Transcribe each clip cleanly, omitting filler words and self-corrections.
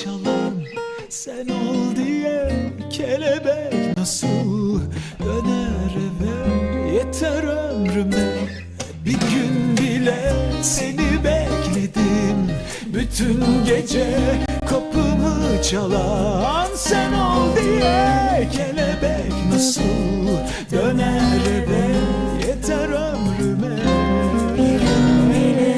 çalan sen ol diye. Kelebek nasıl döner eve, yeter ömrüme. Bir gün bile seni bekledim, bütün gece kapımı çalan sen ol diye. Kelebek nasıl döner eve, yeter ömrüme. Bir gün bile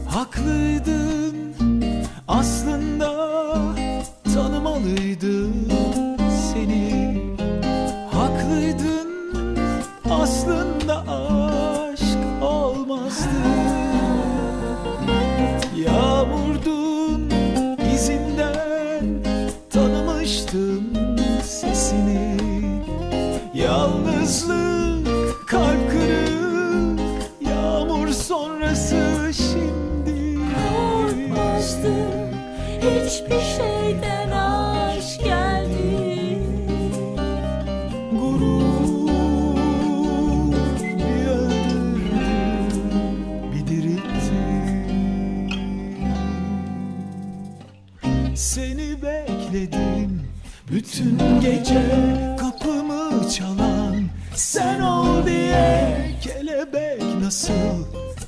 haklıydın aslında, tanımalıydım seni. Haklıydın aslında, aşk olmazdı. Yağmurdun izinden tanımıştım sesini. Yalnızlık, kalp kırık, yağmur sonrası şimdi. korkmazdım hiçbir şeyden, aşk geldi. Gurur bir öldürdü, bir diriltti. Seni bekledim bütün gece, kapımı çalan sen ol diye. Kelebek nasıl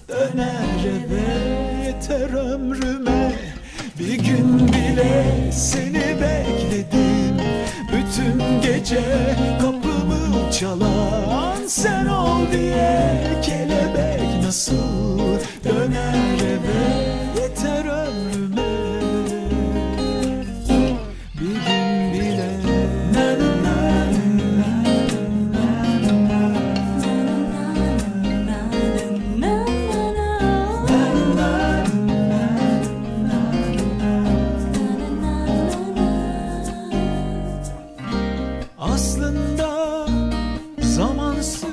döner eve, yeter ömrüme. Bir gün bile seni bekledim, bütün gece kapımı çalan sen ol diye. Kelebek nasıl döner eve, yeter ömrüme. Bir gün bile aslında zamansız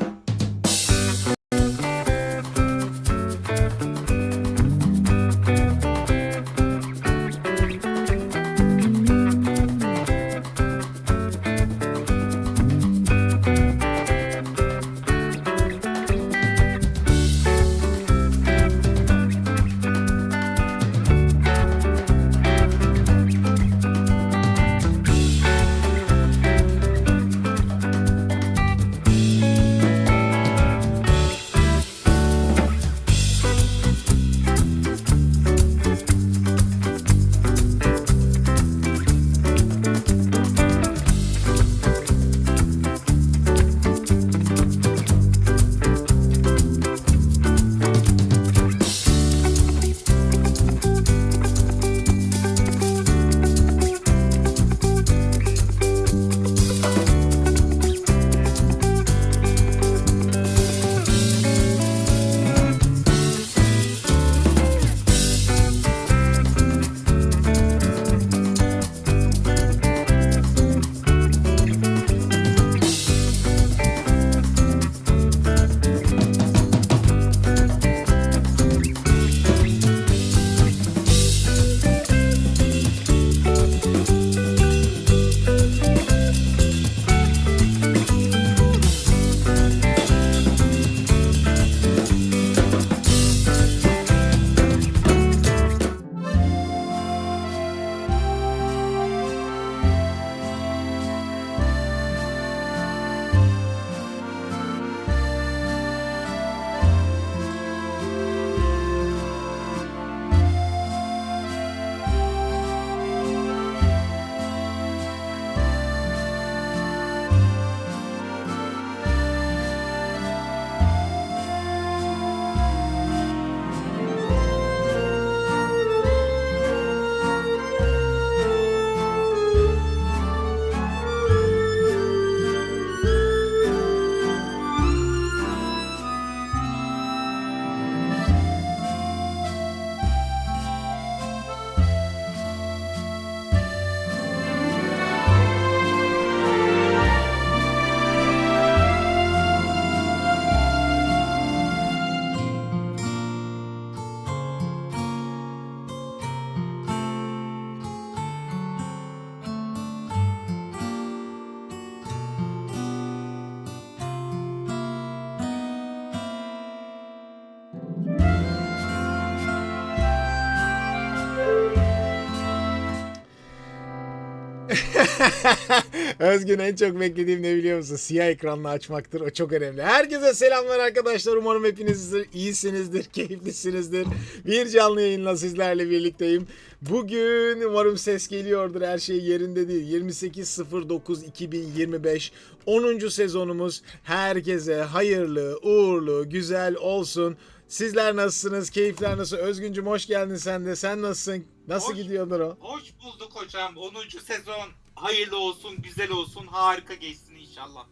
Özgün, en çok beklediğim ne biliyor musun? Siyah ekranla açmaktır. O çok önemli. Herkese selamlar arkadaşlar. Umarım hepiniz iyisinizdir, keyiflisinizdir. Bir canlı yayınla sizlerle birlikteyim. Bugün umarım ses geliyordur. Her şey yerinde değil. 28.09.2025 10. sezonumuz. Herkese hayırlı, uğurlu, güzel olsun. Sizler nasılsınız? Keyifler nasıl? Özgüncüm, hoş geldin sen de. Sen nasılsın? Nasıl gidiyordur o? Hoş bulduk hocam. 10. sezon hayırlı olsun, güzel olsun, harika geçsin inşallah.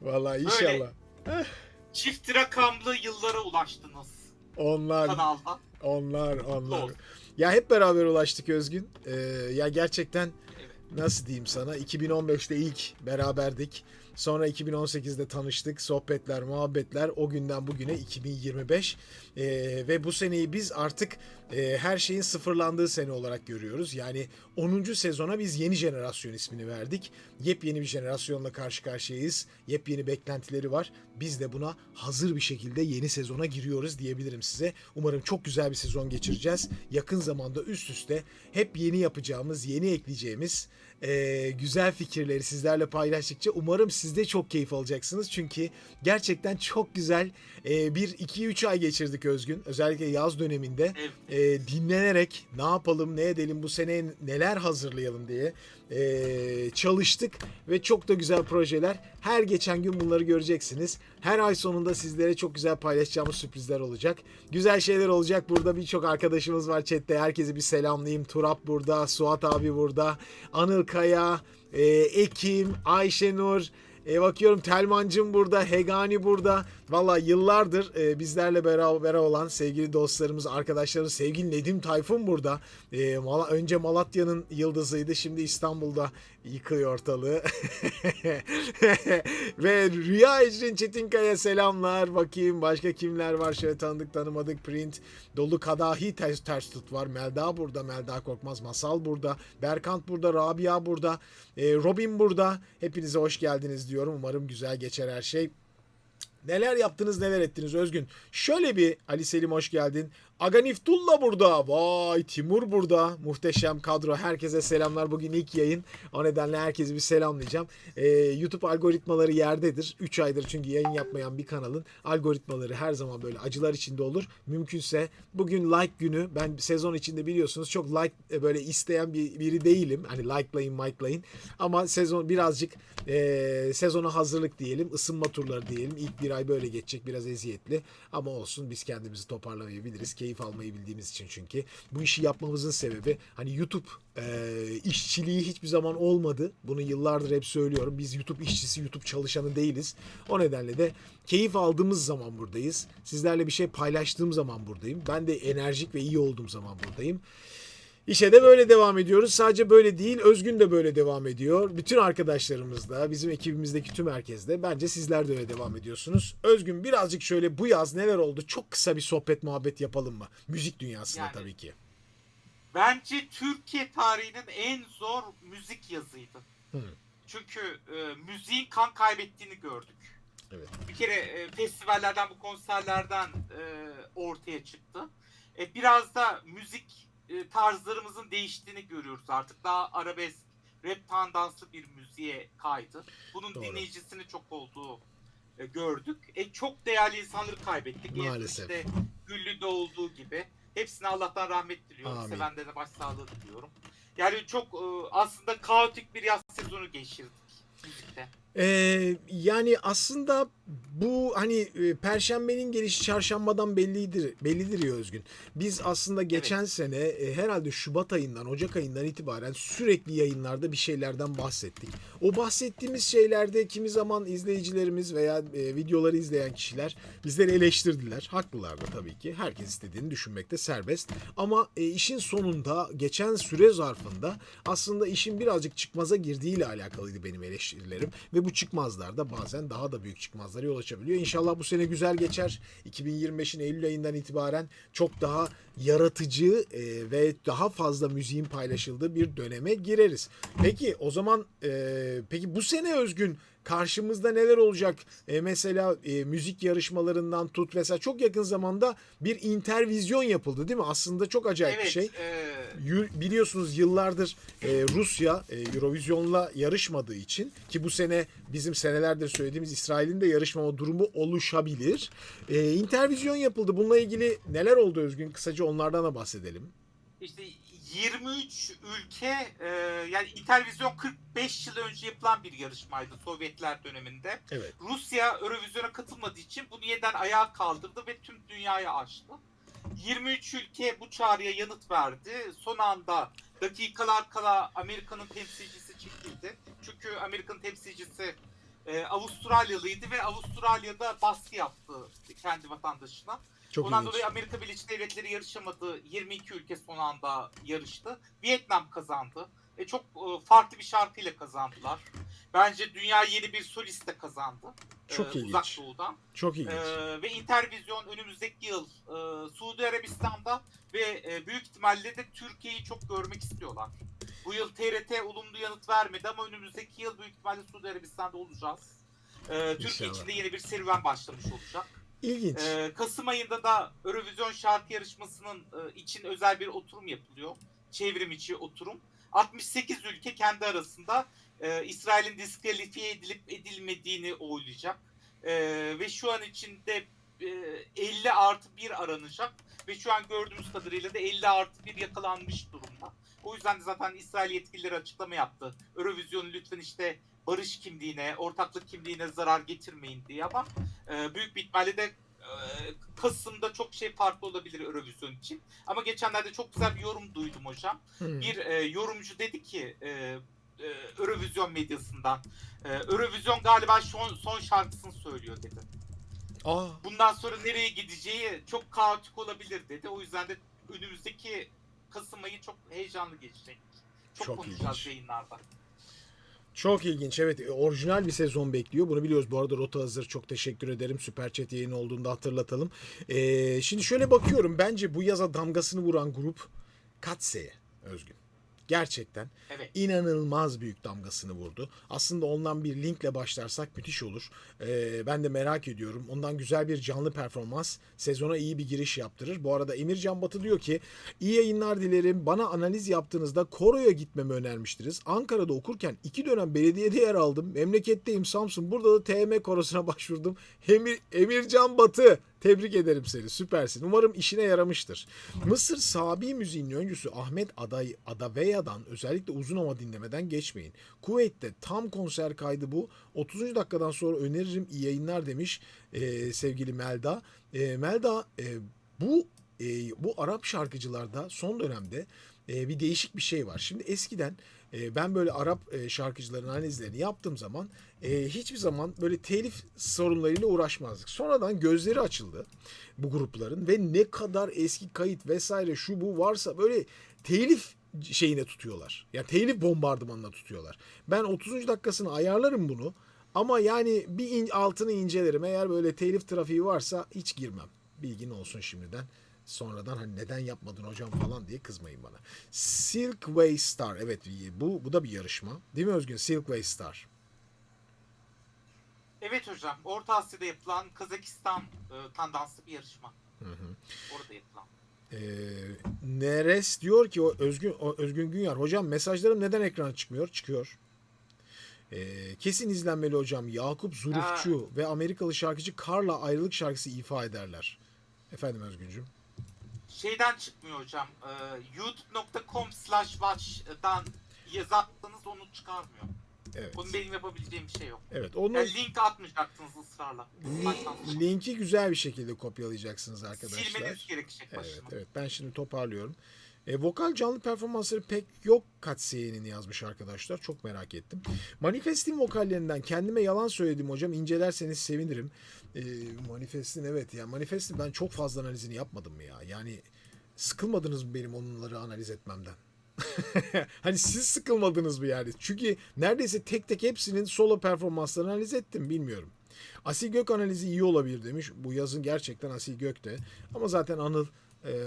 Vallahi inşallah. Çift rakamlı yıllara ulaştınız Onlar, kanalda. onlar. olsun. Ya hep beraber ulaştık Özgün. Ya gerçekten Evet. nasıl diyeyim sana? 2015'te ilk beraberdik. Sonra 2018'de tanıştık. Sohbetler, muhabbetler. O günden bugüne 2025. Ve bu seneyi biz artık her şeyin sıfırlandığı sene olarak görüyoruz. Yani 10. sezona biz yeni jenerasyon ismini verdik. Yepyeni bir jenerasyonla karşı karşıyayız. Yepyeni beklentileri var. Biz de buna hazır bir şekilde yeni sezona giriyoruz diyebilirim size. Umarım çok güzel bir sezon geçireceğiz. Yakın zamanda üst üste hep yeni yapacağımız, yeni ekleyeceğimiz güzel fikirleri sizlerle paylaştıkça umarım siz de çok keyif alacaksınız. Çünkü gerçekten çok güzel bir 2-3 ay geçirdik Özgün. Özellikle yaz döneminde dinlenerek ne yapalım, ne edelim, bu sene neler hazırlayalım diye çalıştık ve çok da güzel projeler. Her geçen gün bunları göreceksiniz. Her ay sonunda sizlere çok güzel paylaşacağımız sürprizler olacak. Güzel şeyler olacak. Burada birçok arkadaşımız var chatte. Herkese bir selamlayayım. Turap burada, Suat abi burada, Anıl Kaya, Ekim, Ayşenur, bakıyorum Telmancım burada, Hegani burada. Valla yıllardır bizlerle beraber olan sevgili dostlarımız, arkadaşlarımız, sevgili Nedim Tayfun burada. Önce Malatya'nın yıldızıydı, şimdi İstanbul'da yıkıyor ortalığı. Ve Rüya Ecrin Çetinkaya selamlar. Bakayım başka kimler var, şöyle tanıdık tanımadık. Print, Dolu Kadahi ters tut var. Melda burada, Melda Korkmaz. Masal burada, Berkant burada, Rabia burada, Robin burada. Hepinize hoş geldiniz diyorum. Umarım güzel geçer her şey. Neler yaptınız, neler ettiniz Özgün? Şöyle bir Ali Selim hoş geldin. Aganiftullah burada. Vay, Timur burada. Muhteşem kadro. Herkese selamlar. Bugün ilk yayın. O nedenle herkesi bir selamlayacağım. YouTube algoritmaları yerdedir. 3 aydır çünkü yayın yapmayan bir kanalın algoritmaları her zaman böyle acılar içinde olur. Mümkünse bugün like günü. Ben sezon içinde biliyorsunuz çok like böyle isteyen biri değilim. Hani likelayın. Ama sezon birazcık sezona hazırlık diyelim. Isınma turları diyelim. İlk bir ay böyle geçecek. Biraz eziyetli. Ama olsun, biz kendimizi toparlamayı biliriz. Keyif almayı bildiğimiz için çünkü. Bu işi yapmamızın sebebi hani YouTube işçiliği hiçbir zaman olmadı. Bunu yıllardır hep söylüyorum. Biz YouTube işçisi, YouTube çalışanı değiliz. O nedenle de keyif aldığımız zaman buradayız. Sizlerle bir şey paylaştığım zaman buradayım. Ben de enerjik ve iyi olduğum zaman buradayım. İşe de böyle devam ediyoruz. Sadece böyle değil, Özgün de böyle devam ediyor. Bütün arkadaşlarımız da, bizim ekibimizdeki tüm herkes de, bence sizler de öyle devam ediyorsunuz. Özgün, birazcık şöyle bu yaz neler oldu? Çok kısa bir sohbet muhabbet yapalım mı? Müzik dünyasında Yani, tabii ki. Bence Türkiye tarihinin en zor müzik yazıydı. Hı. Çünkü müziğin kan kaybettiğini gördük. Evet. Bir kere festivallerden, bu konserlerden ortaya çıktı. Biraz da müzik tarzlarımızın değiştiğini görüyoruz artık. Daha arabesk, rap tandanslı bir müziğe kaydı. Bunun Doğru. dinleyicisinin çok olduğu gördük. Çok değerli insanları kaybettik. Maalesef. İşte Güllü'de olduğu gibi. Hepsine Allah'tan rahmet diliyorum. Amin. Sevenlerine başsağlığı diliyorum. Yani çok aslında kaotik bir yaz sezonu geçirdik müzikte. Yani aslında bu hani Perşembenin gelişi çarşambadan bellidir ya Özgün. Biz aslında geçen sene herhalde Şubat ayından, Ocak ayından itibaren sürekli yayınlarda bir şeylerden bahsettik. O bahsettiğimiz şeylerde kimi zaman izleyicilerimiz veya videoları izleyen kişiler bizleri eleştirdiler. Haklılar da tabii ki. Herkes istediğini düşünmekte serbest. Ama işin sonunda geçen süre zarfında aslında işin birazcık çıkmaza girdiğiyle alakalıydı benim eleştirilerim. Ve bu çıkmazlar da bazen daha da büyük çıkmazlara yol açabiliyor. İnşallah bu sene güzel geçer. 2025'in Eylül ayından itibaren çok daha yaratıcı ve daha fazla müziğin paylaşıldığı bir döneme gireriz. Peki o zaman peki bu sene Özgün karşımızda neler olacak? Mesela müzik yarışmalarından tut vesaire. Çok yakın zamanda bir intervizyon yapıldı değil mi? Aslında çok acayip bir şey. Biliyorsunuz yıllardır Rusya Eurovision'la yarışmadığı için, ki bu sene bizim senelerdir söylediğimiz İsrail'in de yarışmama durumu oluşabilir. İntervizyon yapıldı. Bununla ilgili neler oldu Özgün? Kısaca onlardan da bahsedelim. İşte 23 ülke, yani İntervizyon 45 yıl önce yapılan bir yarışmaydı Sovyetler döneminde. Evet. Rusya Eurovision'a katılmadığı için bunu yeniden ayağa kaldırdı ve tüm dünyaya açtı. 23 ülke bu çağrıya yanıt verdi. Son anda dakikalar kala Amerika'nın temsilcisi çekildi. Çünkü Amerika'nın temsilcisi Avustralyalıydı ve Avustralya'da baskı yaptı kendi vatandaşına. Çok Ondan ilginç. dolayı Amerika Birleşik Devletleri yarışamadı. 22 ülke son anda yarıştı. Vietnam kazandı. Çok farklı bir şarkıyla kazandılar. Bence dünya yeni bir solistle kazandı. Çok ilginç. Uzak Doğu'dan. Çok ilginç. Ve Intervizyon önümüzdeki yıl Suudi Arabistan'da ve büyük ihtimalle de Türkiye'yi çok görmek istiyorlar. Bu yıl TRT olumlu yanıt vermedi ama önümüzdeki yıl büyük ihtimalle Suudi Arabistan'da olacağız. Türkiye için de yeni bir serüven başlamış olacak. İlginç. Kasım ayında da Eurovision şarkı yarışmasının için özel bir oturum yapılıyor. Çevrim içi oturum. 68 ülke kendi arasında İsrail'in diskalifiye edilip edilmediğini oylayacak. Ve şu an içinde 50+1 aranacak. Ve şu an gördüğümüz kadarıyla da 50+1 yakalanmış durumda. O yüzden de zaten İsrail yetkilileri açıklama yaptı. Eurovision'u lütfen işte barış kimliğine, ortaklık kimliğine zarar getirmeyin diye, ama büyük bir ihtimalle de Kasım'da çok şey farklı olabilir Eurovision için. Ama geçenlerde çok güzel bir yorum duydum hocam. Bir yorumcu dedi ki Eurovision medyasından, Eurovision galiba son şarkısını söylüyor dedi. Bundan sonra nereye gideceği çok kaotik olabilir dedi. O yüzden de önümüzdeki Kasım ayı çok heyecanlı geçecek. Çok konuşacağız ilginç yayınlarda. Çok ilginç. Evet, orijinal bir sezon bekliyor. Bunu biliyoruz. Bu arada rota hazır. Çok teşekkür ederim. Süper Chat yayını olduğunda hatırlatalım. Şimdi şöyle bakıyorum. Bence bu yaza damgasını vuran grup Katse, Özgün. Gerçekten inanılmaz büyük damgasını vurdu. Aslında ondan bir linkle başlarsak müthiş olur. Ben de merak ediyorum. Ondan güzel bir canlı performans sezona iyi bir giriş yaptırır. Bu arada Emircan Batı diyor ki iyi yayınlar dilerim. Bana analiz yaptığınızda koroya gitmemi önermiştiniz. Ankara'da okurken 2 dönem belediyede yer aldım. Memleketteyim Samsun. Burada da TM korosuna başvurdum. Emircan Batı, tebrik ederim seni. Süpersin. Umarım işine yaramıştır. Mısır Sabi müziğinin öncüsü Ahmet Adaveya'dan özellikle uzun hava dinlemeden geçmeyin. Kuveyt'te tam konser kaydı bu. 30. dakikadan sonra öneririm, iyi yayınlar demiş sevgili Melda. Melda, bu Arap şarkıcılarda son dönemde bir değişik bir şey var. Şimdi eskiden ben böyle Arap şarkıcıların analizlerini yaptığım zaman hiçbir zaman böyle telif sorunlarıyla uğraşmazdık. Sonradan gözleri açıldı bu grupların ve ne kadar eski kayıt vesaire şu bu varsa böyle telif şeyine tutuyorlar. Yani telif bombardımanına tutuyorlar. Ben 30. dakikasını ayarlarım bunu ama yani altını incelerim. Eğer böyle telif trafiği varsa hiç girmem. Bilgin olsun şimdiden. Sonradan hani neden yapmadın hocam falan diye kızmayın bana. Silkway Star. Evet, bu da bir yarışma. Değil mi Özgün? Silkway Star. Evet hocam. Orta Asya'da yapılan Kazakistan'dan danslı bir yarışma. Orada yapılan. Neres diyor ki Özgün Günyar, hocam mesajlarım neden ekrana çıkmıyor? Çıkıyor. Kesin izlenmeli hocam. Yakup Zurufçu ve Amerikalı şarkıcı Carla ayrılık şarkısı ifa ederler. Efendim Özgüncüm. Şeyden çıkmıyor hocam. youtube.com/watch'dan yazarsanız onu çıkarmıyor. Evet. Onun benim yapabileceğim bir şey yok. Evet, onu yani link atmayacaksınız ısrarla. Linki güzel bir şekilde kopyalayacaksınız arkadaşlar. Silmeniz gerekecek başına. Evet. Ben şimdi toparlıyorum. Vokal canlı performansları pek yok Katsiye'nin yazmış arkadaşlar. Çok merak ettim. Manifest'in vokallerinden kendime yalan söyledim hocam. İncelerseniz sevinirim. Manifest'in evet ya. Manifest'in ben çok fazla analizini yapmadım mı ya? Yani sıkılmadınız mı benim onları analiz etmemden? Hani siz sıkılmadınız mı yani? Çünkü neredeyse tek tek hepsinin solo performanslarını analiz ettim. Bilmiyorum. Asil Gök analizi iyi olabilir demiş. Bu yazın gerçekten Asil Gök'te. Ama zaten Anıl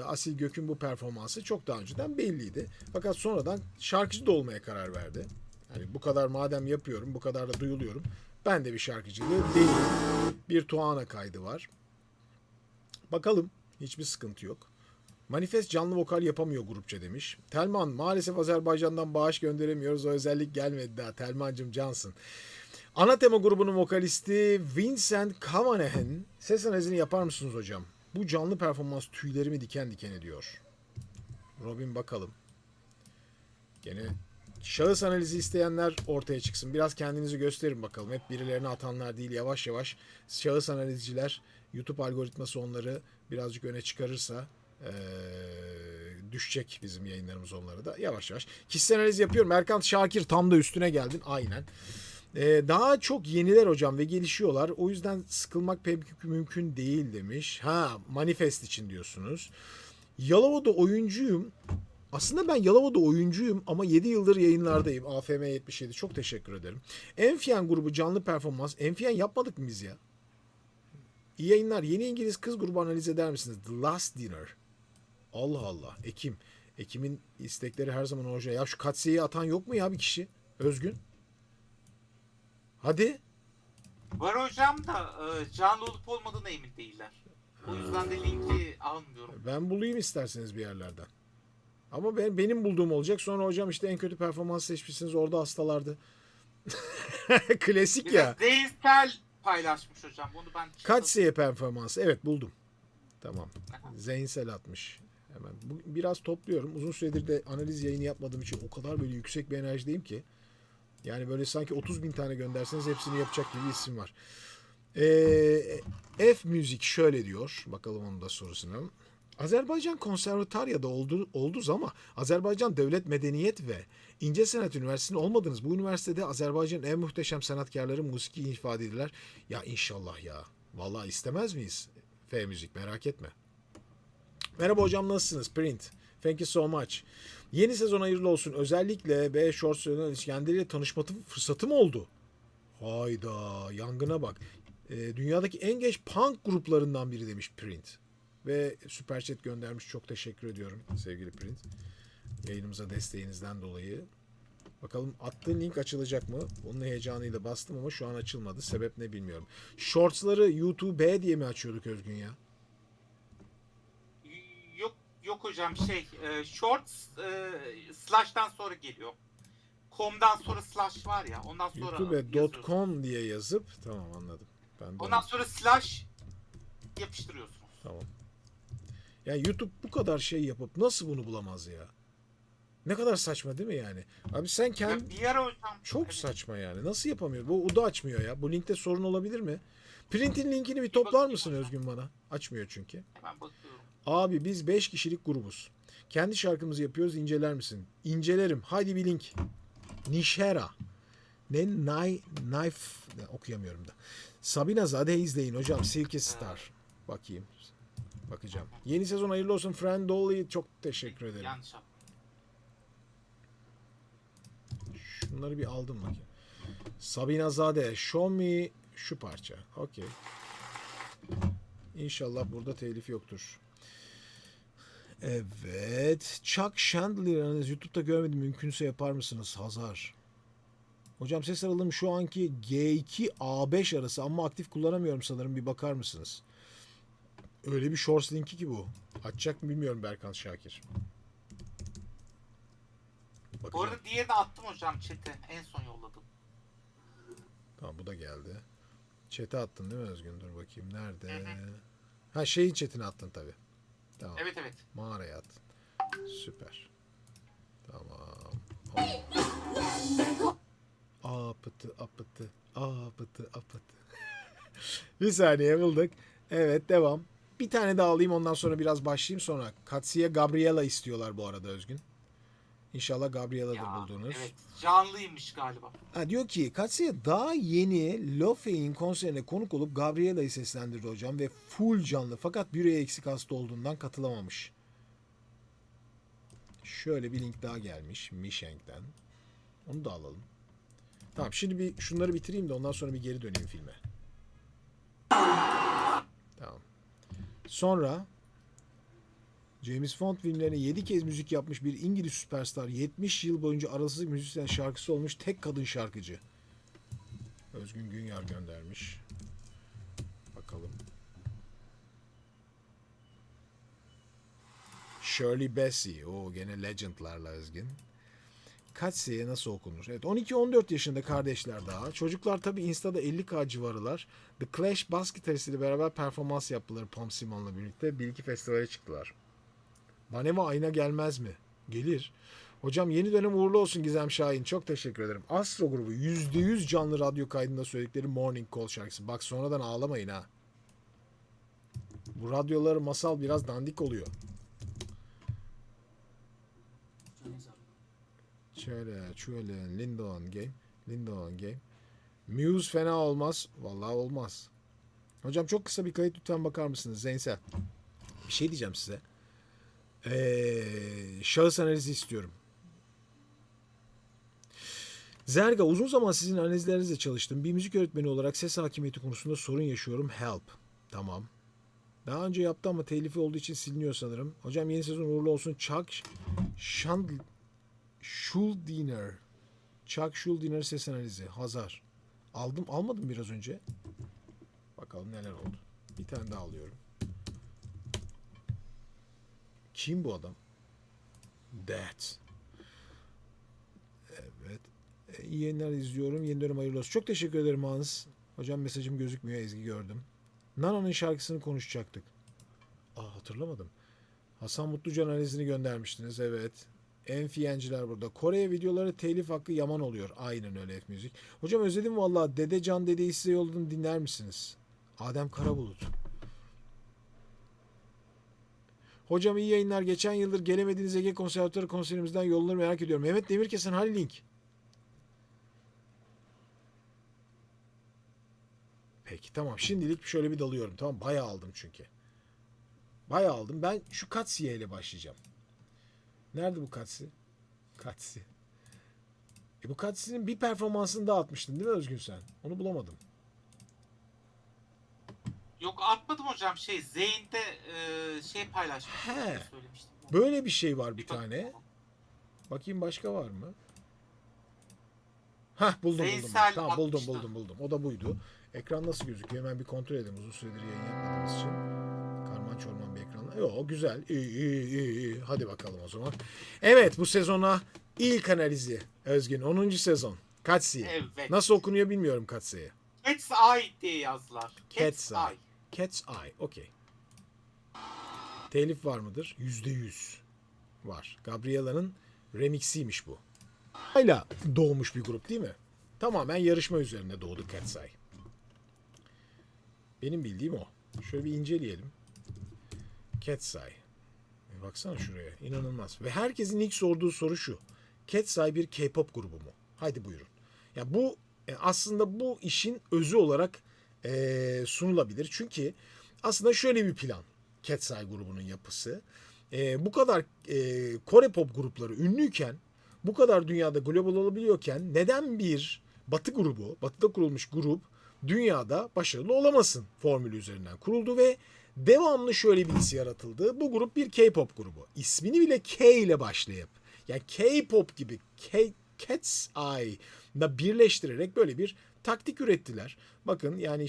Asil Gök'ün bu performansı çok daha önceden belliydi. Fakat sonradan şarkıcı da olmaya karar verdi. Yani bu kadar madem yapıyorum, bu kadar da duyuluyorum. Ben de bir şarkıcı değilim. Bir Tuana kaydı var. Bakalım. Hiçbir sıkıntı yok. Manifest canlı vokal yapamıyor grupça demiş. Telman maalesef Azerbaycan'dan bağış gönderemiyoruz. O özellik gelmedi daha. Telmancım cansın. Ana tema grubunun vokalisti Vincent Cavanahan. Ses analizini yapar mısınız hocam? Bu canlı performans tüylerimi diken diken ediyor. Robin bakalım. Gene şahıs analizi isteyenler ortaya çıksın. Biraz kendinizi gösterin bakalım. Hep birilerine atanlar değil, yavaş yavaş şahıs analizciler, YouTube algoritması onları birazcık öne çıkarırsa düşecek bizim yayınlarımız onları da. Yavaş yavaş. Kişisel analiz yapıyorum. Erkan Şakir tam da üstüne geldin. Aynen. Daha çok yeniler hocam ve gelişiyorlar. O yüzden sıkılmak pek mümkün değil demiş. Ha, Manifest için diyorsunuz. Yalova'da oyuncuyum. Aslında ben Yalova'da oyuncuyum ama 7 yıldır yayınlardayım. AFM 77. Çok teşekkür ederim. Enfiyen grubu canlı performans. Enfiyen yapmadık mı biz ya? İyi yayınlar. Yeni İngiliz kız grubu analiz eder misiniz? The Last Dinner. Allah Allah. Ekim. Ekim'in istekleri her zaman orijinal. Ya şu Katsiye'yi atan yok mu ya bir kişi? Özgün. Hadi. Var hocam da canlı olup olmadığına emin değiller. O yüzden de linki almıyorum. Ben bulayım isterseniz bir yerlerden. Ama benim bulduğum olacak. Sonra hocam işte en kötü performans seçmişsiniz. Orada hastalardı. Klasik Bir ya. de Zeysel paylaşmış hocam. Onu ben Katsiye performansı. Evet buldum. Tamam. Zeynsel atmış. Hemen. Biraz topluyorum. Uzun süredir de analiz yayını yapmadığım için o kadar böyle yüksek bir enerjideyim ki. Yani böyle sanki 30.000 tane gönderseniz hepsini yapacak gibi isim var. F Müzik şöyle diyor. Bakalım onun da sorusuna. Azerbaycan konservatuaryada oldunuz ama Azerbaycan Devlet Medeniyet ve İnce Sanat Üniversitesi'nde olmadınız. Bu üniversitede Azerbaycan'ın en muhteşem sanatkarları musiki ifade edilir. Ya inşallah ya. Vallahi istemez miyiz? F Müzik merak etme. Merhaba hocam nasılsınız? Print. Thank you so much. Yeni sezon hayırlı olsun. Özellikle B Shorts'un kendileriyle tanışma fırsatım oldu. Hayda yangına bak. Dünyadaki en genç punk gruplarından biri demiş Print. Ve Super Chat göndermiş. Çok teşekkür ediyorum sevgili Print. Yayınımıza desteğinizden dolayı. Bakalım attığın link açılacak mı? Onun heyecanıyla bastım ama şu an açılmadı. Sebep ne bilmiyorum. Shorts'ları YouTube diye mi açıyorduk Özgün ya? Yok hocam shorts slash'tan sonra geliyor. Com'dan sonra slash var ya ondan sonra YouTube.com diye yazıp tamam anladım. Ondan sonra slash yapıştırıyorsunuz. Tamam. Yani YouTube bu kadar şey yapıp nasıl bunu bulamaz ya? Ne kadar saçma değil mi yani? Abi sen kendi Bir ara hocam. çok saçma yani. Nasıl yapamıyor? Bu da açmıyor ya. Bu linkte sorun olabilir mi? Print'in linkini bir toplar mısın Özgün bana? Açmıyor çünkü. Hemen bakıyorum. Abi biz 5 kişilik grubuz. Kendi şarkımızı yapıyoruz. İnceler misin? İncelerim. Haydi bir link. Nişera. Knife okuyamıyorum da. Sabina Zade izleyin hocam. Silky Star. Bakayım. Bakacağım. Yeni sezon hayırlı olsun. Friend Dolly çok teşekkür ederim. Yanlış yaptım. Şunları bir aldım bakayım. Sabina Zade. Show me şu parça. Okey. İnşallah burada telif yoktur. Evet. Chuck Chandler YouTube'da görmedim. Mümkünse yapar mısınız? Hazar. Hocam ses aralığım şu anki G2 A5 arası ama aktif kullanamıyorum sanırım. Bir bakar mısınız? Öyle bir shorts linki ki bu. Açacak mı bilmiyorum Berkan Şakir. Bu Bakacağım. arada diğerini attım hocam chat'e. En son yolladım. Tamam bu da geldi. Chat'e attın değil mi Özgün? Dur bakayım. Nerede? Ha şeyin chat'ine attın tabii. Tamam. Evet. Mağaraya attın. Süper. Tamam. Apıtı apıtı. Apıtı apıtı. Bir saniye bulduk. Evet devam. Bir tane daha alayım ondan sonra biraz başlayayım sonra. Katsiye Gabriela istiyorlar bu arada Özgün. İnşallah Gabriela'dır buldunuz. Evet canlıymış galiba. Ha, diyor ki Katsiye daha yeni Lofe'in konserine konuk olup Gabriela'yı seslendirdi hocam ve full canlı fakat büreye eksik hasta olduğundan katılamamış. Şöyle bir link daha gelmiş Mişenk'ten. Onu da alalım. Tamam şimdi bir şunları bitireyim de ondan sonra bir geri döneyim filme. Tamam. Sonra James Bond filmlerine 7 kez müzik yapmış bir İngiliz süperstar 70 yıl boyunca arasız müzisyen şarkısı olmuş tek kadın şarkıcı. Özgün Günyar göndermiş. Bakalım. Shirley Bassey. O gene legendlarla Özgün. Katseye nasıl okunur? Evet, 12-14 yaşında kardeşler daha. Çocuklar tabi Insta'da 50K civarılar. The Clash bas gitaristiyle beraber performans yaptılar Pom Simon'la birlikte. Bir iki festivale çıktılar. Baneva ayna gelmez mi? Gelir. Hocam yeni dönem uğurlu olsun Gizem Şahin. Çok teşekkür ederim. Astro grubu %100 canlı radyo kaydında söyledikleri Morning Call şarkısı. Bak sonradan ağlamayın ha. Bu radyoları masal biraz dandik oluyor. Şöyle Lindon Game. Muse fena olmaz. Vallahi olmaz. Hocam çok kısa bir kayıt lütfen bakar mısınız Zeynel? Bir şey diyeceğim size. Şahıs analizi istiyorum. Zerga, uzun zaman sizin analizlerinizle çalıştım. Bir müzik öğretmeni olarak ses hakimiyeti konusunda sorun yaşıyorum. Help. Tamam. Daha önce yaptı ama telifi olduğu için siliniyor sanırım. Hocam yeni sezon uğurlu olsun. Chuck Schuldiner ses analizi. Hazar. Almadım biraz önce. Bakalım neler oldu. Bir tane daha alıyorum. Kim bu adam? That. Evet. İyi yayınlar izliyorum. Yeni dönem hayırlı olsun. Çok teşekkür ederim Hans. Hocam mesajım gözükmüyor. Ezgi gördüm. Nana'nın şarkısını konuşacaktık. Hatırlamadım. Hasan Mutlucan analizini göndermiştiniz. Evet. Enfiyenciler burada. Kore'ye videoları telif hakkı yaman oluyor. Aynen öyle F-Müzik. Hocam özledim vallahi. Dede Can Dede'yi size yolladım, dinler misiniz? Adem Karabulut. Hocam iyi yayınlar. Geçen yıldır gelemediğiniz Ege Konservatuarı konserimizden yolları merak ediyorum. Mehmet Demirkesen hani link? Peki tamam. Şimdilik şöyle bir dalıyorum. Tamam, bayağı aldım çünkü. Bayağı aldım. Ben şu Katsiye ile başlayacağım. Nerede bu Katsi? Katsi. Bu Katsi'nin bir performansını daha atmıştın değil mi Özgün sen? Onu bulamadım. Yok atmadım hocam, Zeyn'de paylaşmıştım. He. Söylemiştim. Böyle bir şey var bir tane. Bakayım başka var mı? Buldum. Zeysel Tamam atmıştı. buldum. O da buydu. Ekran nasıl gözüküyor? Hemen bir kontrol edelim. Uzun süredir yayın yapmadığımız için. Karman çorman bir ekranla. Yo güzel. İyi. Hadi bakalım o zaman. Evet, bu sezona ilk analizi Özgün. 10. sezon. Katsiye. Evet. Nasıl okunuyor bilmiyorum Katsiye'ye. Cat's Eye diye yazdılar. Cat's Eye. Cat's Eye. Okey. Telif var mıdır? %100 var. Gabriela'nın remixiymiş bu. Hala doğmuş bir grup değil mi? Tamamen yarışma üzerine doğdu Cat's Eye. Benim bildiğim o. Şöyle bir inceleyelim. Cat's Eye. Baksana şuraya. İnanılmaz. Ve herkesin ilk sorduğu soru şu. Cat's Eye bir K-pop grubu mu? Haydi buyurun. Ya bu aslında bu işin özü olarak sunulabilir. Çünkü aslında şöyle bir plan. Cat's Eye grubunun yapısı. Bu kadar Kore pop grupları ünlüyken, bu kadar dünyada global olabiliyorken neden bir Batı grubu, Batı'da kurulmuş grup dünyada başarılı olamasın formülü üzerinden kuruldu ve devamlı şöyle bir his yaratıldı. Bu grup bir K-pop grubu. İsmini bile K ile başlayıp, yani K-pop gibi Cat's Eye'la birleştirerek böyle bir taktik ürettiler. Bakın yani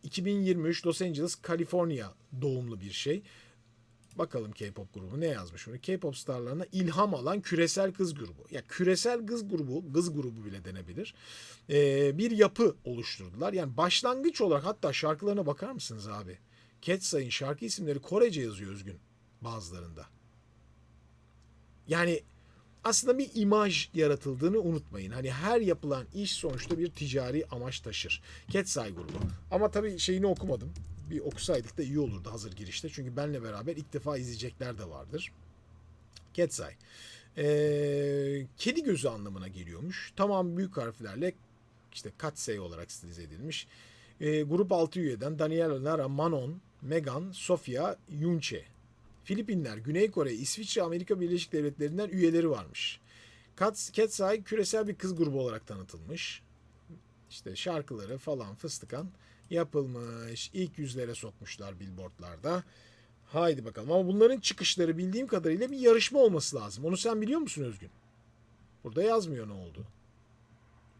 2023 Los Angeles, Kaliforniya doğumlu bir şey. Bakalım K-pop grubu ne yazmış bunu? K-pop starlarına ilham alan küresel kız grubu. Ya küresel kız grubu bile denebilir. Bir yapı oluşturdular. Yani başlangıç olarak hatta şarkılarına bakar mısınız abi? Cat's Eye'in şarkı isimleri Korece yazıyor Özgün bazılarında. Yani aslında bir imaj yaratıldığını unutmayın. Hani her yapılan iş sonuçta bir ticari amaç taşır. Cat's Eye grubu. Ama tabii şeyini okumadım. Bir okusaydık da iyi olurdu hazır girişte. Çünkü benle beraber ilk defa izleyecekler de vardır. Cat's Eye. Kedi gözü anlamına geliyormuş. Tamam büyük harflerle Katsey olarak stilize edilmiş. Grup 6 üyeden Daniela, Lara, Manon, Megan, Sofia, Yunche. Filipinler, Güney Kore, İsviçre, Amerika Birleşik Devletleri'nden üyeleri varmış. Cat's Eye küresel bir kız grubu olarak tanıtılmış. Şarkıları falan fıstıkan yapılmış. İlk yüzlere sokmuşlar billboardlarda. Haydi bakalım. Ama bunların çıkışları bildiğim kadarıyla bir yarışma olması lazım. Onu sen biliyor musun Özgün? Burada yazmıyor ne oldu.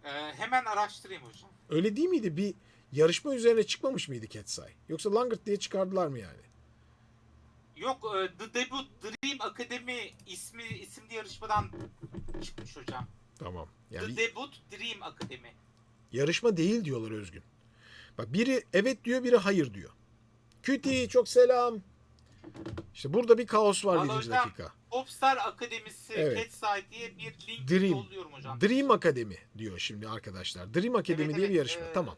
Hemen araştırayım hocam. Öyle değil miydi? Bir yarışma üzerine çıkmamış mıydı Cat's Eye? Yoksa Langırt diye çıkardılar mı yani? Yok, The Debut Dream Academy isimli yarışmadan çıkmış hocam. Tamam. The Yani Debut Dream Academy. yarışma değil diyorlar Özgün. Bak biri evet diyor, biri hayır diyor. Küti çok selam. İşte burada bir kaos var Vallahi birinci hocam, dakika. Popstar Akademisi Evet. Cat's Eye diye bir link Dream. yolluyorum hocam. Dream Academy diyor şimdi arkadaşlar. Dream Academy Evet, diye bir evet, yarışma. Tamam.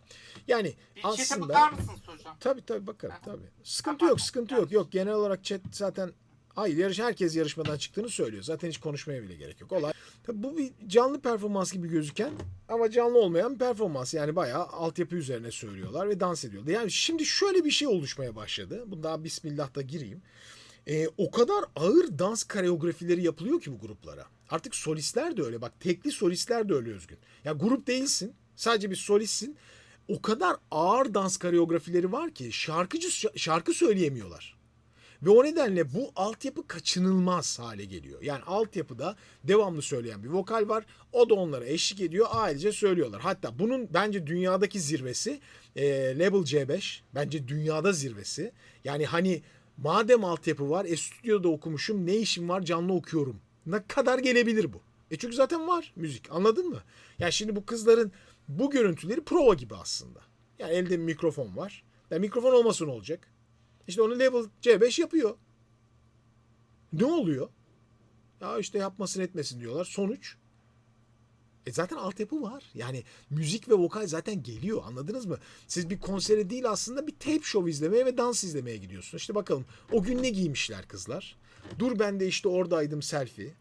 Yani Bir chat'e aslında bakar mısınız hocam? tabii bakarım Ha. tabii. Sıkıntı Tamam. yok, sıkıntı yok. Yok, genel olarak chat zaten hayır, herkes yarışmadan çıktığını söylüyor. Zaten hiç konuşmaya bile gerek yok. Olay. Tabii bu bir canlı performans gibi gözüken ama canlı olmayan bir performans. Yani bayağı altyapı üzerine söylüyorlar ve dans ediyorlar. Yani şimdi şöyle bir şey oluşmaya başladı. Bu daha bismillah da gireyim. O kadar ağır dans koreografileri yapılıyor ki bu gruplara. Artık solistler de öyle. Bak tekli solistler de öyle Özgün. Ya grup değilsin. Sadece bir solistsin. O kadar ağır dans koreografileri var ki şarkı söyleyemiyorlar. Ve o nedenle bu altyapı kaçınılmaz hale geliyor. Yani altyapıda devamlı söyleyen bir vokal var. O da onlara eşlik ediyor. Ailece söylüyorlar. Hatta bunun bence dünyadaki zirvesi Label C5. Bence dünyada zirvesi. Yani hani madem altyapı var, stüdyoda okumuşum, ne işim var canlı okuyorum. Ne kadar gelebilir bu? Çünkü zaten var müzik, anladın mı? Yani şimdi bu kızların bu görüntüleri prova gibi aslında. Yani elde bir mikrofon var. Yani mikrofon olmasa ne olacak? İşte onu Level C5 yapıyor. Ne oluyor? Ya işte yapmasın etmesin diyorlar. Sonuç? Zaten altyapı var. Yani müzik ve vokal zaten geliyor. Anladınız mı? Siz bir konsere değil aslında bir tape show izlemeye ve dans izlemeye gidiyorsunuz. İşte bakalım o gün ne giymişler kızlar. Dur ben de işte oradaydım selfie.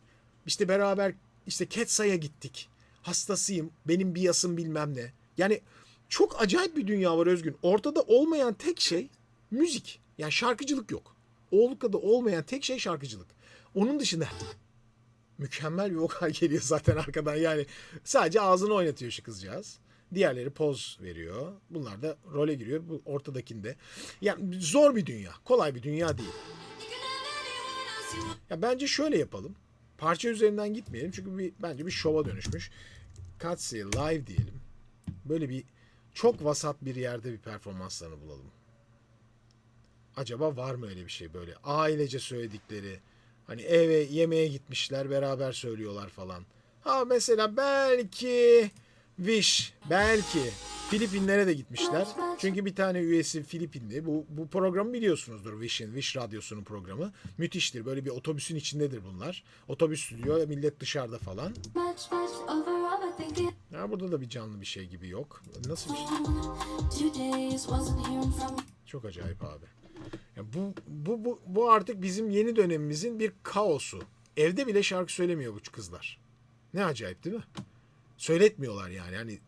İşte beraber işte Cat's Eye'a gittik. Hastasıyım. Benim bir yasım bilmem ne. Yani çok acayip bir dünya var Özgün. Ortada olmayan tek şey müzik. Yani şarkıcılık yok. Oğluka'da olmayan tek şey şarkıcılık. Onun dışında mükemmel bir vokal geliyor zaten arkadan. Yani sadece ağzını oynatıyor şu kızcağız. Diğerleri poz veriyor. Bunlar da role giriyor. Bu ortadakinde. Yani zor bir dünya. Kolay bir dünya değil. Ya bence şöyle yapalım. Parça üzerinden gitmeyelim. Çünkü bence bir şova dönüşmüş. Cat's Eye live diyelim. Böyle bir çok vasat bir yerde bir performanslarını bulalım. Acaba var mı öyle bir şey böyle? Ailece söyledikleri. Hani eve yemeğe gitmişler beraber söylüyorlar falan. Ha mesela belki Wish, belki Filipinlere de gitmişler. Çünkü bir tane üyesi Filipinli. Bu programı biliyorsunuzdur, Wish Radyosu'nun programı. Müthiştir. Böyle bir otobüsün içindedir bunlar. Otobüs stüdyo, millet dışarıda falan. Ya burada da bir canlı bir şey gibi yok. Nasıl bir şey? Çok acayip abi. Ya bu artık bizim yeni dönemimizin bir kaosu. Evde bile şarkı söylemiyor bu kızlar. Ne acayip değil mi? Söyletmiyorlar yani. Hani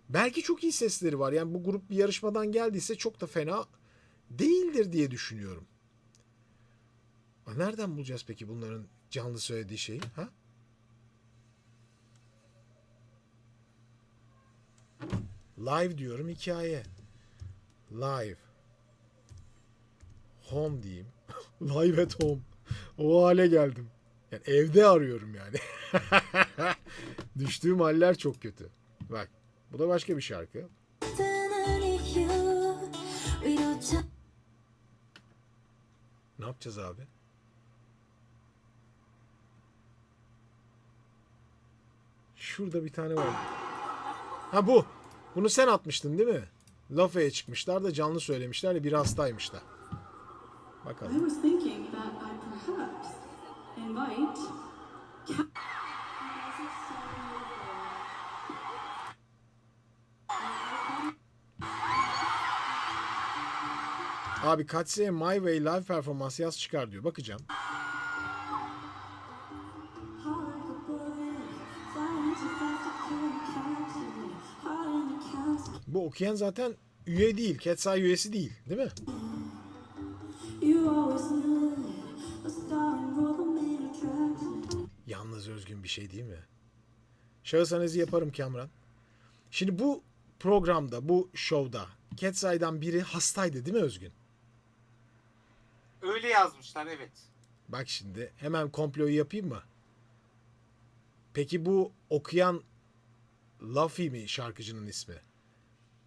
belki çok iyi sesleri var. Yani bu grup bir yarışmadan geldiyse çok da fena değildir diye düşünüyorum. Nereden bulacağız peki bunların canlı söylediği şeyi? Ha? Live diyorum, hikaye. Live. Home diyeyim. Live at home. O hale geldim. Yani evde arıyorum yani. Düştüğüm haller çok kötü. Bak. Bu da başka bir şarkı. Ne yapacağız abi? Şurada bir tane var. Ha bu. Bunu sen atmıştın değil mi? Lafaya çıkmışlar da canlı söylemişler de bir hastaymış da. Bakalım. I was thinking that I perhaps invite Abi Katseye My Way live performans yaz çıkar diyor. Bakacağım. Bu okuyan zaten üye değil. Cat's Eye üyesi değil. Değil mi? Yalnız özgün bir şey değil mi? Şahıs analizi yaparım Kamran. Şimdi bu programda, bu şovda Cat's Eye'dan biri hastaydı değil mi Özgün? Öyle yazmışlar, evet. Bak şimdi hemen komployu yapayım mı? Peki bu okuyan Luffy mi şarkıcının ismi?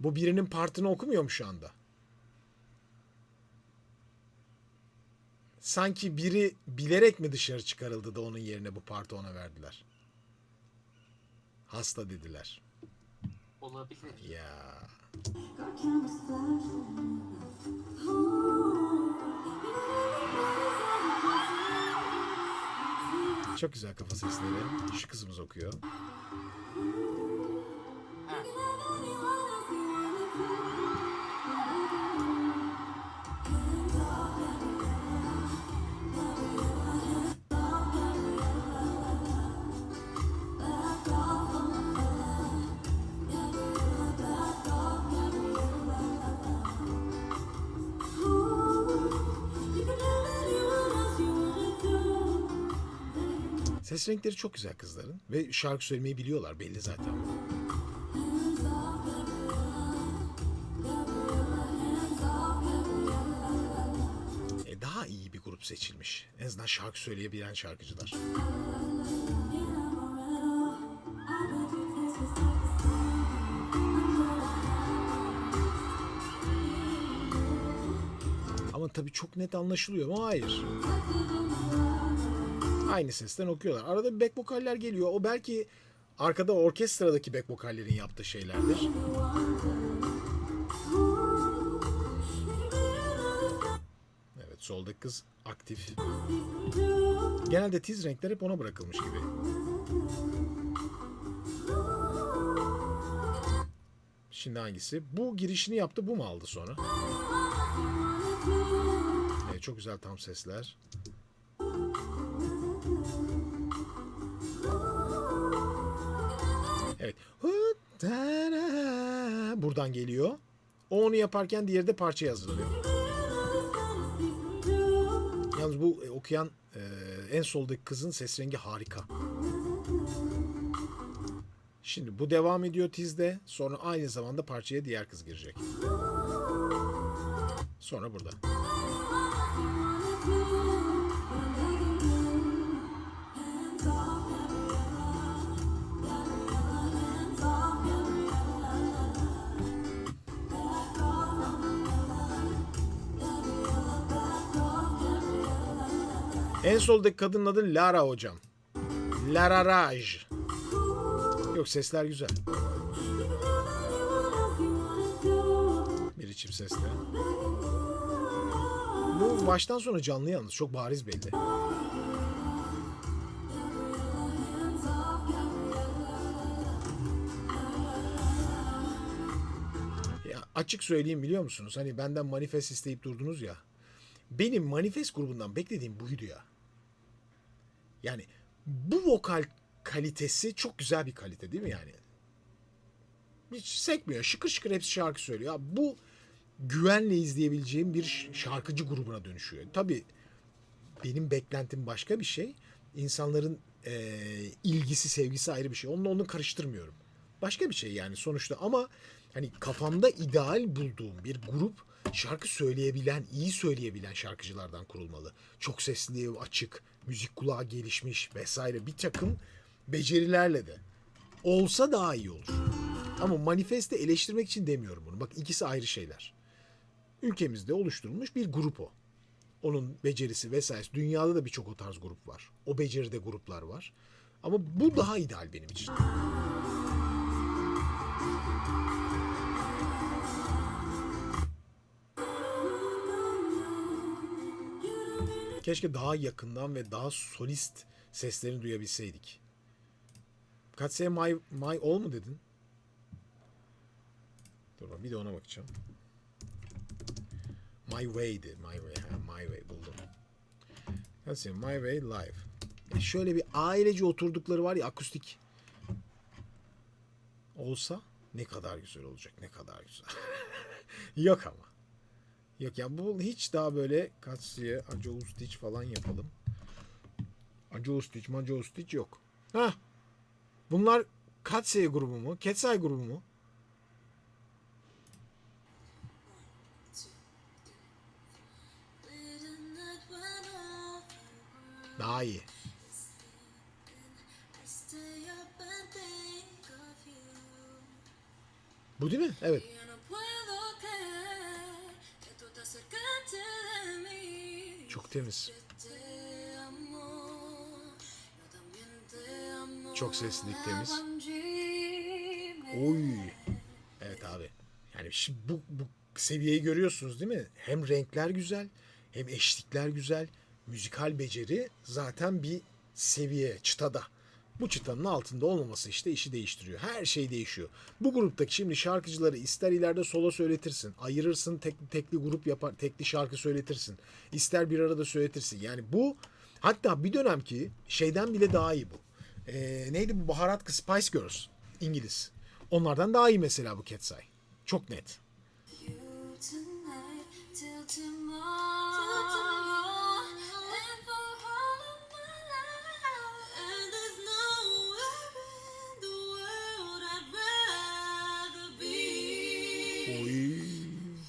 Bu birinin partını okumuyor mu şu anda? Sanki biri bilerek mi dışarı çıkarıldı da onun yerine bu partı ona verdiler? Hasta dediler. Olabilir. Ya. Got cameras flashing. Çok güzel kafa sesleri. Şu kızımız okuyor. Ses renkleri çok güzel kızların ve şarkı söylemeyi biliyorlar belli zaten. Daha iyi bir grup seçilmiş. En azından şarkı söyleyebilen şarkıcılar. Ama tabii çok net anlaşılıyor mu? Hayır. Aynı sesten okuyorlar. Arada bir back vokaller geliyor. O belki arkada orkestradaki back vokallerin yaptığı şeylerdir. Evet, soldaki kız aktif. Genelde tiz renkler hep ona bırakılmış gibi. Şimdi hangisi? Bu girişini yaptı, bu mu aldı sonra? Evet, çok güzel tam sesler. Evet. Buradan geliyor. O onu yaparken diğeri de parçayı hazırlıyor. Yalnız bu okuyan en soldaki kızın ses rengi harika. Şimdi bu devam ediyor tizde. Sonra aynı zamanda parçaya diğer kız girecek. Sonra burada. En soldaki kadının adı Lara hocam. Lara Raj. Yok, sesler güzel. Bir çift sesle. Bu baştan sona canlı yalnız. Çok bariz belli. Ya açık söyleyeyim, biliyor musunuz? Hani benden manifest isteyip durdunuz ya. Benim manifest grubundan beklediğim buydu ya. Yani bu vokal kalitesi çok güzel bir kalite değil mi yani? Hiç sekmiyor. Şıkır şıkır hepsi şarkı söylüyor. Ya bu güvenle izleyebileceğim bir şarkıcı grubuna dönüşüyor. Tabii benim beklentim başka bir şey. İnsanların ilgisi, sevgisi ayrı bir şey. Onunla onu karıştırmıyorum. Başka bir şey yani sonuçta, ama hani kafamda ideal bulduğum bir grup şarkı söyleyebilen, iyi söyleyebilen şarkıcılardan kurulmalı. Çok sesli, açık, müzik kulağı gelişmiş vesaire bir takım becerilerle de olsa daha iyi olur. Ama manifeste eleştirmek için demiyorum bunu. Bak, ikisi ayrı şeyler. Ülkemizde oluşturulmuş bir grup o. Onun becerisi vesairesi. Dünyada da birçok o tarz grup var. O beceride gruplar var. Ama bu daha ideal benim için. Keşke daha yakından ve daha solist seslerini duyabilseydik. Katseye my all mu dedin? Dur bir de ona bakacağım. My Way'di. My Way buldum. Katseye My Way live. Şöyle bir ailece oturdukları var ya, akustik. Olsa ne kadar güzel olacak. Ne kadar güzel. Yok ama. Yok ya, bu hiç daha böyle Katseye, Ajo Stitch falan yapalım. Ajo Stitch yok. Hah. Bunlar Katseye grubu mu? Ketsai grubu mu? Daha iyi. Bu değil mi? Evet. Yo no puedo creer que tú te acercaste de mí. Çok temiz. Te amo, yo también te amo. Çok seslilik temiz. I'm dreaming. Oy. Evet abi. Yani şimdi bu seviyeyi görüyorsunuz değil mi? Hem renkler güzel, hem eşlikler güzel. Müzikal beceri zaten bir seviye, çıtada. Bu çıtanın altında olmaması işte işi değiştiriyor. Her şey değişiyor. Bu gruptaki şimdi şarkıcıları ister ileride solo söyletirsin, ayırırsın, tekli grup yapar, tekli şarkı söyletirsin. İster bir arada söyletirsin. Yani bu hatta bir dönemki şeyden bile daha iyi bu. Neydi bu baharat kız Spice Girls? İngiliz. Onlardan daha iyi mesela bu Cat's Eye. Çok net. You tonight till tomorrow, and for all of my life. And there's nowhere in the world I'd rather be. Oy.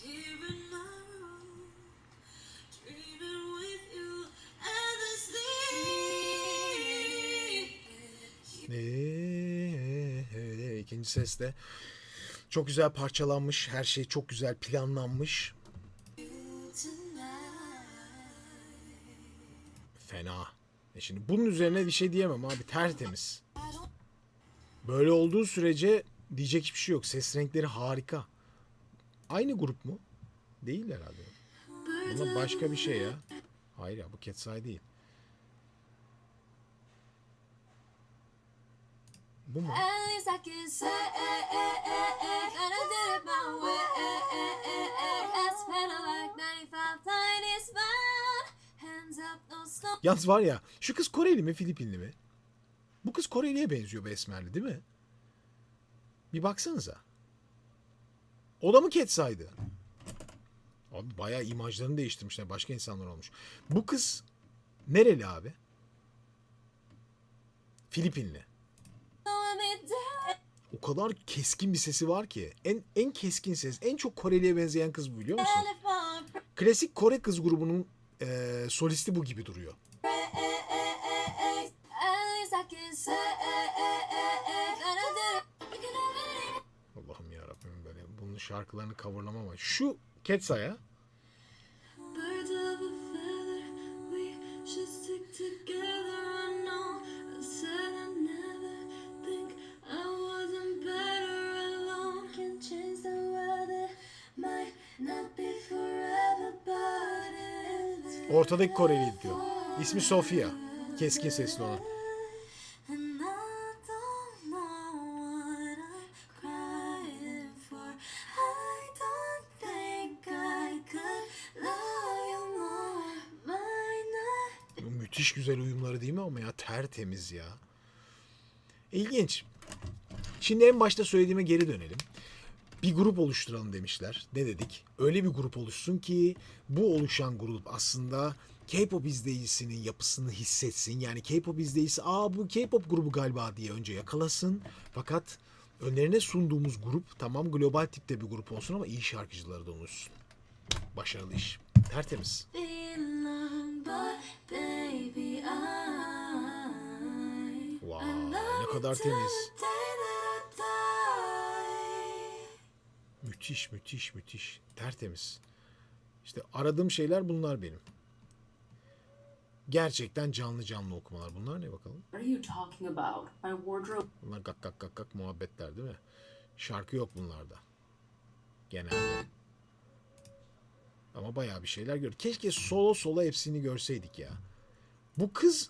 Here in my room, dreaming with you endlessly. İkinci ses de çok güzel parçalanmış. Her şey çok güzel planlanmış. Fena. Şimdi bunun üzerine bir şey diyemem abi. Tertemiz. Böyle olduğu sürece diyecek hiçbir şey yok. Ses renkleri harika. Aynı grup mu? Değil herhalde. Bunlar başka bir şey ya. Hayır ya bu Cat's Eye değil. Bu mu? At least I can say, that I did it my way. That's better like 95 tiny smile. Hands up, no stop. Yalnız var ya şu kız Koreli mi Filipinli mi? Bu kız Koreli'ye benziyor bu esmerli değil mi? Bir baksanıza. O da mı Cat's Eye'dı? Abi bayağı imajlarını değiştirmişler. Başka insanlar olmuş. Bu kız nereli abi? Filipinli. O kadar keskin bir sesi var ki. En keskin ses. En çok Koreli'ye benzeyen kız bu biliyor musun? Klasik Kore kız grubunun solisti bu gibi duruyor. At least I can say, that I did it. Allah'ım yarabbim böyle bunun şarkılarını coverlamam ama şu Cat's Eye'a Birds of a feather, we should stick together. I know I said I never think I wasn't better alone. Can change the weather, might not be forever, but it's ortadaki Koreli diyor. İsmi Sofia. Keskin sesli olan. and I don't know what I'm crying for. I don't think I could love you more. Might not. Müthiş güzel uyumları değil mi ama ya tertemiz ya. İlginç. Şimdi en başta söylediğime geri dönelim. Bir grup oluşturalım demişler. Ne dedik? Öyle bir grup oluşsun ki bu oluşan grup aslında K-pop izleyicisinin yapısını hissetsin. Yani K-pop izleyicisi bu K-pop grubu galiba diye önce yakalasın. Fakat önlerine sunduğumuz grup tamam global tipte bir grup olsun ama iyi şarkıcıları da oluşsun. Başarılı iş. Tertemiz. Feeling, but baby, Wow, ne kadar temiz. Müthiş, müthiş, müthiş. Tertemiz. İşte aradığım şeyler bunlar benim. Gerçekten canlı canlı okumalar. Bunlar ne bakalım? What are you talking about? My wardrobe. Bunlar gak gak gak gak muhabbetler değil mi? Şarkı yok bunlarda. Genelde. Ama bayağı bir şeyler gördük. Keşke solo hepsini görseydik ya. Bu kız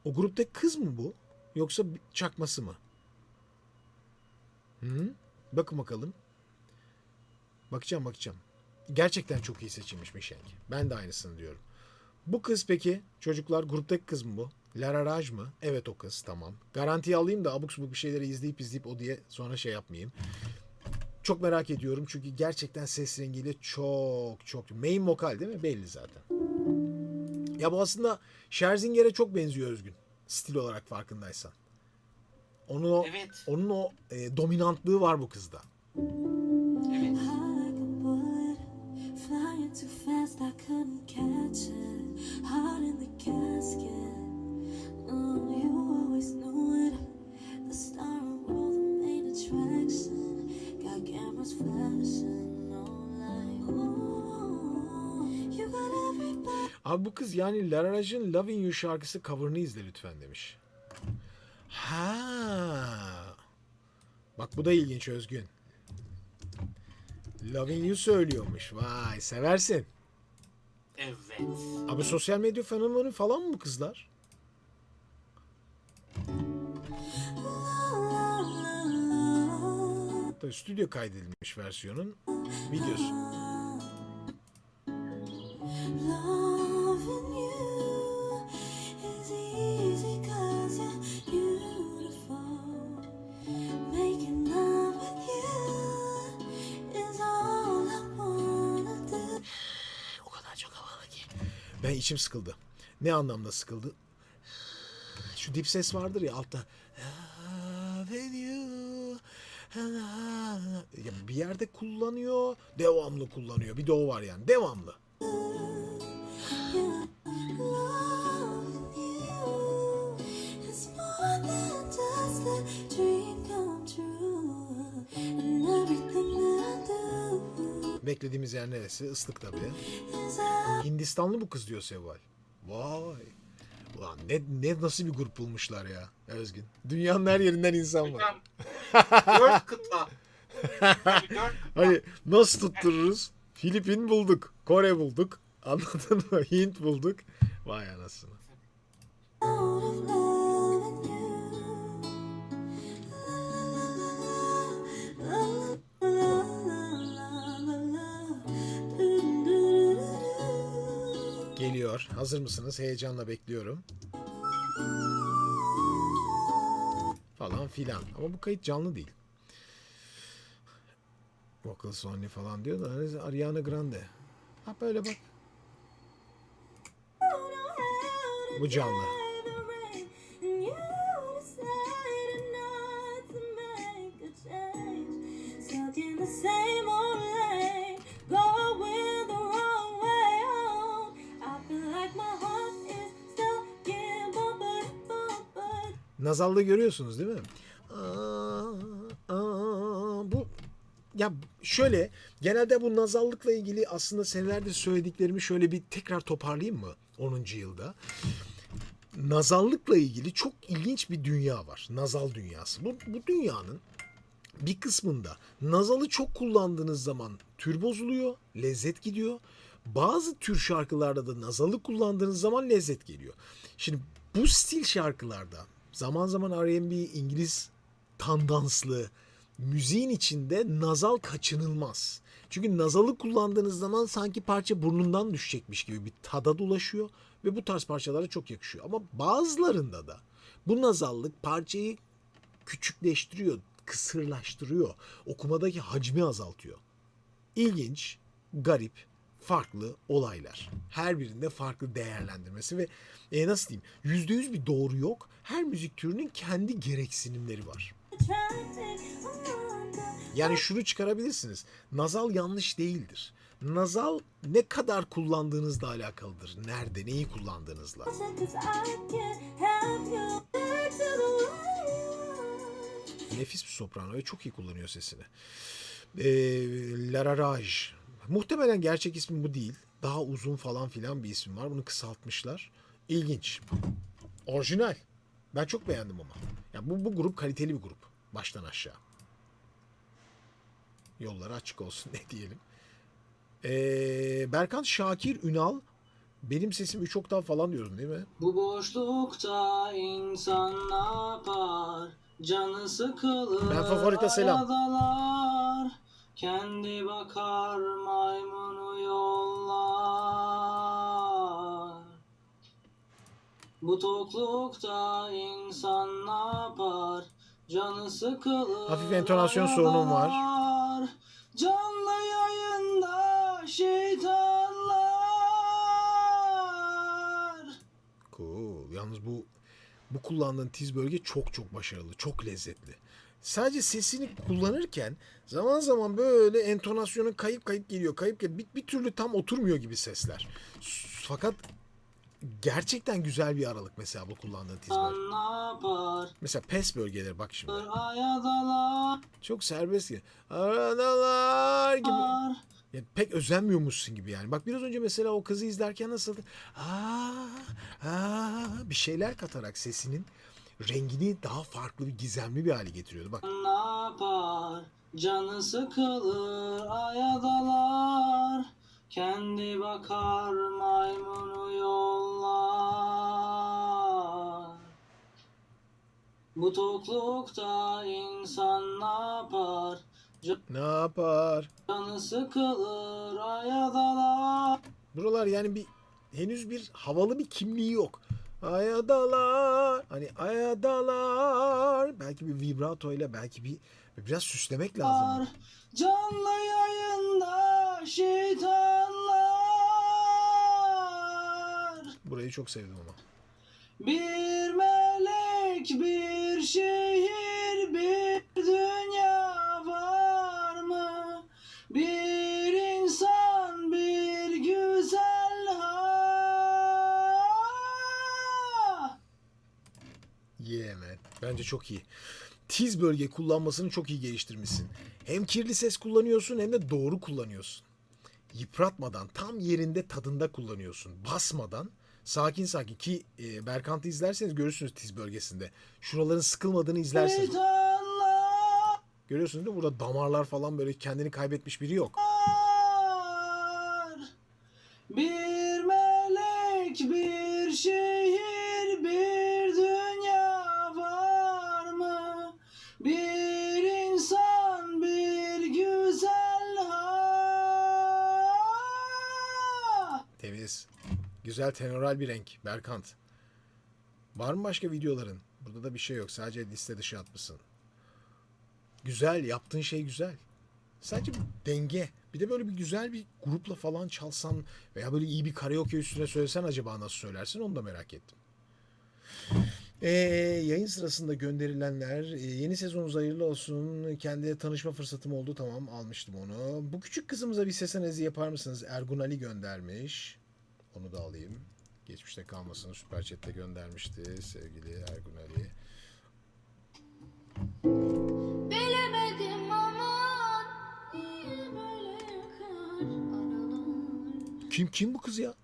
o gruptaki kız mı bu? Yoksa çakması mı? Hı? Bakın bakalım. Bakacağım. Gerçekten çok iyi seçilmiş Mişenk. Ben de aynısını diyorum. Bu kız peki çocuklar gruptaki kız mı bu? Lara Raj mı? Evet o kız tamam. Garantiye alayım da abuk subuk bir şeyleri izleyip o diye sonra şey yapmayayım. Çok merak ediyorum çünkü gerçekten ses rengiyle çok main vokal değil mi? Belli zaten. Ya bu aslında Scherzinger'e çok benziyor Özgün. Stil olarak farkındaysan. Evet. Onun o dominantlığı var bu kızda. Evet. like a bullet, flying too fast, I couldn't catch it. Heart in the casket. You always knew it. The star of all the main attraction. Abi bu kız yani Lara Raj'ın Loving You şarkısı cover'ını izle lütfen demiş. Ha. Bak bu da ilginç Özgün. Loving You söylüyormuş. Vay seversin. Evet. Abi sosyal medya fenomeni falan mı bu kızlar? Tabii stüdyo kaydedilmiş versiyonun videosu. Loving you is easy 'cause you're beautiful. Making love with you is all I wanna do. O kadar çok havalı ki. Ben içim sıkıldı. Ne anlamda sıkıldı? Şu dip ses vardır ya altta. Loving you. Ya bir yerde kullanıyor, devamlı kullanıyor. Bir de o var yani, devamlı. Loving you is more than just a dream come true. And everything that I do Beklediğimiz yer neresi? Islık tabii. is a Hindistanlı bu kız diyor Seval. Vay. Ulan ne nasıl bir grup bulmuşlar ya Özgün. Dünyanın her yerinden insan var. Hocam 4 kıta. Tabii 4 kıta. Hani nasıl tuttururuz? Filipin bulduk, Kore bulduk. Anladın mı? Hint bulduk. Vay anasını. out of loving you. La la la la la la. Do do do do. Geliyor. Hazır mısınız? Heyecanla bekliyorum. Falan filan. Ama bu kayıt canlı değil. Vocals only falan diyor da Ariana Grande. Ha böyle bak. Bu canlı. Nazallığı görüyorsunuz değil mi? Bu ya şöyle genelde bu nazallıkla ilgili aslında senelerde söylediklerimi şöyle bir tekrar toparlayayım mı 10. yılda? Nazallıkla ilgili çok ilginç bir dünya var. Nazal dünyası. Bu dünyanın bir kısmında nazalı çok kullandığınız zaman tür bozuluyor, lezzet gidiyor. Bazı tür şarkılarda da nazalı kullandığınız zaman lezzet geliyor. Şimdi bu stil şarkılarda zaman zaman R&B, İngiliz tandanslı müziğin içinde nazal kaçınılmaz. Çünkü nazalı kullandığınız zaman sanki parça burnundan düşecekmiş gibi bir tada dolaşıyor ve bu tarz parçalara çok yakışıyor. Ama bazılarında da bu nazallık parçayı küçükleştiriyor, kısırlaştırıyor. Okumadaki hacmi azaltıyor. İlginç, garip, farklı olaylar. Her birinde farklı değerlendirmesi ve nasıl diyeyim %100 bir doğru yok. Her müzik türünün kendi gereksinimleri var. Yani şunu çıkarabilirsiniz. Nazal yanlış değildir. Nazal ne kadar kullandığınızla alakalıdır. Nerede, neyi kullandığınızla. Nefis bir soprano ve çok iyi kullanıyor sesini. Lara Raj. Muhtemelen gerçek ismi bu değil. Daha uzun falan filan bir isim var. Bunu kısaltmışlar. İlginç. Orijinal. Ben çok beğendim ama. Yani bu grup kaliteli bir grup. Baştan aşağı. Yolları açık olsun ne diyelim. Berkant Şakir Ünal. Benim sesim 3 oktav falan diyorsun değil mi? Bu boşlukta insan ne yapar? Canı sıkılır. Ben favorite selam. Aradalar, kendi bakar maymunu yollar. Bu toklukta insan ne yapar? Canı sıkılır. Hafif entonasyon sorunum var. aradalar, canlı yayında şeytanlar. Cool. Yalnız bu kullandığın tiz bölge çok çok başarılı, çok lezzetli. Sadece sesini kullanırken zaman zaman böyle entonasyonun kayıp geliyor. Bir türlü tam oturmuyor gibi sesler. Fakat gerçekten güzel bir aralık mesela bu kullandığın tiz bölge. Ne yapar? Mesela pes bölgeleri bak şimdi. Ayadalar, Çok serbest ki. Aradalar gibi. Ya pek özenmiyormuşsun gibi yani. Bak biraz önce mesela o kızı izlerken nasıldı? Bir şeyler katarak sesinin rengini daha farklı bir gizemli bir hale getiriyordu. Bak Ne yapar? Canı sıkılır, aya dalar. Kendi bakar, maymunu yollar. Bu toklukta insan ne yapar? ne yapar? Canı sıkılır, aya dalar. Buralar yani bir henüz bir havalı bir kimliği yok. Ayadalar. Hani ayadalar. Belki bir vibrato ile belki biraz süslemek lazım. Canlı yayında şeytanlar. Burayı çok sevdim ama. Bir melek, bir şehir, bir dünya var mı? Bir insan, bir güzel Yeah man. Bence çok iyi. Tiz bölge kullanmasını çok iyi geliştirmişsin. Hem kirli ses kullanıyorsun hem de doğru kullanıyorsun. Yıpratmadan, tam yerinde tadında kullanıyorsun. Basmadan, sakin sakin ki Berkant'ı izlerseniz görürsünüz tiz bölgesinde. Şuraların sıkılmadığını izlersiniz. şeytanlar. Görüyorsunuz değil mi? Burada damarlar falan böyle kendini kaybetmiş biri yok. Bir melek, bir şehir, bir dünya var mı? Bir insan, bir güzel Temiz. Güzel tenoral bir renk Berkant. Var mı başka videoların? Burada da bir şey yok. Sadece liste dışı atmışsın. Güzel. Yaptığın şey güzel. Sadece bir denge. Bir de böyle bir güzel bir grupla falan çalsan veya böyle iyi bir karaoke üstüne söylesen acaba nasıl söylersin onu da merak ettim. Yayın sırasında gönderilenler yeni sezonunuz hayırlı olsun. Kendiyle tanışma fırsatım oldu. Tamam almıştım onu. Bu küçük kızımıza bir ses analizi yapar mısınız? Ergun Ali göndermiş. Onu da alayım. Geçmişte kalmasın. Süper Chat'te göndermişti sevgili Ergun Ali. Bilemedim aman niye böyle yakar aralar. Kim bu kız ya?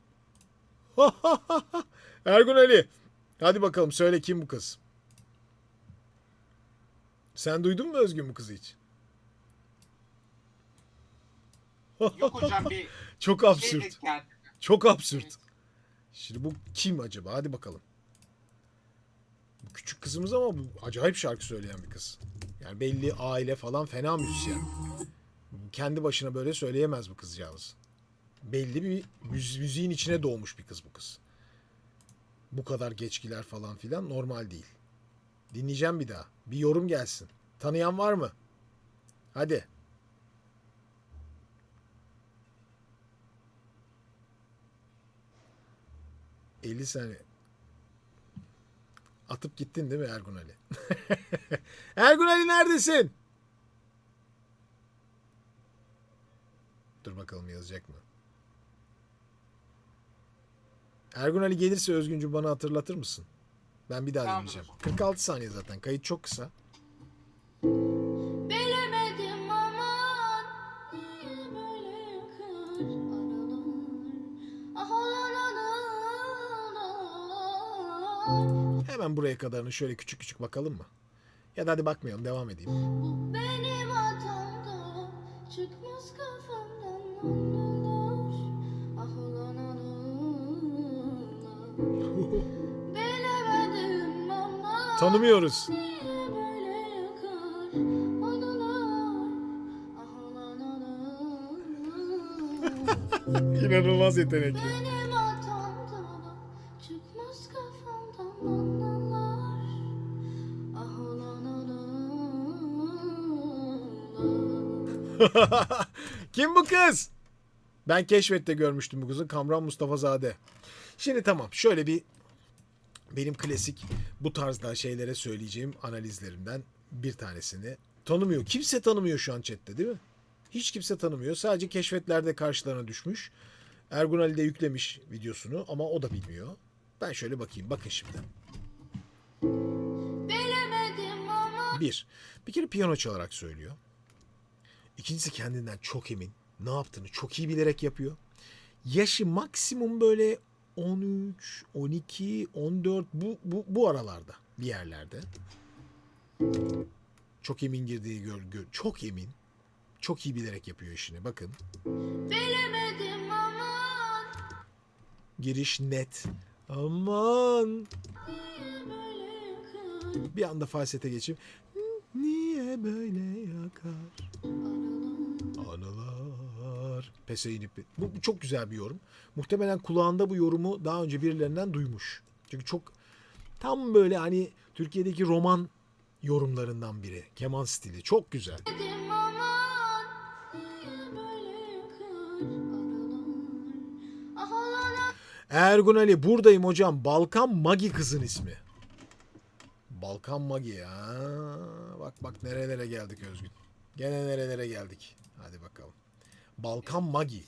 Ergun Ali. Hadi bakalım söyle kim bu kız? Sen duydun mu Özgün bu kızı hiç? Yok hocam bir Çok şey absürt. denk geldi. Çok absürt. Evet. Şimdi bu kim acaba? Hadi bakalım. Bu küçük kızımız ama bu acayip şarkı söyleyen bir kız. Yani belli aile falan fena müzisyen. Kendi başına böyle söyleyemez bu kızcağız. Belli bir müziğin içine doğmuş bir kız bu kız. Bu kadar geçkiler falan filan normal değil. Dinleyeceğim bir daha. Bir yorum gelsin. Tanıyan var mı? Hadi. ...50 saniye. Atıp gittin değil mi Ergun Ali? Ergun Ali neredesin? Dur bakalım yazacak mı? Ergun Ali gelirse Özgüncüm bana hatırlatır mısın? Ben bir daha Tamam, dinleyeceğim. hocam. 46 saniye zaten. Kayıt çok kısa. Bilemedim aman niye böyle yakar aralar. Ah olan anılar. Hemen buraya kadarını şöyle küçük küçük bakalım mı? Ya da hadi bakmayalım devam edeyim. Bu benim hatamda çıkmaz kafamdan anılar. Ah olan anılar. Bilemedim ama Tanımıyoruz. niye böyle yakar anılar. Ah olan anılar. İnanılmaz yetenekli. Benim hatamda çıkmaz kafamdan anılar. Ah olan anılar. Kim bu kız? Ben Keşfet'te görmüştüm bu kızı. Kamran Mustafazade. Şimdi tamam şöyle bir benim klasik bu tarzda şeylere söyleyeceğim analizlerimden bir tanesini. Tanımıyor. Kimse tanımıyor şu an chatte değil mi? Hiç kimse tanımıyor. Sadece keşfetlerde karşılarına düşmüş. Ergun Ali de yüklemiş videosunu ama o da bilmiyor. Ben şöyle bakayım. Bakın şimdi. Bilemedim ama Bir kere piyano çalarak söylüyor. İkincisi kendinden çok emin. ne yaptığını çok iyi bilerek yapıyor. Yaşı maksimum böyle 13, 12, 14 bu aralarda bir yerlerde. Çok emin girdiği çok emin. Çok iyi bilerek yapıyor işini. Bakın. Bilemedim aman. Giriş net. Aman. Niye böyle yakar? Bir anda falsete geçeyim. Niye böyle yakar? Anılar. Pese inip. Bu çok güzel bir yorum. Muhtemelen kulağında bu yorumu daha önce birilerinden duymuş. Çünkü çok tam böyle hani Türkiye'deki roman yorumlarından biri. Keman stili. Çok güzel. Bilemedim aman. Niye böyle yakar? Aralar. Ergun Ali buradayım hocam. Balkan Magi kızın ismi. Balkan Magi ya. Bak nerelere geldik Özgün. Gene nerelere geldik. Hadi bakalım. Balkan Magi.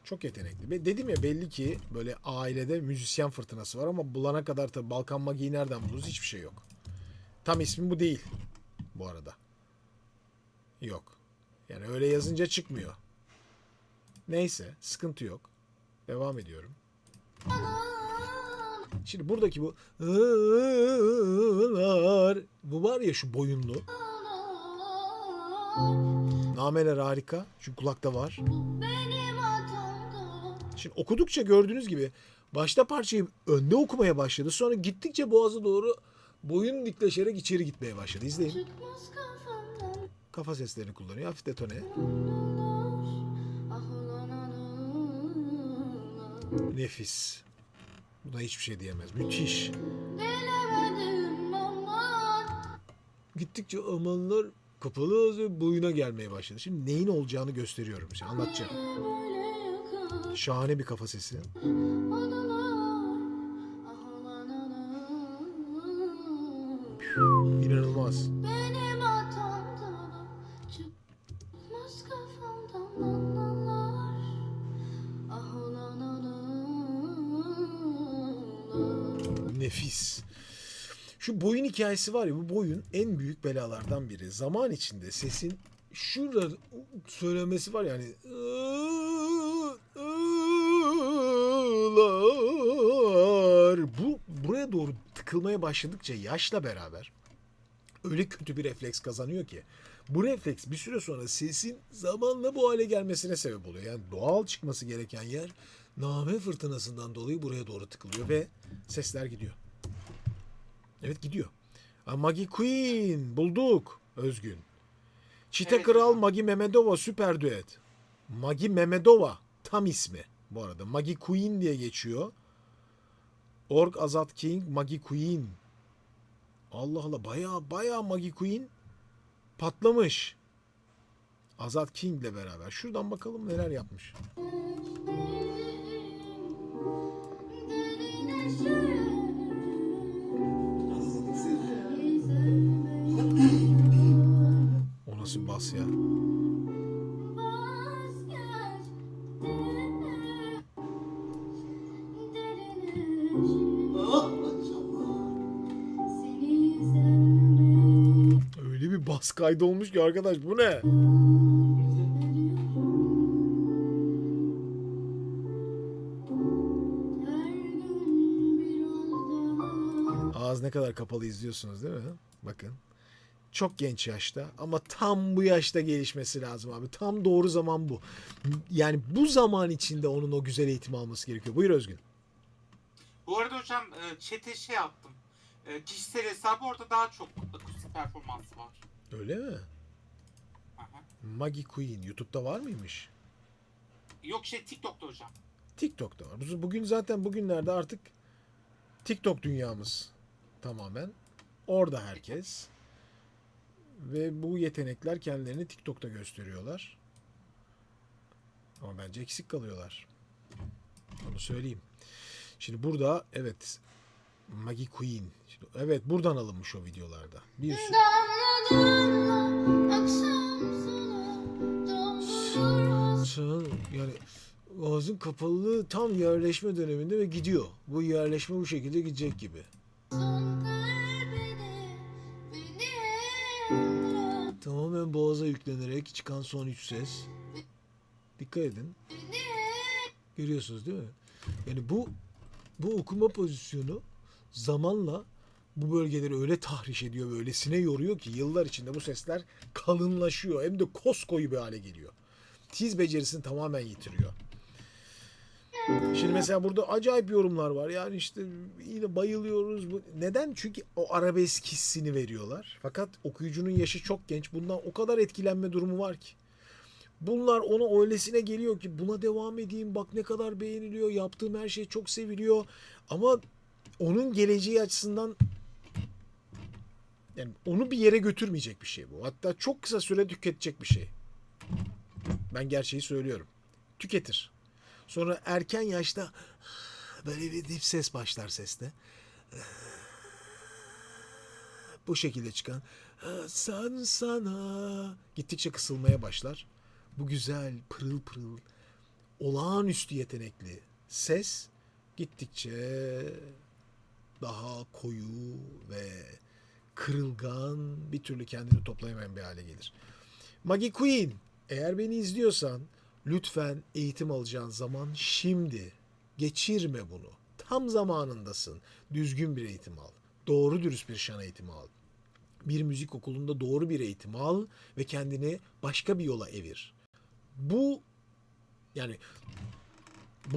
Çok yetenekli. Dedim ya belli ki böyle ailede müzisyen fırtınası var ama bulana kadar tabii Balkan Magi'yi nereden buluruz hiçbir şey yok. Tam ismi bu değil. Bu arada. Yok. Yani öyle yazınca çıkmıyor. Neyse sıkıntı yok. Devam ediyorum. Şimdi buradaki bu bu var ya şu boyunlu. Nameler harika. Çünkü kulakta var. Benim hatamda. Şimdi okudukça gördüğünüz gibi başta parçayı önde okumaya başladı. Sonra gittikçe boğaza doğru boyun dikleşerek içeri gitmeye başladı. İzleyin. Çıkmaz kafamdan. Kafa seslerini kullanıyor. Hafif detone. Ah ulan anılar. Nefis. Buna hiçbir şey diyemez. Müthiş. Bilemedim aman. Gittikçe amanlar kapalı ağzı ve boyuna gelmeye başladı. Şimdi neyin olacağını gösteriyorum. Şimdi anlatacağım. Niye böyle yakar? Şahane bir kafa sesi. Anılar. Ah ulan anılar. İnanılmaz. Benim hatamda. Çıkmaz kafamdan anılar. Ah ulan anılar. Nefis. Şu boyun hikayesi var ya, bu boyun en büyük belalardan biri. Zaman içinde sesin şurada söylemesi var yani. Bu buraya doğru tıkılmaya başladıkça yaşla beraber öyle kötü bir refleks kazanıyor ki bu refleks bir süre sonra sesin zamanla bu hale gelmesine sebep oluyor. Yani doğal çıkması gereken yer name fırtınasından dolayı buraya doğru tıkılıyor ve sesler gidiyor. Evet gidiyor. Magi Queen bulduk Özgün. Çite Evet, Kral hocam. Magi Memedova süper düet. Magi Memedova tam ismi bu arada. Magi Queen diye geçiyor. Org Azat King Magi Queen. Allah Allah baya Magi Queen patlamış. Azat King'le beraber. Şuradan bakalım neler yapmış. O nasıl bir bas ya? Öyle bir bas kaydı olmuş ki arkadaş bu ne? Ağız ne kadar kapalı izliyorsunuz değil mi? Bakın. Çok genç yaşta ama tam bu yaşta gelişmesi lazım abi. Tam doğru zaman bu. Yani bu zaman içinde onun o güzel eğitim alması gerekiyor. Buyur Özgün. Bu arada hocam chat'e şey yaptım. Kişisel hesabı orada daha çok akustik performansı var. Öyle mi? Aha. Magi Queen YouTube'da var mıymış? Yok TikTok'ta hocam. TikTok'ta var. Bugün zaten bugünlerde artık TikTok dünyamız tamamen. Orada herkes. Ve bu yetenekler kendilerini TikTok'ta gösteriyorlar. Ama bence eksik kalıyorlar. Onu söyleyeyim. Şimdi burada evet Magi Queen. Şimdi, evet buradan alınmış o videolarda. Bir sürü... Yani ağzın kapalılığı tam yerleşme döneminde ve gidiyor. Bu yerleşme bu şekilde gidecek gibi. Tamamen boğaza yüklenerek çıkan son üç ses. Dikkat edin. Görüyorsunuz değil mi? Yani bu okuma pozisyonu zamanla bu bölgeleri öyle tahriş ediyor ve öylesine yoruyor ki yıllar içinde bu sesler kalınlaşıyor. Hem de koskoyu bir hale geliyor. Tiz becerisini tamamen yitiriyor. Şimdi mesela burada acayip yorumlar var. Yani işte yine bayılıyoruz. Neden? Çünkü o arabesk hissini veriyorlar. Fakat okuyucunun yaşı çok genç. Bundan o kadar etkilenme durumu var ki. Bunlar ona öylesine geliyor ki buna devam edeyim. Bak ne kadar beğeniliyor. Yaptığım her şey çok seviliyor. Ama onun geleceği açısından yani onu bir yere götürmeyecek bir şey bu. Hatta çok kısa süre tüketecek bir şey. Ben gerçeği söylüyorum. Tüketir. Sonra erken yaşta böyle bir dip ses başlar seste. Bu şekilde çıkan sen sana gittikçe kısılmaya başlar. Bu güzel, pırıl pırıl, olağanüstü yetenekli ses gittikçe daha koyu ve kırılgan, bir türlü kendini toplayamayan bir hale gelir. Maggie Queen, eğer beni izliyorsan lütfen eğitim alacağın zaman şimdi. Geçirme bunu. Tam zamanındasın. Düzgün bir eğitim al. Doğru dürüst bir şan eğitimi al. Bir müzik okulunda doğru bir eğitim al ve kendini başka bir yola evir. Bu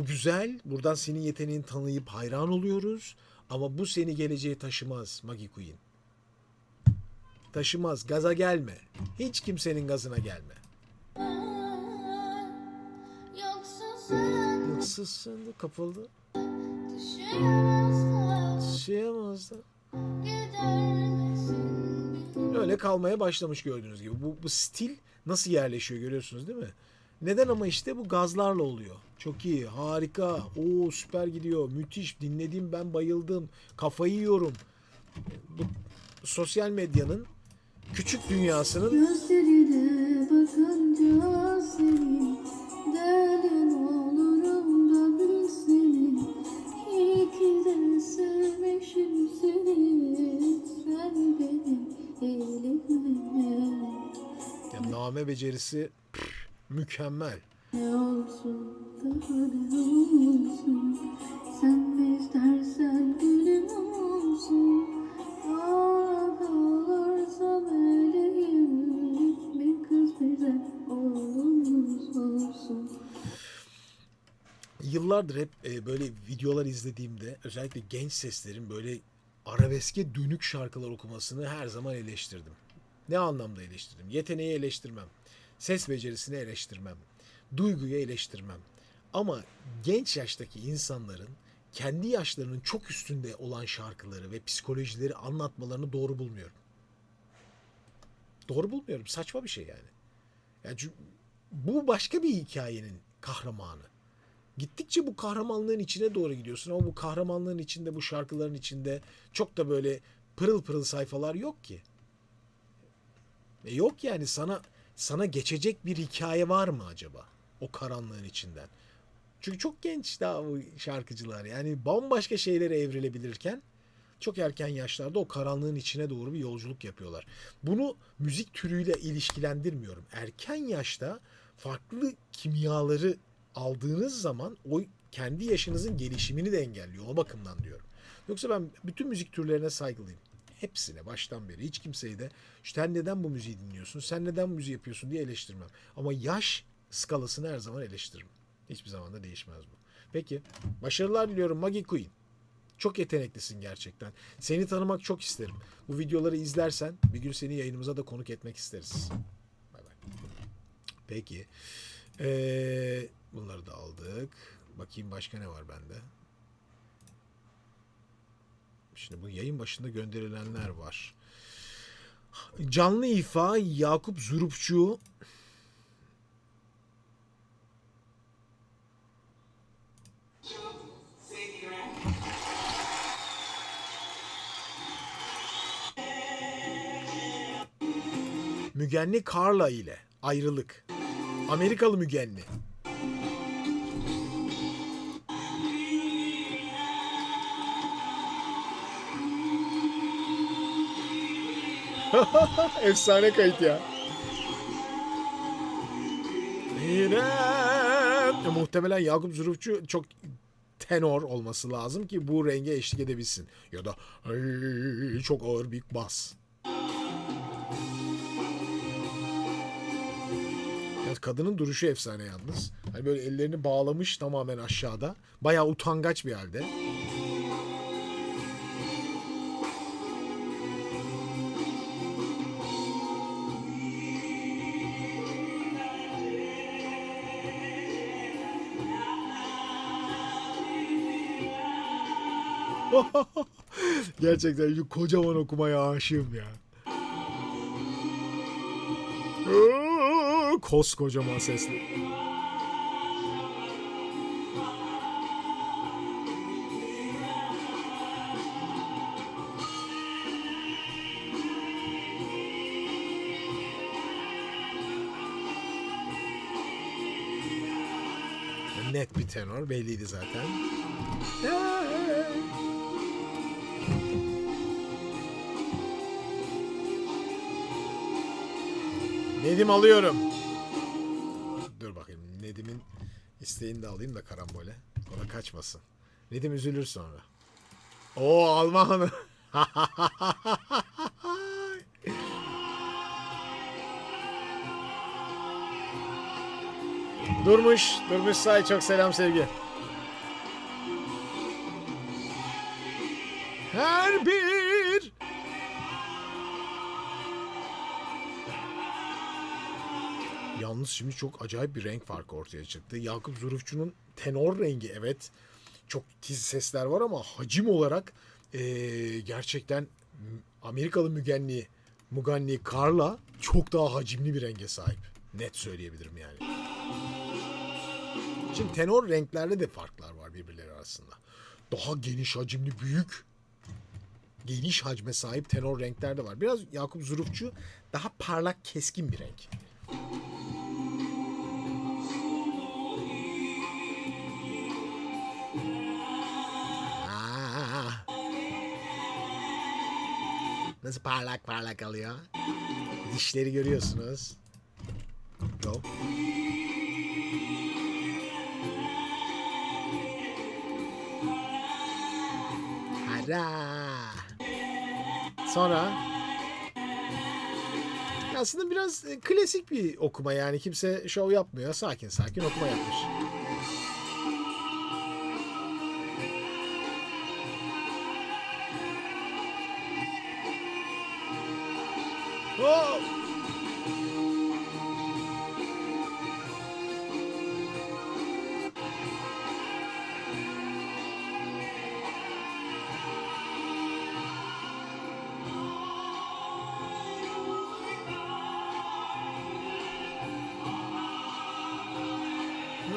güzel. Buradan senin yeteneğini tanıyıp hayran oluyoruz. Ama bu seni geleceğe taşımaz Maggie Queen. Taşımaz. Gaza gelme. Hiç kimsenin gazına gelme. Yoksulsun da kapıldı. Düşeyemez de. Öyle kalmaya başlamış gördüğünüz gibi. Bu stil nasıl yerleşiyor görüyorsunuz değil mi? Neden ama işte bu gazlarla oluyor. Çok iyi, harika, oo süper gidiyor, müthiş, dinledim ben bayıldım, kafayı yiyorum. Bu sosyal medyanın küçük dünyasının Gözlerine bakınca senin derdin olurum da bilsenin. İyi ki de sevmişim seni, sen benim elime. ya, name becerisi mükemmel. Ne olsun daha ne olsun, sen ne istersen gülüm olsun. Ağlarsam öleyim, gitme kız bize oğlumuz olsun. Yıllardır hep böyle videolar izlediğimde özellikle genç seslerin böyle arabeske dönük şarkılar okumasını her zaman eleştirdim. Ne anlamda eleştirdim? Yeteneği eleştirmem. Ses becerisini eleştirmem. Duyguyu eleştirmem. Ama genç yaştaki insanların kendi yaşlarının çok üstünde olan şarkıları ve psikolojileri anlatmalarını doğru bulmuyorum. Doğru bulmuyorum. Saçma bir şey yani. Yani bu başka bir hikayenin kahramanı. Gittikçe bu kahramanlığın içine doğru gidiyorsun ama bu kahramanlığın içinde, bu şarkıların içinde çok da böyle pırıl pırıl sayfalar yok ki. Yok yani sana geçecek bir hikaye var mı acaba o karanlığın içinden? Çünkü çok genç daha bu şarkıcılar. Yani bambaşka şeylere evrilebilirken çok erken yaşlarda o karanlığın içine doğru bir yolculuk yapıyorlar. Bunu müzik türüyle ilişkilendirmiyorum. Erken yaşta farklı kimyaları aldığınız zaman o kendi yaşınızın gelişimini de engelliyor. O bakımdan diyorum. Yoksa ben bütün müzik türlerine saygılıyım. Hepsine baştan beri. Hiç kimseyi de sen neden bu müziği dinliyorsun, sen neden bu müziği yapıyorsun diye eleştirmem. Ama yaş skalasını her zaman eleştiririm. Hiçbir zaman da değişmez bu. Peki. Başarılar diliyorum Maggie Queen. Çok yeteneklisin gerçekten. Seni tanımak çok isterim. Bu videoları izlersen bir gün seni yayınımıza da konuk etmek isteriz. Bay bay. Peki. Bunları da aldık. Bakayım başka ne var bende. Şimdi bu yayın başında gönderilenler var. Canlı ifa Yakup Zurupçu. Mügenni Carla ile ayrılık. Amerikalı Mügenni. Efsane kayıt ya. Yine Muhtemelen Yakup Zurufçu çok tenor olması lazım ki bu renge eşlik edebilsin. Ya da çok ağır bir bas. Evet, kadının duruşu efsane yalnız. Hani böyle ellerini bağlamış tamamen aşağıda. Bayağı utangaç bir halde. Gerçekten şu kocaman okumaya aşığım ya. Koskocaman sesli. Net bir tenor belliydi zaten. Nedim alıyorum. Dur bakayım. Nedim'in isteğini de alayım da karambole. O da kaçmasın. Nedim üzülür sonra. Oo, Alman. Durmuş. Durmuş say, çok selam sevgi. Her bir yalnız şimdi çok acayip bir renk farkı ortaya çıktı. Yakup Zurufçu'nun tenor rengi, evet çok tiz sesler var ama hacim olarak gerçekten Amerikalı Muganni Carla çok daha hacimli bir renge sahip. Net söyleyebilirim yani. Şimdi tenor renklerde de farklar var birbirleri arasında. Daha geniş hacimli, büyük, geniş hacme sahip tenor renkler de var. Biraz Yakup Zurufçu daha parlak, keskin bir renk. Nasıl parlak parlak alıyor? Dişleri görüyorsunuz. Go. Hara. Sonra aslında biraz klasik bir okuma, yani kimse şov yapmıyor. Sakin sakin okuma yapmış. Oh!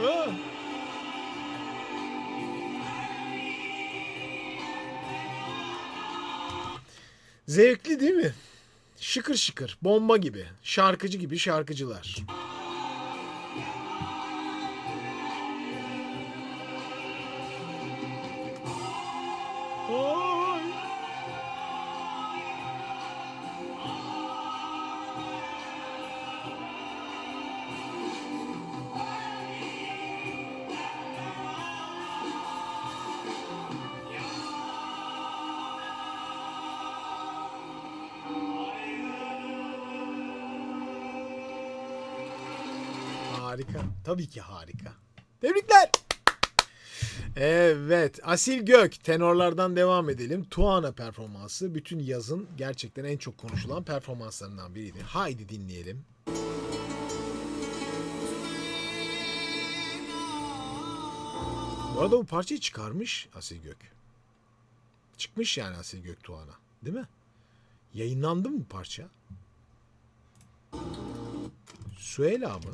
Oh! Zevkli değil mi? Şıkır şıkır, bomba gibi, şarkıcı gibi şarkıcılar. Oy. Harika. Tabii ki harika. Tebrikler. Evet. Asil Gök. Tenorlardan devam edelim. Tuana performansı bütün yazın gerçekten en çok konuşulan performanslarından biriydi. Haydi dinleyelim. Bu arada bu parçayı çıkarmış Asil Gök. Çıkmış yani Asil Gök Tuana. Değil mi? Yayınlandı mı bu parça? Süheyla mı?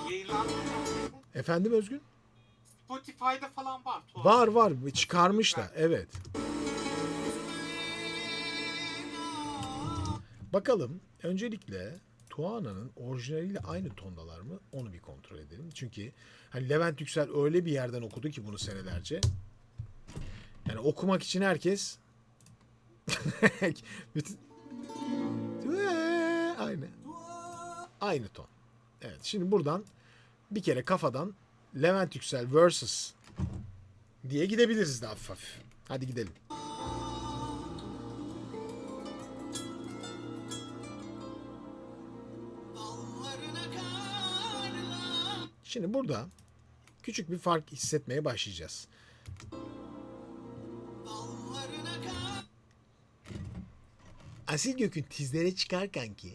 Yayınlandı. Efendim Özgün? Spotify'da falan var. Tuhaf. Var. Çıkarmış da. Evet. Bakalım. Öncelikle Tuana'nın orijinaliyle aynı tondalar mı? Onu bir kontrol edelim. Çünkü hani Levent Yüksel öyle bir yerden okudu ki bunu senelerce. Yani okumak için herkes bütün aynı ton. Evet. Şimdi buradan bir kere kafadan Levent Yüksel vs. diye gidebiliriz de hafif hafif. Hadi gidelim. Şimdi burada küçük bir fark hissetmeye başlayacağız. Asil Gök'ün tizlere çıkarken ki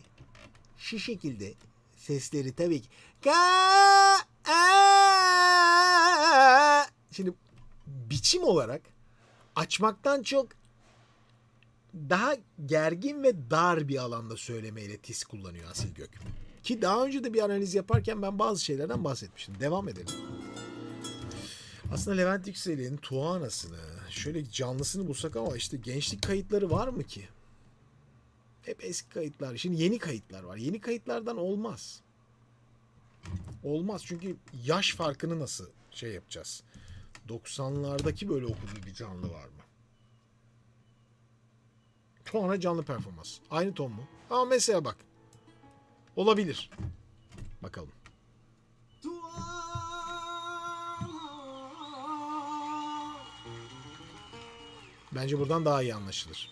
şu şekilde sesleri tabii ki şimdi biçim olarak açmaktan çok daha gergin ve dar bir alanda söylemeyle tiz kullanıyor Asil Gök. Ki daha önce de bir analiz yaparken ben bazı şeylerden bahsetmiştim. Devam edelim. Aslında Levent Yüksel'in Tuğana'sını şöyle canlısını bulsak ama işte gençlik kayıtları var mı ki? Hep eski kayıtlar. Şimdi yeni kayıtlar var. Yeni kayıtlardan olmaz. Olmaz çünkü yaş farkını nasıl şey yapacağız? 90'lardaki böyle okuduğu bir canlı var mı? Tuğana canlı performans. Aynı ton mu? Ama mesela bak. Olabilir. Bakalım. Bence buradan daha iyi anlaşılır.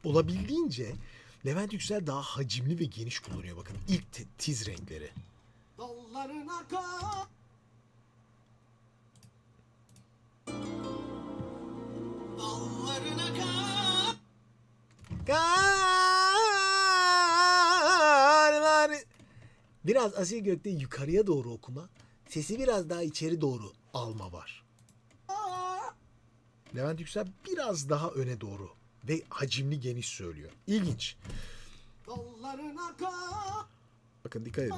Olabildiğince Levent Yüksel daha hacimli ve geniş kullanıyor. Bakın ilk tiz renkleri. Biraz Asil Gök'te yukarıya doğru okuma, sesi biraz daha içeri doğru alma var. Levent Yüksel biraz daha öne doğru ve hacimli geniş söylüyor. İlginç. Bakın dikkat edin.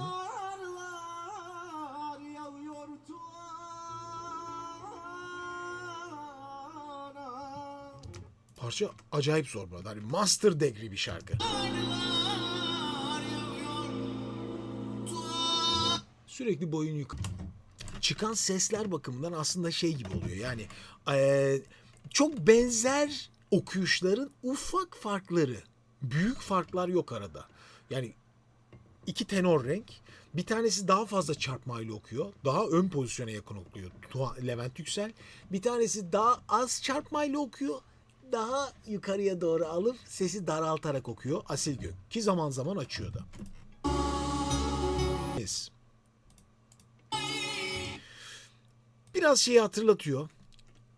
Parça acayip zor burada. Hani master degree bir şarkı. Sürekli boyun yukarı. Çıkan sesler bakımından aslında şey gibi oluyor. Yani çok benzer okuyuşların ufak farkları. Büyük farklar yok arada. Yani iki tenor renk. Bir tanesi daha fazla çarpmayla okuyor. Daha ön pozisyona yakın okuyor Levent Yüksel. Bir tanesi daha az çarpmayla okuyor. Daha yukarıya doğru alıp sesi daraltarak okuyor Asil Gök. Ki zaman zaman açıyor da. Biraz şeyi hatırlatıyor.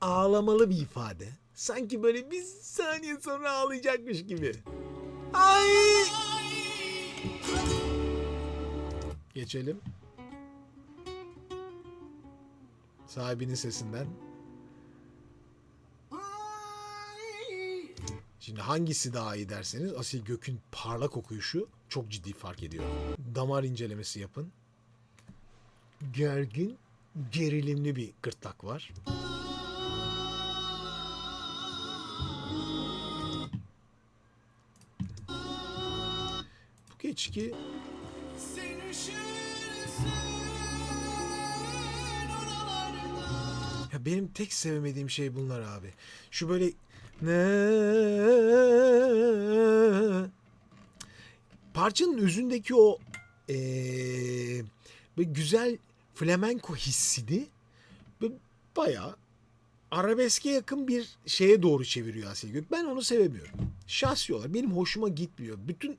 Ağlamalı bir ifade. Sanki böyle bir saniye sonra ağlayacakmış gibi. Ay! Geçelim. Sahibinin sesinden. Şimdi hangisi daha iyi derseniz Asil Gök'ün parlak okuyuşu çok ciddi fark ediyor. Damar incelemesi yapın. Gergin, gerilimli bir gırtlak var. Bu geçki ya benim tek sevmediğim şey bunlar abi. Şu böyle parçanın özündeki o böyle güzel flamenko hissini böyle bayağı arabeske yakın bir şeye doğru çeviriyor Asil Gök. Ben onu sevemiyorum. Şahsi olarak benim hoşuma gitmiyor. Bütün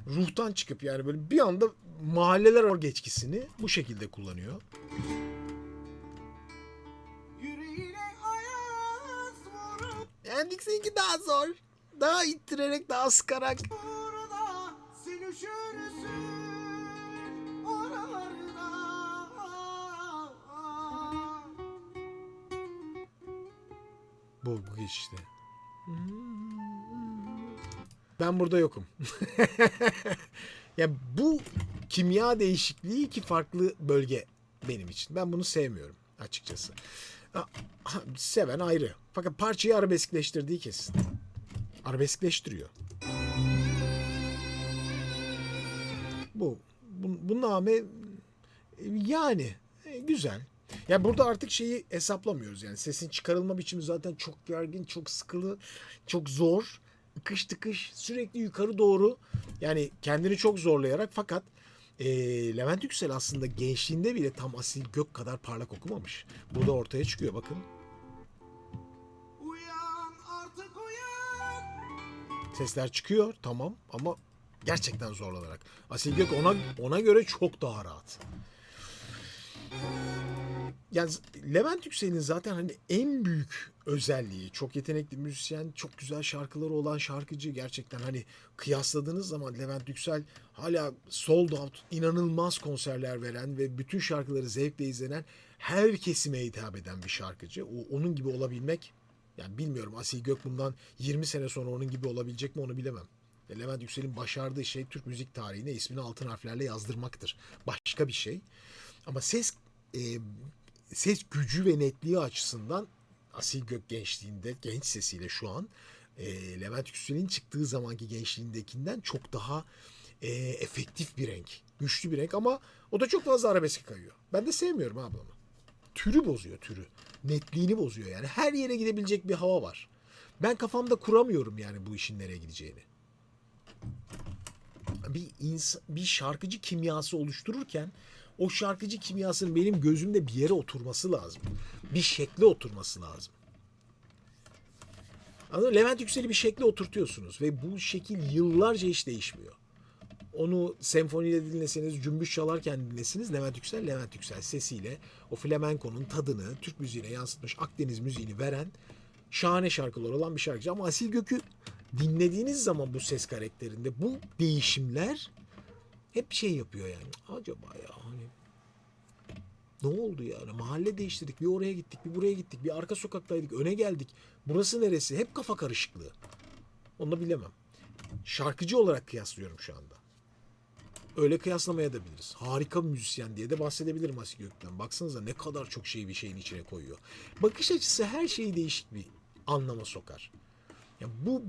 ruhtan çıkıp yani böyle bir anda mahalleler o geçkisini bu şekilde kullanıyor. Hendrix'inki daha zor. Daha ittirerek, daha sıkarak. Bu işte. Ben burada yokum. Ya bu kimya değişikliği iki farklı bölge benim için. Ben bunu sevmiyorum açıkçası. Seven ayrı. Fakat parçayı arabeskleştirdiği kesin. Arabeskleştiriyor. Bu name yani güzel. Ya burada artık şeyi hesaplamıyoruz yani sesin çıkarılma biçimi zaten çok gergin, çok sıkılı, çok zor. tıkış tıkış sürekli yukarı doğru, yani kendini çok zorlayarak, fakat Levent Yüksel aslında gençliğinde bile tam Asil Gök kadar parlak okumamış. Bu da ortaya çıkıyor bakın. Uyan artık uyan. Sesler çıkıyor tamam ama gerçekten zorlanarak. Asil Gök ona göre çok daha rahat. Yani Levent Yüksel'in zaten hani en büyük özelliği, çok yetenekli müzisyen, çok güzel şarkıları olan şarkıcı, gerçekten hani kıyasladığınız zaman Levent Yüksel hala sold out, inanılmaz konserler veren ve bütün şarkıları zevkle izlenen, her kesime hitap eden bir şarkıcı. Onun gibi olabilmek, yani bilmiyorum Asil Gök bundan 20 sene sonra onun gibi olabilecek mi onu bilemem. Levent Yüksel'in başardığı şey Türk müzik tarihine ismini altın harflerle yazdırmaktır. Başka bir şey. Ama ses gücü ve netliği açısından Asil Gök gençliğinde, genç sesiyle şu an Levent Yüksel'in çıktığı zamanki gençliğindekinden çok daha efektif bir renk. Güçlü bir renk ama o da çok fazla arabeske kayıyor. Ben de sevmiyorum abi onu. Türü bozuyor, türü. Netliğini bozuyor yani. Her yere gidebilecek bir hava var. Ben kafamda kuramıyorum yani bu işin nereye gideceğini. Bir şarkıcı kimyası oluştururken o şarkıcı kimyasının benim gözümde bir yere oturması lazım. Bir şekle oturması lazım. Anladın mı? Levent Yüksel'i bir şekle oturtuyorsunuz ve bu şekil yıllarca hiç değişmiyor. Onu senfoniyle dinleseniz, cümbüş çalarken dinlesiniz, Levent Yüksel sesiyle o flamenkonun tadını Türk müziğine yansıtmış, Akdeniz müziğini veren şahane şarkılar olan bir şarkıcı. Ama Asil Gök'ü dinlediğiniz zaman bu ses karakterinde bu değişimler hep şey yapıyor yani. Acaba ya hani ne oldu yani? Mahalle değiştirdik, bir oraya gittik, bir buraya gittik, bir arka sokaktaydık, öne geldik. Burası neresi? Hep kafa karışıklığı. Onu da bilemem. Şarkıcı olarak kıyaslıyorum şu anda. Öyle kıyaslamaya da biliriz. Harika bir müzisyen diye de bahsedebilirim Asil Gök'ten. Baksanıza ne kadar çok şeyi bir şeyin içine koyuyor. Bakış açısı her şeyi değişik bir anlama sokar. Yani bu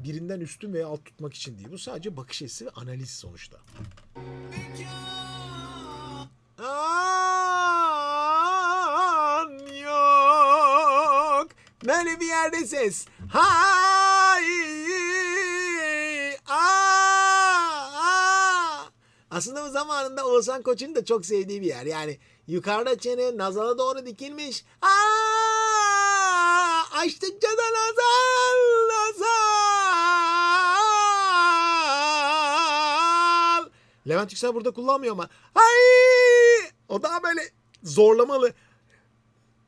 birinden üstün veya alt tutmak için değil. Bu sadece bakış açısı ve analiz sonuçta. Yok. Böyle bir yerde ses. Aslında bu zamanında Oğuzhan Koç'un da çok sevdiği bir yer. Yani yukarıda çene nazala doğru dikilmiş. Açtıkça da nazal. Levent Yüksel burada kullanmıyor ama. O daha böyle zorlamalı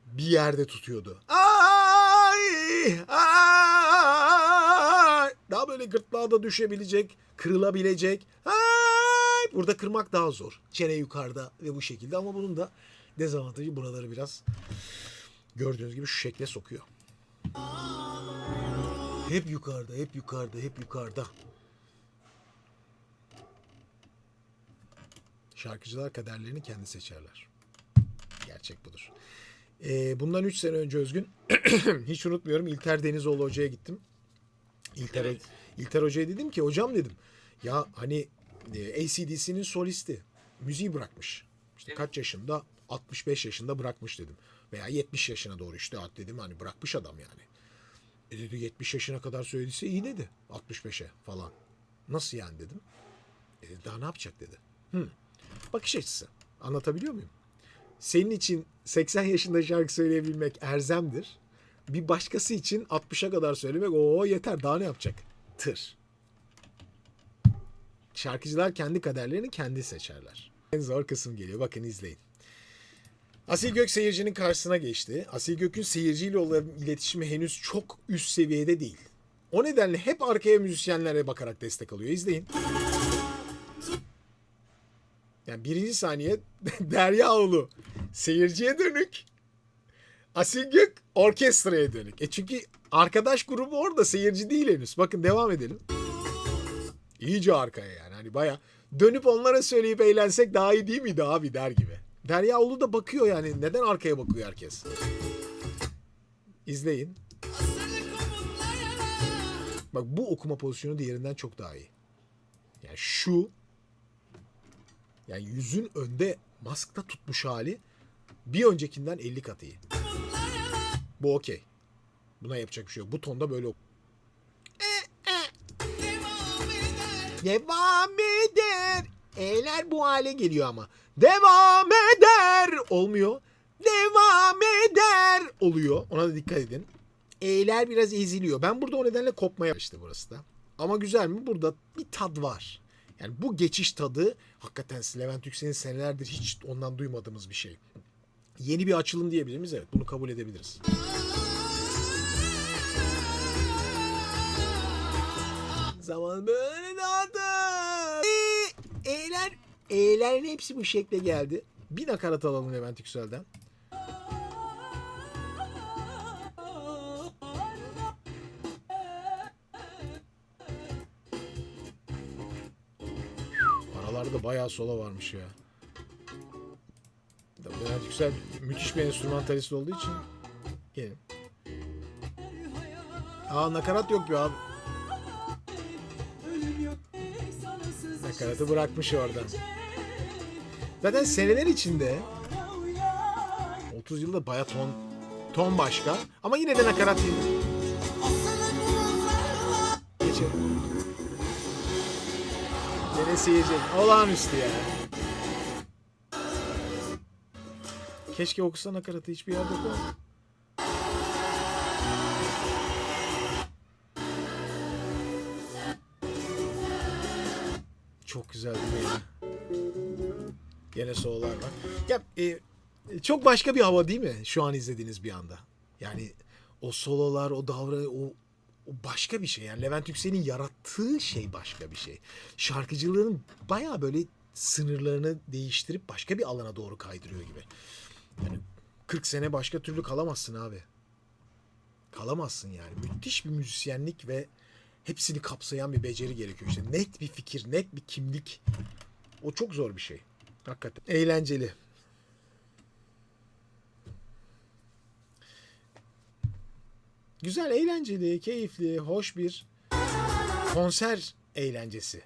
bir yerde tutuyordu. Daha böyle gırtlağa da düşebilecek, kırılabilecek. Burada kırmak daha zor. Çene yukarıda ve bu şekilde, ama bunun da dezavantajı buraları biraz gördüğünüz gibi şu şekle sokuyor. Hep yukarıda, hep yukarıda, hep yukarıda. Şarkıcılar kaderlerini kendi seçerler. Gerçek budur. Bundan 3 sene önce Özgün, hiç unutmuyorum, İlter Denizoğlu Hoca'ya gittim. İlter Hoca'ya dedim ki, hocam dedim, ya hani AC/DC'nin solisti müziği bırakmış. İşte kaç yaşında? 65 yaşında bırakmış dedim. Veya 70 yaşına doğru işte dedim, hani bırakmış adam yani. Dedi 70 yaşına kadar söylediyse iyi dedi. 65'e falan. Nasıl yani dedim. Daha ne yapacak dedi. Bakış açısı. Anlatabiliyor muyum? Senin için 80 yaşında şarkı söyleyebilmek erzemdir. Bir başkası için 60'a kadar söylemek yeter, daha ne yapacak? Tır. Şarkıcılar kendi kaderlerini kendi seçerler. En zor kısım geliyor. Bakın izleyin. Asil Gök seyircinin karşısına geçti. Asil Gök'ün seyirciyle olan iletişimi henüz çok üst seviyede değil. O nedenle hep arkaya müzisyenlere bakarak destek alıyor. İzleyin. Yani birinci saniye Deryaoğlu seyirciye dönük. Asil Gök orkestraya dönük. Çünkü arkadaş grubu orada, seyirci değil henüz. Bakın devam edelim. İyice arkaya yani. Hani baya dönüp onlara söyleyip eğlensek daha iyi değil miydi abi der gibi. Deryaoğlu da bakıyor yani. Neden arkaya bakıyor herkes? İzleyin. Bak bu okuma pozisyonu diğerinden çok daha iyi. Yani şu, yani yüzün önde maskta tutmuş hali bir öncekinden 50 kat iyi. Bu okey. Buna yapacak bir şey yok. Bu tonda böyle Devam eder. E'ler bu hale geliyor ama. Devam eder. Olmuyor. Devam eder. Oluyor. Ona da dikkat edin. E'ler biraz eziliyor. Ben burada o nedenle kopmaya işte burası da. Ama güzel mi? Burada bir tad var. Yani bu geçiş tadı hakikaten Levent Yüksel'in senelerdir hiç ondan duymadığımız bir şey. Yeni bir açılım diyebilir miyiz? Evet, bunu kabul edebiliriz. Zaman böyle dağıldı. E'lerin hepsi bu şekle geldi. Bir nakarat alalım Levent Yüksel'den. Aralarda bayağı solo varmış ya. Levent Yüksel müthiş bir enstrümantalist olduğu için. Gelin. Nakarat yok ya abi. Nakaratı bırakmış orada. Zaten seneler içinde 30 yılda bayağı ton başka ama yine de nakarat değil. Geçelim. Gene seyirci. Olağanüstü ya. Keşke okusa nakaratı hiçbir yerde yok. Çok güzel değil mi ya? Gene sololar var. Ya çok başka bir hava değil mi? Şu an izlediğiniz bir anda. Yani o sololar, o davra, o başka bir şey. Yani Levent Yüksel'in yarattığı şey başka bir şey. Şarkıcılığın bayağı böyle sınırlarını değiştirip başka bir alana doğru kaydırıyor gibi. Yani 40 sene başka türlü kalamazsın abi. Kalamazsın yani. Müthiş bir müzisyenlik ve hepsini kapsayan bir beceri gerekiyor. İşte net bir fikir, net bir kimlik. O çok zor bir şey. Hakikaten. Eğlenceli. Güzel, eğlenceli, keyifli, hoş bir konser eğlencesi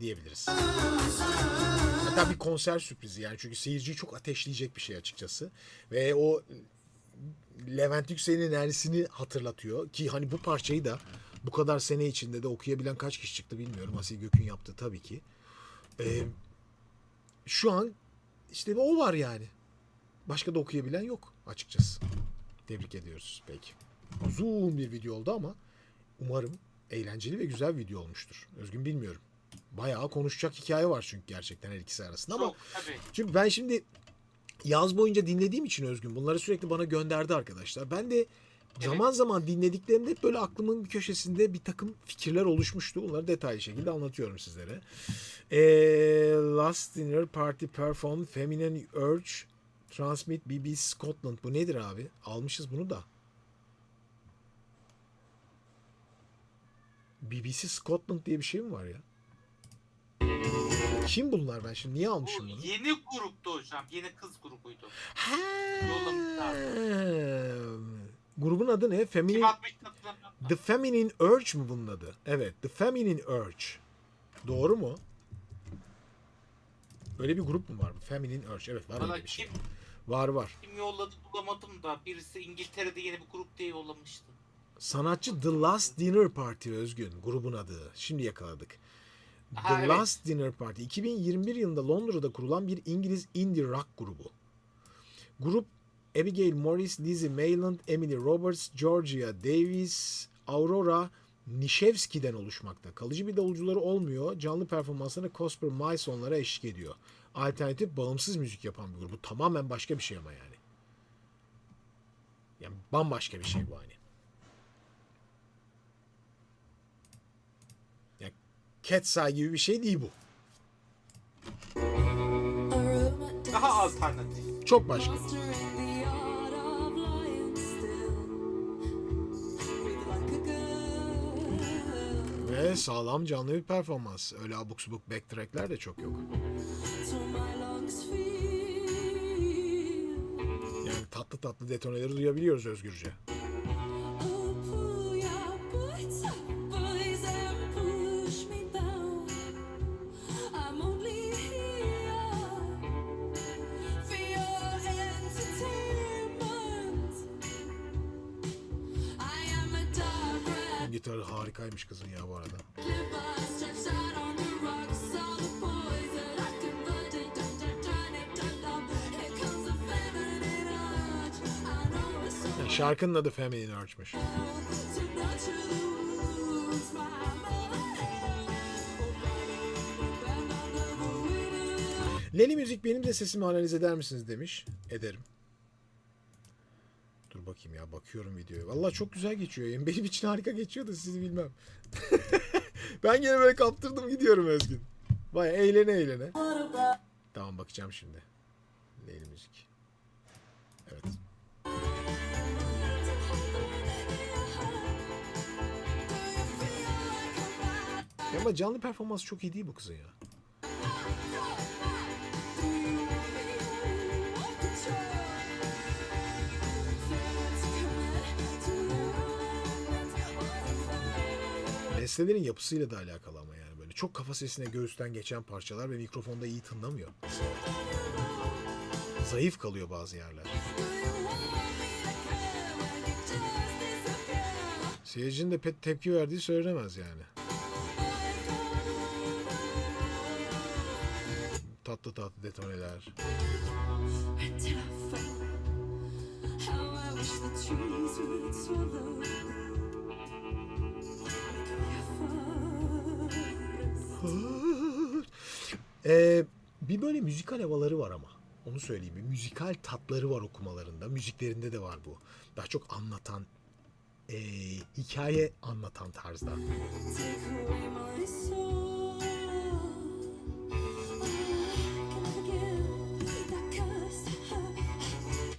diyebiliriz. Hatta bir konser sürprizi yani. Çünkü seyirciyi çok ateşleyecek bir şey açıkçası. Ve o Levent Yüksel'in enerjisini hatırlatıyor. Ki hani bu parçayı da bu kadar sene içinde de okuyabilen kaç kişi çıktı bilmiyorum. Asil Gök'ün yaptı tabii ki. Şu an işte o var yani. Başka da okuyabilen yok açıkçası. Tebrik ediyoruz peki. Uzun bir video oldu ama umarım eğlenceli ve güzel bir video olmuştur. Özgün bilmiyorum. Bayağı konuşacak hikaye var çünkü gerçekten her ikisi arasında ama tabii. çünkü ben şimdi yaz boyunca dinlediğim için Özgün bunları sürekli bana gönderdi arkadaşlar. Ben de zaman zaman dinlediklerimde hep böyle aklımın bir köşesinde bir takım fikirler oluşmuştu. Bunları detaylı şekilde anlatıyorum sizlere. Last Dinner Party Performed Feminine Urge Transmit BBC Scotland. Bu nedir abi? Almışız bunu da. BBC Scotland diye bir şey mi var ya? Kim bunlar, ben şimdi niye almışım bunu? Yeni gruptu hocam. Yeni kız grubuydu. Ha. Yollamışlar. Grubun adı ne? Kim atmış hatırlamıyorum. The Feminine Urge mu bunun adı? Evet. The Feminine Urge. Doğru mu? Öyle bir grup mu var? Feminine Urge. Evet, var Valla öyle bir şey. kim Var. kim yolladı bulamadım da birisi İngiltere'de yeni bir grup diye yollamıştı. Sanatçı The Last Dinner Party Özgün. Grubun adı. Şimdi yakaladık. Ha, The evet. Last Dinner Party. 2021 yılında Londra'da kurulan bir İngiliz indie rock grubu. Grup Abigail Morris, Lizzie Mayland, Emily Roberts, Georgia Davis, Aurora Nishevsky'den oluşmakta. Kalıcı bir davulcuları olmuyor. Canlı performanslarına Cosper Mice onlara eşlik ediyor. Alternatif bağımsız müzik yapan bir grup. Bu tamamen başka bir şey ama yani. Yani bambaşka bir şey bu hani. Yani Cat's Eye gibi bir şey değil bu. Daha alternatif. Çok başka. Ve sağlam canlı bir performans. Öyle abuk subuk backtrackler de çok yok. Yani tatlı tatlı detoneleri duyabiliyoruz özgürce. Gitarı harikaymış kızın ya bu arada. rock solid poison. I convert it, turn it up. Here comes the feminine urge. I know it's so Yani şarkının adı Feminine Urge'mış. to naturally lose my mind. Leli Müzik benim de sesimi analiz eder misiniz demiş. Ederim. Dur bakayım ya, bakıyorum videoya. Vallahi çok güzel geçiyor. Yani benim için harika geçiyor da sizi bilmem. Ben gene böyle kaptırdım gidiyorum Özgün. Vay eğlene eğlene. Tamam bakacağım şimdi. Leli Müzik. Evet. Ya ama canlı performansı çok iyi değil bu kızın ya. Bestelerin yapısıyla da alakalı ama yani böyle çok kafa sesine göğüsten geçen parçalar ve mikrofonda iyi tınlamıyor. Zayıf kalıyor bazı yerler. Seyircinin de pek tepki verdiği söylenemez yani. Tatlı tatlı detoneler. Bir böyle müzikal havaları var ama. Onu söyleyeyim. Bir müzikal tatları var okumalarında. Müziklerinde de var bu. Daha çok anlatan, hikaye anlatan tarzda.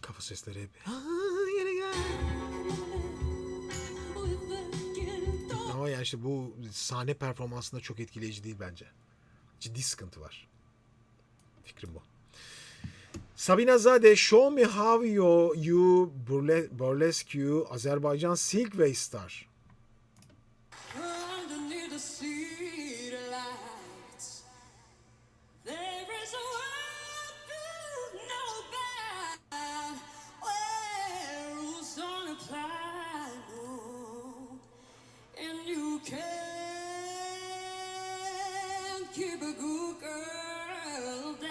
Kafa sesleri hep. Ama yani işte bu sahne performansında çok etkileyici değil bence. Ciddi sıkıntı var. Fikrim bu. Sabina Zade, Show Me How You Burlesque You, Azerbaycan Silkway Star. Underneath the city lights, there is a world you know about, where rules don't apply, no, and you can't keep a good girl down.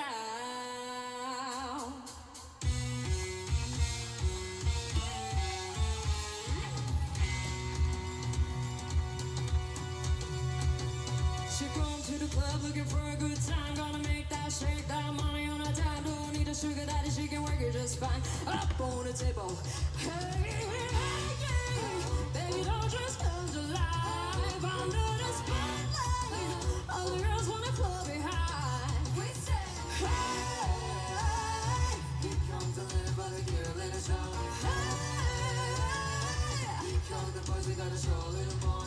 She come to the club looking for a good time. Gonna make that shake that money on a dime. Don't need a sugar daddy, she can work it just fine. Up on the table. Hey, hey, hey, baby, don't just come to life. Under the spotlight, all the girls wanna fall behind. We say, hey, he comes to live by the girl in the show. Hey, he comes the boys, we gotta show a little more.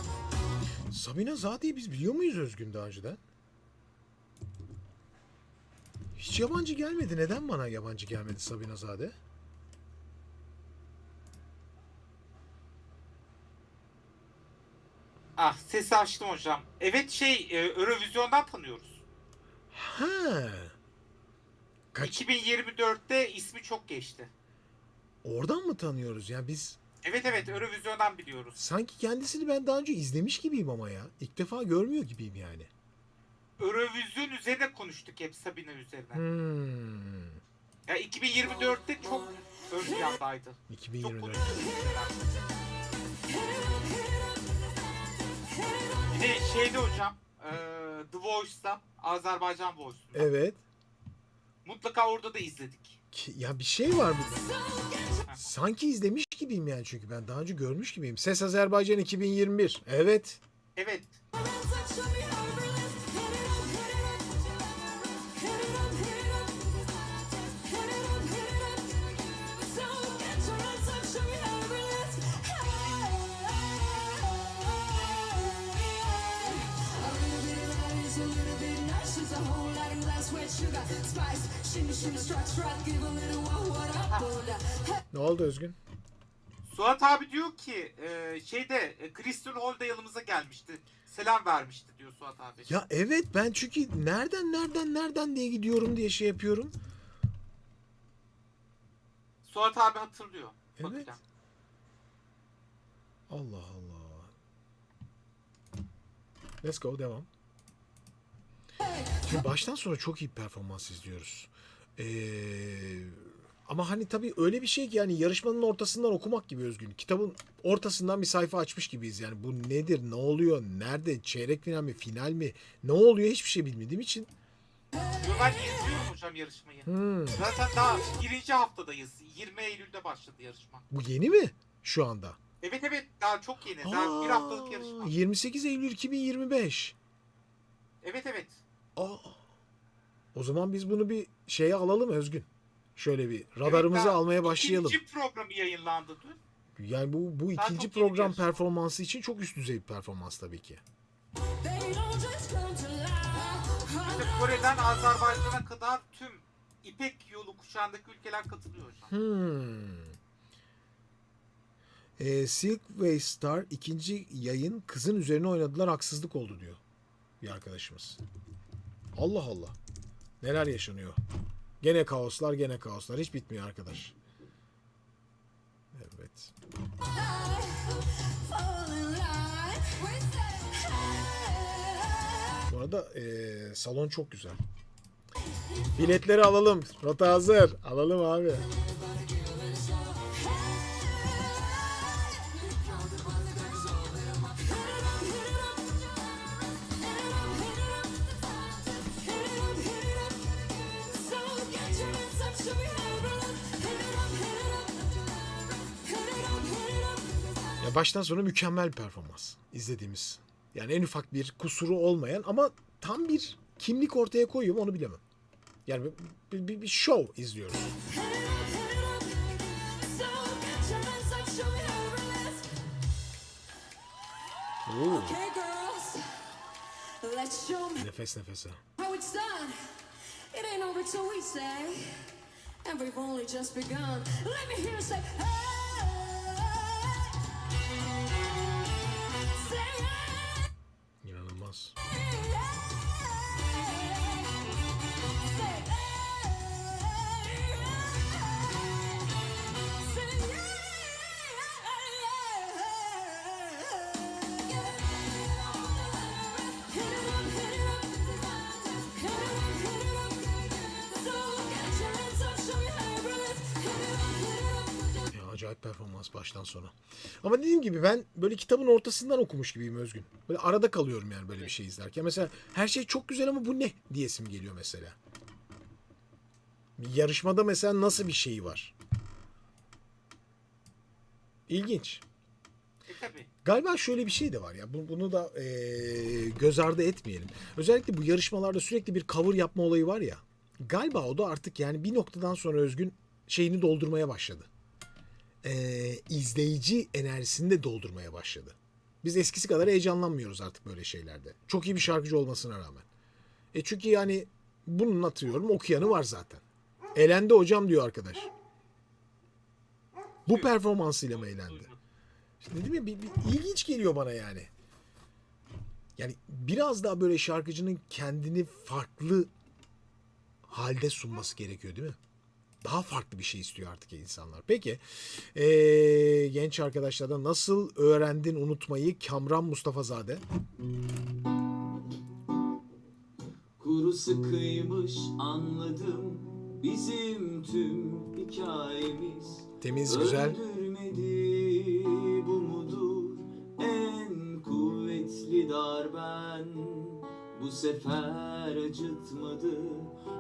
Sabina Zade'yi biz biliyor muyuz Özgün daha önceden? Hiç yabancı gelmedi. Neden bana yabancı gelmedi Sabina Zade? Ah, sesi açtım hocam. Evet, Eurovision'dan tanıyoruz. Ha. Kaç? 2024'te ismi çok geçti. Oradan mı tanıyoruz? Yani biz Evet, Eurovision'dan biliyoruz. sanki kendisini ben daha önce izlemiş gibiyim ama ya. İlk defa görmüyor gibiyim yani. Eurovision üzerine konuştuk hep, Sabina üzerine. Hmm. Ya 2024'te çok ön plandaydı. Çok 2024. konuştuk. Bir de şeyde hocam, The Voice'da, Azerbaycan Voice'da. Evet. Mutlaka orada da izledik. Ya bir şey var burada. Sanki izlemiş gibiyim yani çünkü ben daha önce görmüş gibiyim. Ses Azerbaycan 2021. Evet. Evet. Ne oldu Özgün? Suat abi diyor ki Crystal Hall'da yanımıza gelmişti. Selam vermişti diyor Suat abi. Ya evet ben çünkü nereden diye gidiyorum diye şey yapıyorum. Suat abi hatırlıyor. Evet. Bakacağım. Allah Allah. Let's go devam. Şimdi baştan sona çok iyi bir performans izliyoruz. Ama hani tabii öyle bir şey ki yani yarışmanın ortasından okumak gibi Özgün. Kitabın ortasından bir sayfa açmış gibiyiz. Yani bu nedir, ne oluyor, nerede, çeyrek final mi, final mi, ne oluyor hiçbir şey bilmediğim için. Ben izliyorum hocam yarışmayı. Hmm. Zaten daha birinci haftadayız. 20 Eylül'de başladı yarışma. Bu yeni mi şu anda? Evet daha çok yeni. Daha bir haftalık yarışma. 28 Eylül 2025. Evet. O zaman biz bunu bir şeye alalım Özgün. Şöyle bir radarımızı daha almaya başlayalım. İkinci programı yayınlandı dün. Yani bu Daha ikinci çok yeni bir program yarışma. performansı için çok üst düzey bir performans tabii ki. İşte Kore'den Azerbaycan'a kadar tüm İpek yolu kuşağındaki ülkeler katılıyor hocam. Silkway Star ikinci yayın kızın üzerine oynadılar haksızlık oldu diyor bir arkadaşımız. Allah Allah. Neler yaşanıyor. Gene kaoslar hiç bitmiyor arkadaş. Evet. Bu arada salon çok güzel. Biletleri alalım. Rota hazır. Alalım abi. Ya baştan sona mükemmel bir performans izlediğimiz. Yani en ufak bir kusuru olmayan ama tam bir kimlik ortaya koyuyor mu onu bilemem. Yani bir show izliyoruz. Oo, Okay, girls, let's show me nefes nefese. how it's done. It ain't over till we say, and we've only just begun. Let me hear you say, hey. Say, hey. İnanılmaz. Ya acayip performans baştan sona. Ama dediğim gibi ben böyle kitabın ortasından okumuş gibiyim Özgün. Böyle arada kalıyorum yani böyle bir şey izlerken. Mesela her şey çok güzel ama bu ne diyesim geliyor mesela. Bir yarışmada mesela nasıl bir şey var? İlginç. Tabii. Galiba şöyle bir şey de var ya. Bunu da göz ardı etmeyelim. Özellikle bu yarışmalarda sürekli bir cover yapma olayı var ya. Galiba o da artık yani bir noktadan sonra Özgün şeyini doldurmaya başladı. İzleyici enerjisini de doldurmaya başladı. Biz eskisi kadar heyecanlanmıyoruz artık böyle şeylerde. Çok iyi bir şarkıcı olmasına rağmen. Çünkü yani bunun atıyorum okuyanı var zaten. Elendi hocam diyor arkadaş. Bu performansıyla mı elendi? İşte dedim ya bir ilginç geliyor bana yani. Yani biraz daha böyle şarkıcının kendini farklı halde sunması gerekiyor değil mi? Daha farklı bir şey istiyor artık insanlar. Peki genç arkadaşlardan nasıl öğrendin unutmayı Kamran Mustafazade? Kuru sıkıymış anladım bizim tüm hikayemiz. Temiz güzel. Öldürmedi bu mudur en kuvvetli darben. Bu sefer acıtmadı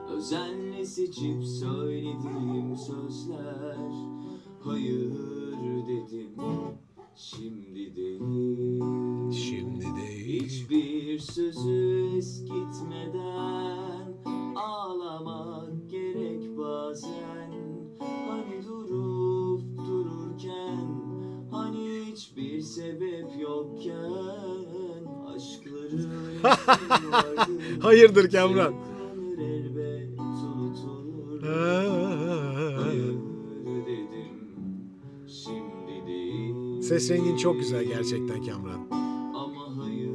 özenle seçip söylediğim sözler. Hayır dedim şimdi değil. Şimdi değil. Hiçbir sözü eskitmeden ağlamak gerek bazen. Hani durup dururken, hani hiçbir sebep yokken aşkların vardı. Hayırdır Kamran? Yıklanır elbet unutulur. Hayır dedim şimdi değil. Ses rengin çok güzel gerçekten Kamran. Ama hayır.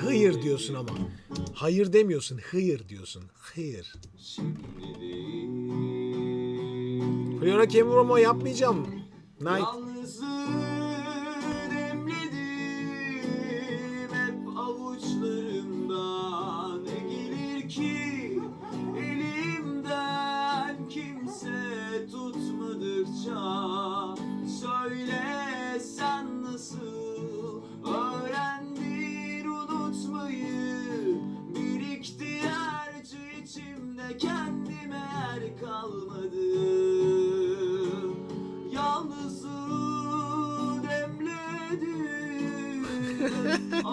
Hayır diyorsun ama. Hayır demiyorsun. Hayır diyorsun. Hayır. Şimdi değil. Flora Kemuromo yapmayacağım. Night. Yalnızlığı demledim hep avuçlarımda. Ne gelir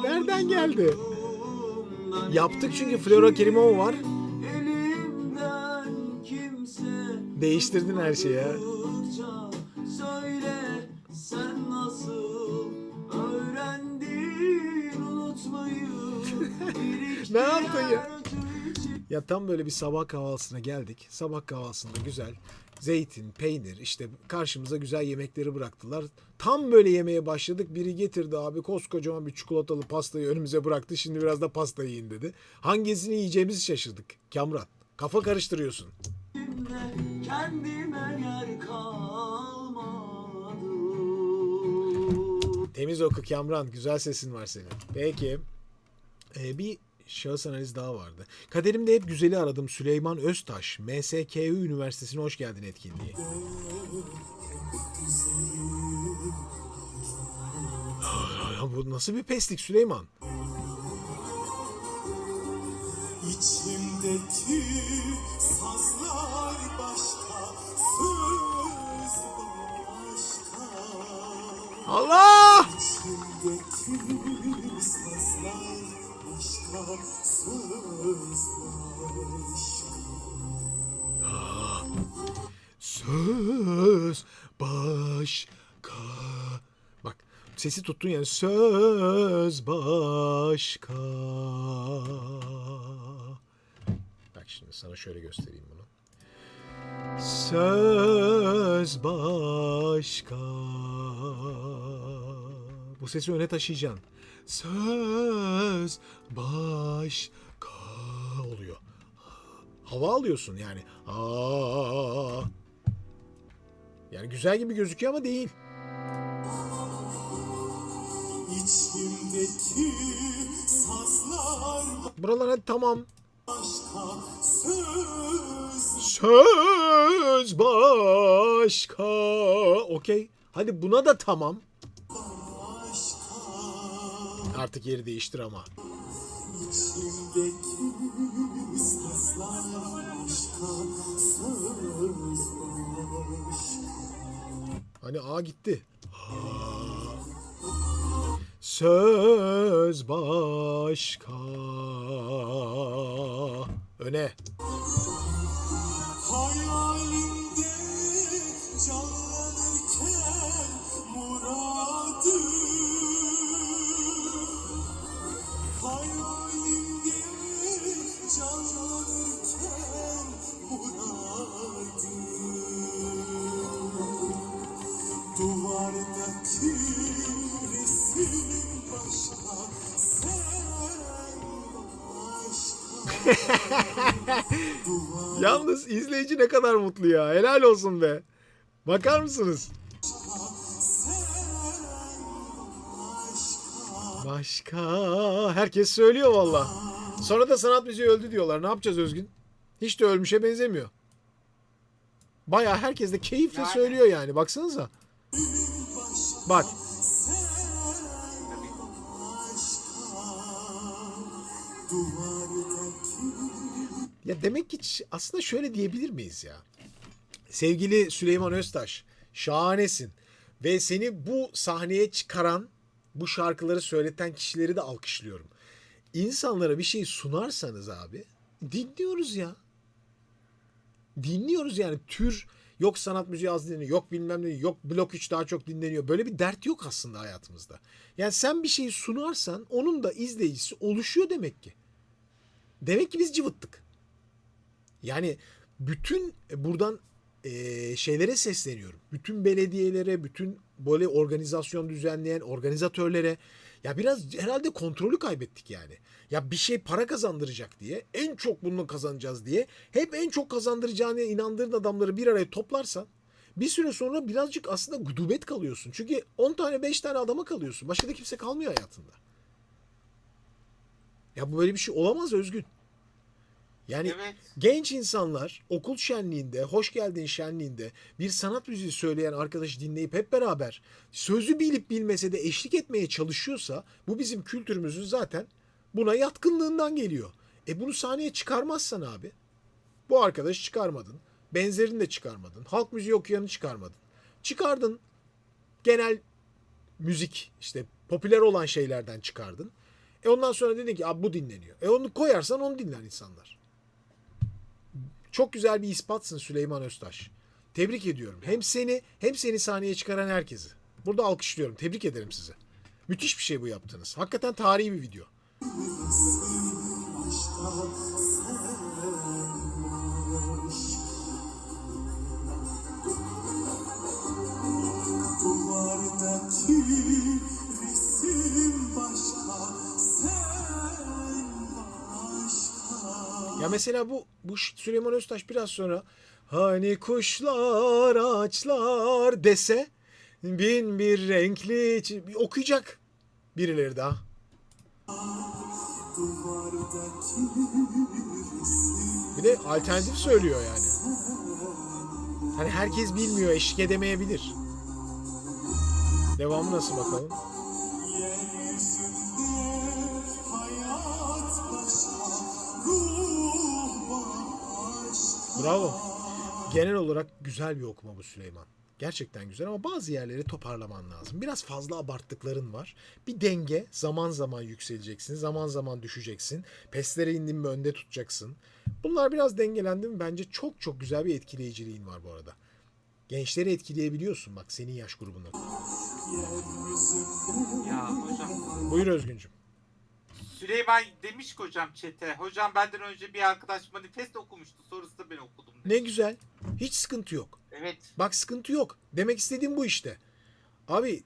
Nereden geldi? Yaptık çünkü Flora Kerimova var. Elimden kimse Değiştirdin her şeyi ya. tuttukça söyle sen nasıl öğrendin unutmayı. Ne yaptın ya? Ya tam böyle bir sabah kahvaltısına geldik. Sabah kahvaltısında güzel zeytin, peynir, işte karşımıza güzel yemekleri bıraktılar. Tam böyle yemeye başladık. Biri getirdi abi koskocaman bir çikolatalı pastayı önümüze bıraktı. Şimdi biraz da pasta yiyin dedi. Hangisini yiyeceğimizi şaşırdık. Kamran, kafa karıştırıyorsun. Kendime yer kalmadı. Temiz oku Kamran. Güzel sesin var senin. Peki. Bir şahıs analiz daha vardı. Kaderimde hep güzeli aradım. Süleyman Öztaş. MSKÜ Üniversitesi'ne hoş geldin etkinliği. Ya bu nasıl bir peslik Süleyman? İçimdeki sazlar başka, söz başka. Allah! İçimdeki sazlar başka, söz başka. Söz başka. Bak sesi tuttun yani. Söz başka. Bak şimdi sana şöyle göstereyim bunu. Söz başka. Bu sesi öne taşıyacaksın. Söz başka oluyor. Hava alıyorsun yani. Aa. Yani güzel gibi gözüküyor ama değil. İçimdeki sazlar Buralar hadi tamam. başka, söz Söz başka. Okey. Hadi buna da tamam. Artık yeri değiştir ama. İçimdeki sazlar başka, söz başka. Hani A gitti. Söz başka. Öne. Hayalimde canlanırken muradım, hayalimde canlanırken muradım, duvardaki resim başka, sen başka. Yalnız izleyici ne kadar mutlu ya. Helal olsun be. Bakar mısınız? Başka. Herkes söylüyor valla. Sonra da sanat müziği öldü diyorlar. Ne yapacağız Özgün? Hiç de ölmüşe benzemiyor. Baya herkes de keyifle Yani. söylüyor yani. Baksanıza. Bak. Ya demek ki aslında şöyle diyebilir miyiz ya? Sevgili Süleyman Öztaş, şahanesin. Ve seni bu sahneye çıkaran, bu şarkıları söyleten kişileri de alkışlıyorum. İnsanlara bir şey sunarsanız abi, dinliyoruz ya. Dinliyoruz yani. Tür yok, sanat müziği az dinleniyor, yok bilmem ne, yok blok 3 daha çok dinleniyor. Böyle bir dert yok aslında hayatımızda. Yani sen bir şeyi sunarsan onun da izleyicisi oluşuyor demek ki. Demek ki biz cıvıttık. Yani bütün buradan şeylere sesleniyorum. Bütün belediyelere, bütün böyle organizasyon düzenleyen organizatörlere, ya biraz herhalde kontrolü kaybettik yani. Ya bir şey para kazandıracak diye, en çok bunu kazanacağız diye hep en çok kazandıracağına inandığın adamları bir araya toplarsan bir süre sonra birazcık aslında gudubet kalıyorsun. Çünkü 10 tane 5 tane adama kalıyorsun. Başka da kimse kalmıyor hayatında. Ya bu böyle bir şey olamaz Özgün. Yani Evet. genç insanlar okul şenliğinde, hoş geldin şenliğinde bir sanat müziği söyleyen arkadaşı dinleyip hep beraber sözü bilip bilmese de eşlik etmeye çalışıyorsa bu bizim kültürümüzün zaten buna yatkınlığından geliyor. Bunu sahneye çıkarmazsan abi, bu arkadaşı çıkarmadın, benzerini de çıkarmadın, halk müziği okuyanı çıkarmadın. Çıkardın genel müzik, işte popüler olan şeylerden çıkardın. Ondan sonra dedin ki abi bu dinleniyor. Onu koyarsan onu dinler insanlar. Çok güzel bir ispatsın Süleyman Öztaş. Tebrik ediyorum. Hem seni sahneye çıkaran herkesi. Burada alkışlıyorum. Tebrik ederim size. Müthiş bir şey bu yaptınız. Hakikaten tarihi bir video. Duvardaki resim başka, sen başka. Ya mesela bu Süleyman Öztaş biraz sonra hani kuşlar ağaçlar dese bin bir renkli okuyacak birileri daha. Duvardaki resim Bir de alternatif söylüyor yani. Hani herkes bilmiyor, eşlik edemeyebilir. Devamı nasıl bakalım? yeryüzünde hayat başka, ruh başka. Bravo. Genel olarak güzel bir okuma bu Süleyman. Gerçekten güzel ama bazı yerleri toparlaman lazım. Biraz fazla abarttıkların var. Bir denge, zaman zaman yükseleceksin, zaman zaman düşeceksin. Peslere indin mi önde tutacaksın. Bunlar biraz dengelendi mi bence çok çok güzel bir etkileyiciliğin var bu arada. Gençleri etkileyebiliyorsun bak senin yaş grubunda. Ya hocam. Buyur Özgüncüm. Süleyman demiş ki hocam chat'e. Hocam benden önce bir arkadaş manifest okumuştu. Sonrasında ben okudum demiş. Ne güzel. Hiç sıkıntı yok. Evet. Bak sıkıntı yok. Demek istediğim bu işte. Abi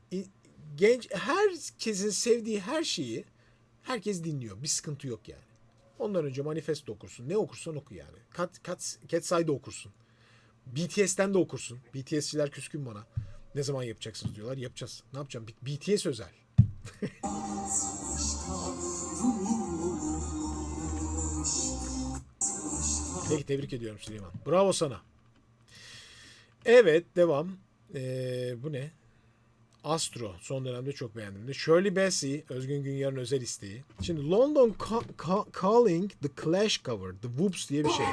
genç herkesin sevdiği her şeyi herkes dinliyor. Bir sıkıntı yok yani. Ondan önce manifest okursun. Ne okursan oku yani. Cat's Eye'da okursun. BTS'ten de okursun. BTS'çiler küskün bana. Ne zaman yapacaksınız diyorlar. Yapacağız. Ne yapacağım? BTS özel. Peki tebrik ediyorum Süleyman. Bravo sana. Evet devam. Bu ne? Astro. Son dönemde çok beğendim de. Shirley Bassey. Özgün Günyar'ın özel isteği. Şimdi London Calling The Clash Cover. The Whoops diye bir şey.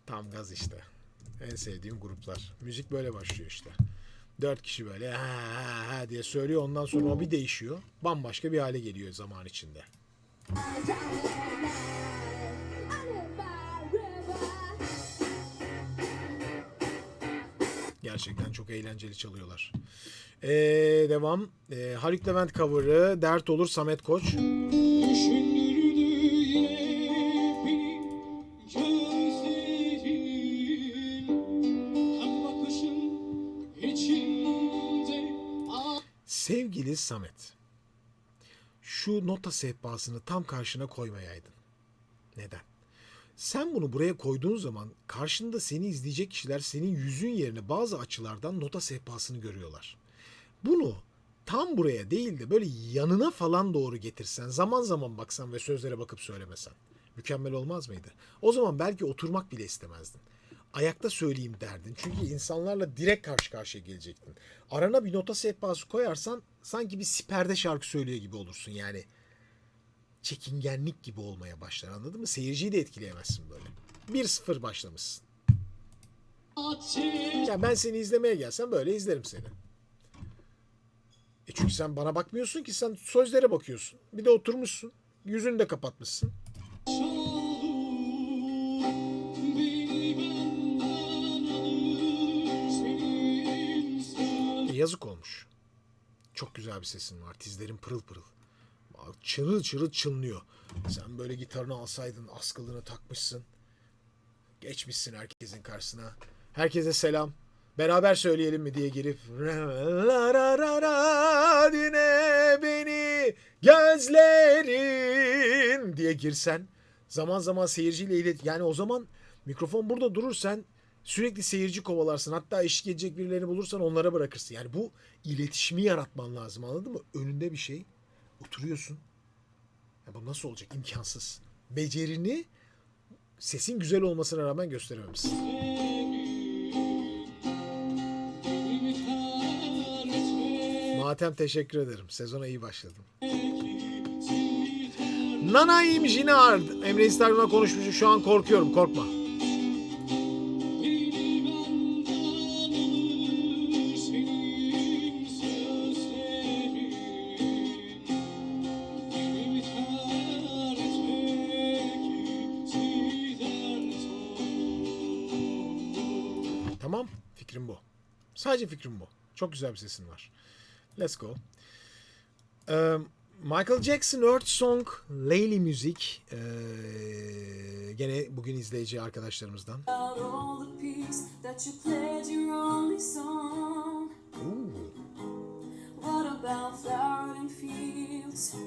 Tam gaz işte. En sevdiğim gruplar. Müzik böyle başlıyor işte. 4 kişi böyle ha ha ha diye söylüyor. Ondan sonra o bir değişiyor. Bambaşka bir hale geliyor zaman içinde. Gerçekten çok eğlenceli çalıyorlar. Devam. Haluk Levent cover'ı Dert Olur Samet Koç. Düşündürdü yine beni gözlerin, her bakışın içimde. Sevgili Samet. Şu nota sehpasını tam karşına koymayaydın. Neden? Sen bunu buraya koyduğun zaman karşında seni izleyecek kişiler senin yüzün yerine bazı açılardan nota sehpasını görüyorlar. Bunu tam buraya değil de böyle yanına falan doğru getirsen, zaman zaman baksan ve sözlere bakıp söylemesen mükemmel olmaz mıydı? O zaman belki oturmak bile istemezdin. Ayakta söyleyeyim derdin. Çünkü insanlarla direkt karşı karşıya gelecektin. Arana bir nota sehpası koyarsan sanki bir siperde şarkı söylüyor gibi olursun yani. Çekingenlik gibi olmaya başlar, anladın mı? Seyirciyi de etkileyemezsin böyle. 1-0 başlamışsın. Ya ben seni izlemeye gelsem böyle izlerim seni. Çünkü sen bana bakmıyorsun ki, sen sözlere bakıyorsun. Bir de oturmuşsun. Yüzünü de kapatmışsın. Yazık olmuş. Çok güzel bir sesin var. Tizlerin pırıl pırıl. Çırıl çırıl çınlıyor. Sen böyle gitarını alsaydın, askılığını takmışsın. Geçmişsin herkesin karşısına. Herkese selam. Beraber söyleyelim mi diye girip dine beni gözlerin diye girsen, zaman zaman seyirciyle ilet. Yani o zaman mikrofon burada durur, sen Sürekli seyirci kovalarsın. Hatta eşlik edecek birilerini bulursan onlara bırakırsın. Yani bu iletişimi yaratman lazım, anladın mı? Önünde bir şey. Oturuyorsun. Ya bu nasıl olacak? İmkansız. Becerini sesin güzel olmasına rağmen gösterememişsin. Matem teşekkür ederim. Sezona iyi başladım. Nanaim Jinard. Emre Instagram'da konuşmuşum. Şu an korkuyorum. Korkma. Tamam. Fikrim bu. Sadece fikrim bu. Çok güzel bir sesin var. Let's go. Michael Jackson, Earth Song, Layli Müzik. Gene bugün izleyici arkadaşlarımızdan.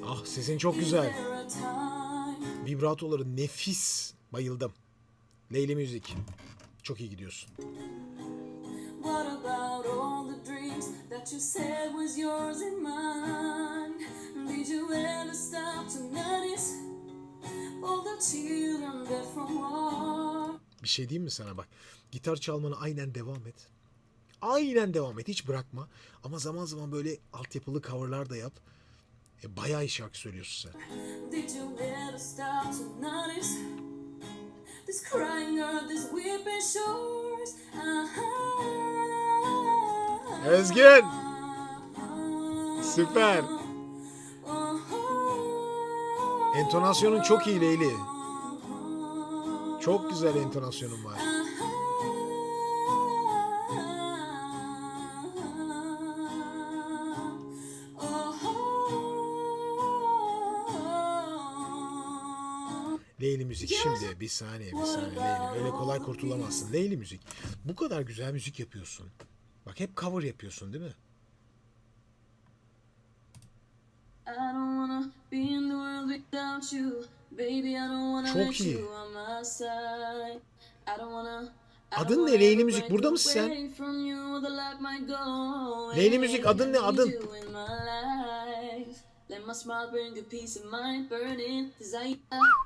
Ah, sesin çok güzel. Vibratoları nefis. Bayıldım. Layli Müzik. Çok iyi gidiyorsun. What about all the dreams that you said was yours and mine? Did you ever stop to notice all the children dead from war? Bir şey diyeyim mi sana bak. Gitar çalmana aynen devam et. Aynen devam et. Hiç bırakma. Ama zaman zaman böyle altyapılı coverlar da yap. Bayağı iyi şarkı söylüyorsun sen. Did you ever stop to notice this crying earth, this weeping shores? Özgün. Süper. Entonasyonun çok iyi Leyli. Çok güzel entonasyonun var. Leyli Müzik şimdi bir saniye Leyli. Öyle kolay kurtulamazsın. Leyli Müzik. Bu kadar güzel müzik yapıyorsun. Bak hep cover yapıyorsun değil mi? Çok iyi. Adın ne Leyli Müzik? Burada mısın sen? Leyli Müzik adın ne? Adın?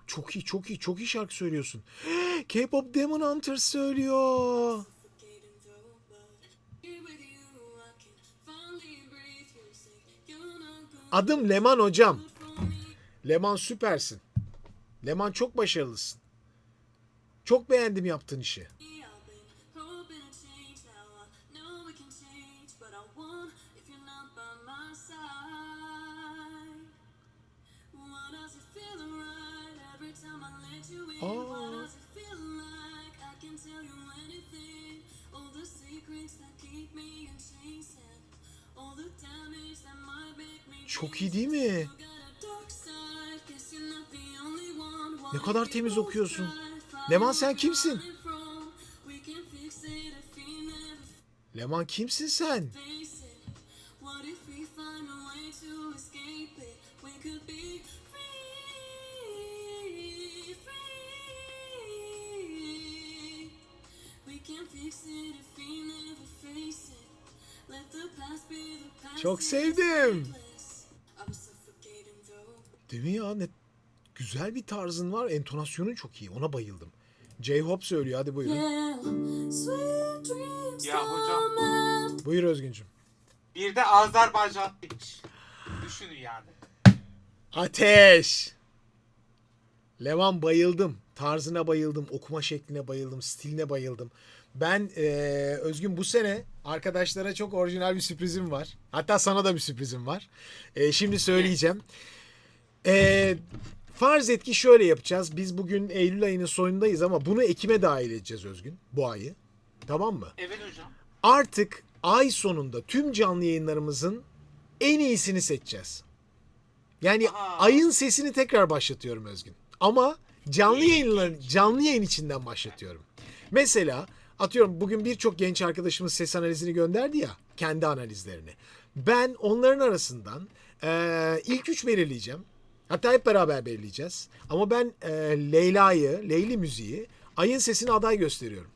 Çok iyi, çok iyi, çok iyi şarkı söylüyorsun. K-pop Demon Hunter söylüyor. Adım Leman hocam. Leman süpersin. Leman çok başarılısın. Çok beğendim yaptığın işi. Çok iyi değil mi? Ne kadar temiz okuyorsun. Leman sen kimsin? Leman kimsin sen? Çok sevdim. Değil mi ya? Ne güzel bir tarzın var. Entonasyonun çok iyi. Ona bayıldım. J-Hop söylüyor. Hadi buyurun. Ya hocam. Buyur Özgüncüm. Bir de Azerbaycan demiş. Düşünün yani. Ateş. Levan bayıldım. Tarzına bayıldım. Okuma şekline bayıldım. Stiline bayıldım. Ben Özgün bu sene arkadaşlara çok orijinal bir sürprizim var. Hatta sana da bir sürprizim var. Şimdi söyleyeceğim. Farz et ki şöyle yapacağız. Biz bugün Eylül ayının sonundayız ama bunu Ekim'e dahil edeceğiz Özgün. Bu ayı. Tamam mı? Evet hocam. Artık ay sonunda tüm canlı yayınlarımızın en iyisini seçeceğiz. Yani ayın sesini tekrar başlatıyorum Özgün. Ama canlı yayın içinden başlatıyorum. Mesela atıyorum bugün birçok genç arkadaşımız ses analizini gönderdi ya, kendi analizlerini. Ben onların arasından ilk 3 belirleyeceğim. Hatta hep beraber belirleyeceğiz. Ama ben Leyli Müziği ayın sesine aday gösteriyorum.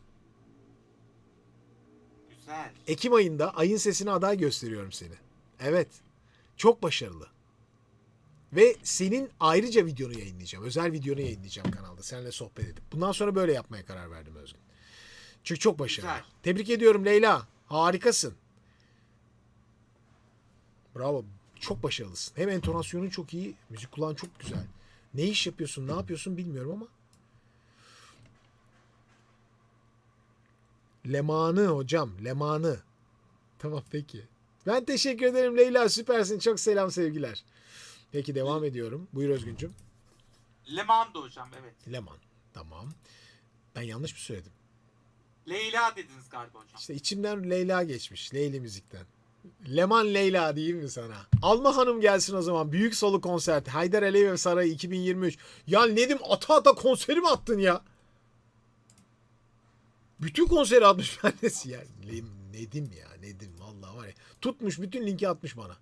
Güzel. Ekim ayında Ayın Sesi'ne aday gösteriyorum seni. Evet. Çok başarılı. Ve senin ayrıca videonu yayınlayacağım. Özel videonu yayınlayacağım kanalda. Seninle sohbet edip. Bundan sonra böyle yapmaya karar verdim Özgün. Çünkü çok başarılı. Güzel. Tebrik ediyorum Leyla. Harikasın. Bravo. Çok başarılısın. Hem entonasyonun çok iyi. Müzik kulağın çok güzel. Ne iş yapıyorsun, ne yapıyorsun bilmiyorum ama. Lemanı hocam. Lemanı. Tamam peki. Ben teşekkür ederim Leyla. Süpersin. Çok selam sevgiler. Peki devam ediyorum. Buyur Özgüncüm. Leman'dı hocam, evet. Leman. Tamam. Ben yanlış mı söyledim? Leyla dediniz galiba hocam. İşte içimden Leyla geçmiş. Leyli müzikten. Leman Leyla diyeyim mi sana? Alma Hanım gelsin o zaman. Büyük solo konser. Haydar Aliyev Sarayı 2023. Ya Nedim ata ata konseri mi attın ya? Bütün konseri atmış bendesi ya. Nedim ya Nedim. Vallahi var ya. Tutmuş bütün linki atmış bana.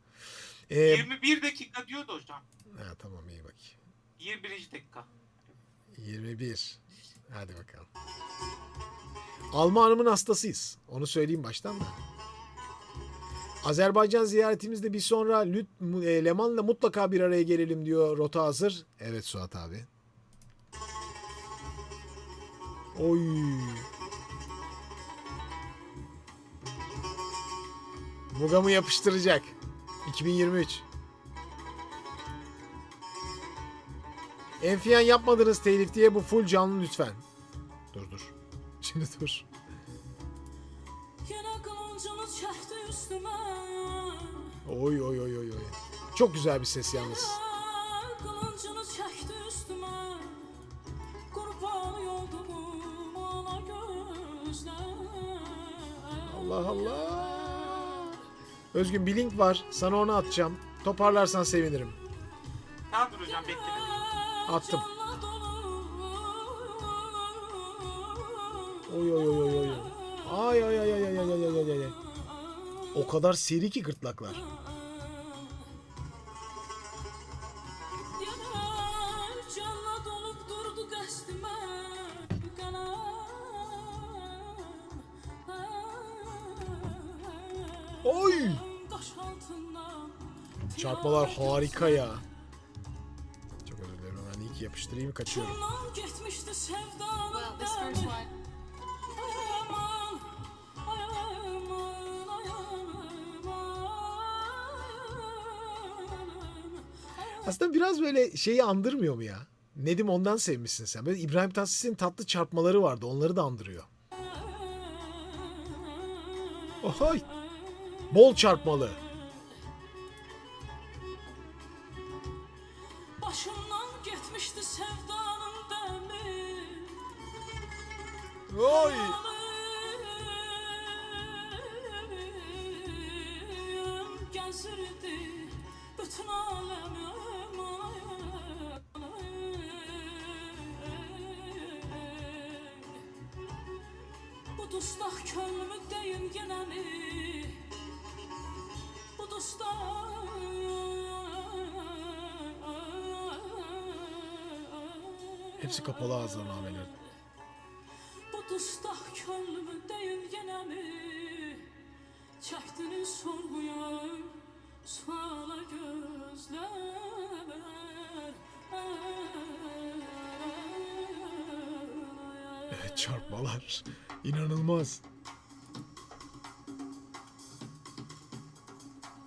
21 dakika diyordu hocam. Ha, tamam iyi bakayım. 21. dakika. 21. Hadi bakalım. Alma Hanım'ın hastasıyız. Onu söyleyeyim baştan da. Azerbaycan ziyaretimizde bir sonra Leman'la mutlaka bir araya gelelim diyor. Rota hazır. Evet Suat abi. Oy. Mugam'ı yapıştıracak. 2023. Enfiyan yapmadınız telif diye bu full canlı lütfen. Dur. Şimdi dur. Yine kılıncını çekti üstüme. Oy. Çok güzel bir ses yalnız. Kılıncını çekti üstüme. Kurban oldum ana gözler. Allah Allah. Özgün bir link var. Sana onu atacağım. Toparlarsan sevinirim. Tamamdır hocam, bekledim. Attım. Oy. Ay. O kadar seri ki gırtlaklar. Canla dolup durdu qəsdimə Oy. Qaş altından Çarpmalar harika ya. Çok özür dilerim. Ben iyi ki yapıştırayım kaçıyorum. Candan getmişdi sevdanın Well, this first one. Aslında biraz böyle şeyi andırmıyor mu ya? Nedim ondan sevmişsin sen. Böyle İbrahim Tatlıses'in tatlı çarpmaları vardı. Onları da andırıyor. Ohay. Bol çarpmalı. Başımdan getmişdi sevdanın dəmi Oy. Gəzirdi bütün aləmi Bu dustaq könlümü deyin yenə mi Bu dustaq Hepsi kapalı ağızların ameleri. Bu dustaq könlümü deyin yenə mi Çəkdiniz sorğuya suala gözlər Evet çarpmalar. İnanılmaz.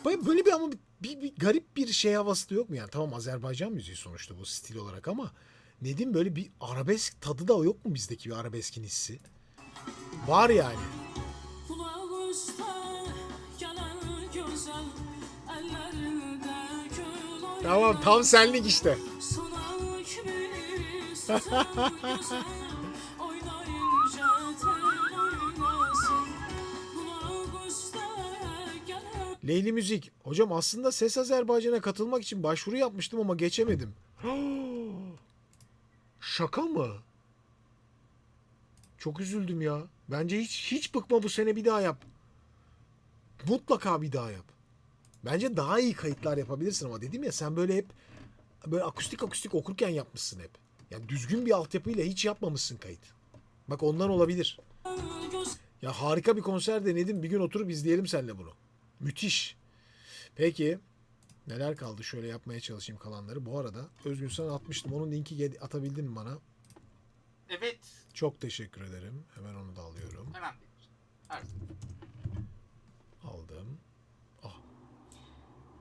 Böyle bir ama bir garip bir şey havası da yok mu yani? Tamam Azerbaycan müziği sonuçta bu stil olarak ama Nedim böyle bir arabesk tadı da yok mu bizdeki bir arabeskin hissi? Var yani. Kulaq üstə gələn gözəl əllərində gül oynar Tamam tam senlik işte. Sonar kimi süzən gözəl oynayınca tel oynasın Kulaq üstə gələn Leyli Müzik. Hocam aslında Ses Azerbaycan'a katılmak için başvuru yapmıştım ama geçemedim. Şaka mı? Çok üzüldüm ya. Bence hiç bıkma bu sene bir daha yap. Mutlaka bir daha yap. Bence daha iyi kayıtlar yapabilirsin ama dedim ya sen böyle hep böyle akustik okurken yapmışsın hep. Yani düzgün bir altyapıyla hiç yapmamışsın kayıt. Bak ondan olabilir. göz Ya harika bir konser denedim. Bir gün oturup izleyelim seninle bunu. Müthiş. Peki. Neler kaldı? Şöyle yapmaya çalışayım kalanları. Bu arada Özgün sana atmıştım. Onun linki atabildin mi bana? Evet. Çok teşekkür ederim. Hemen onu da alıyorum. Önemli değil. Her zaman. Aldım.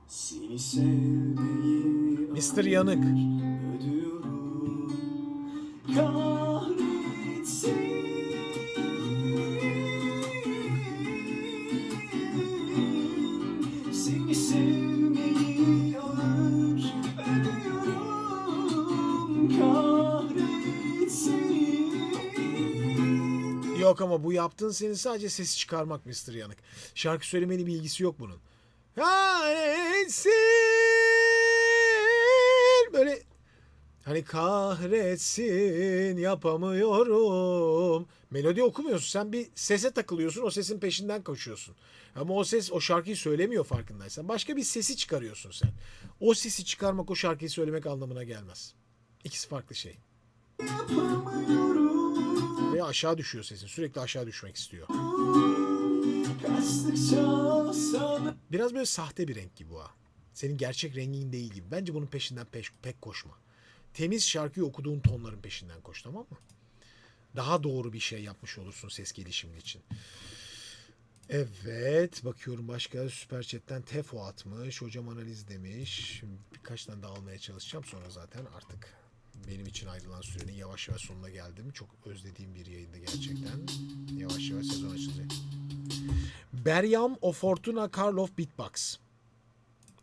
Seni sevmeyi Mr. Yanık. ödüyorum. Kahretsin. Seni sevmeyi alır ödüyorum. Kahretsin. Yok ama bu yaptığın senin sadece sesi çıkarmak Mr. Yanık. Şarkı söylemeyle bir ilgisi yok bunun. Kahretsin. Böyle hani kahretsin yapamıyorum. Melodi okumuyorsun. Sen bir sese takılıyorsun. O sesin peşinden koşuyorsun. Ama o ses o şarkıyı söylemiyor farkındaysan. Başka bir sesi çıkarıyorsun sen. O sesi çıkarmak o şarkıyı söylemek anlamına gelmez. İkisi farklı şey. Ve aşağı düşüyor sesin. Sürekli aşağı düşmek istiyor. Kaçtıkça sana Biraz böyle sahte bir renk gibi bu ha. Senin gerçek rengin değil gibi. Bence bunun peşinden pek koşma. Temiz şarkıyı okuduğun tonların peşinden koş, tamam mı? Daha doğru bir şey yapmış olursun ses gelişimin için. Evet. Bakıyorum başka Süper Chat'ten Tefo atmış. Hocam analiz demiş. Şimdi birkaç tane daha almaya çalışacağım. Sonra zaten artık benim için ayrılan sürenin yavaş yavaş sonuna geldim. Çok özlediğim bir yayında gerçekten. Yavaş yavaş sezon açılacak. Beryam o Fortuna Karloff Beatbox.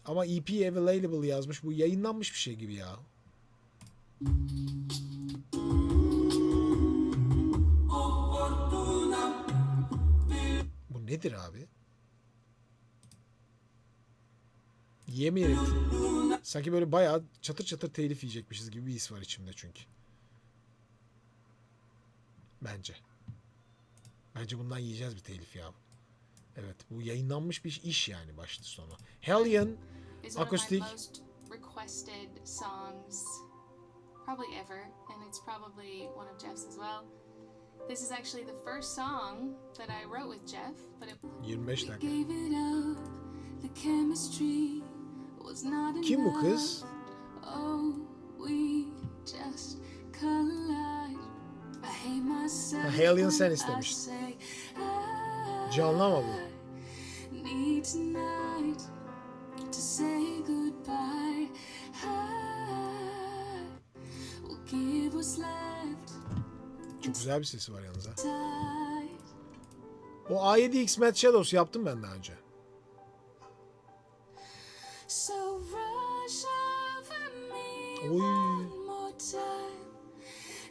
Ama EP available yazmış. Bu yayınlanmış bir şey gibi ya. Bu nedir abi? Yemeyelim. Sanki böyle bayağı çatır çatır telif yiyecekmişiz gibi bir his var içimde çünkü. Bence. Bence bundan yiyeceğiz bir telif ya. Evet, bu yayınlanmış bir iş yani başta sona. Hellion Is one of Akustik. my most requested songs probably ever, and it's probably one of Jeff's as well. This is actually the first song that I wrote with Jeff, but it 25 dakika. Gave it up. The chemistry was not Kim bu enough. kız? Oh, we just collide. I hate myself. Ha, Hellion sen when I istemiştin. say Canlı ama bu. I need tonight to say goodbye. I will give what's left Çok güzel bir sesi var yalnız ha. tight. O A7X Mad Shadows yaptım ben daha önce. So rush over me Oy. one more time.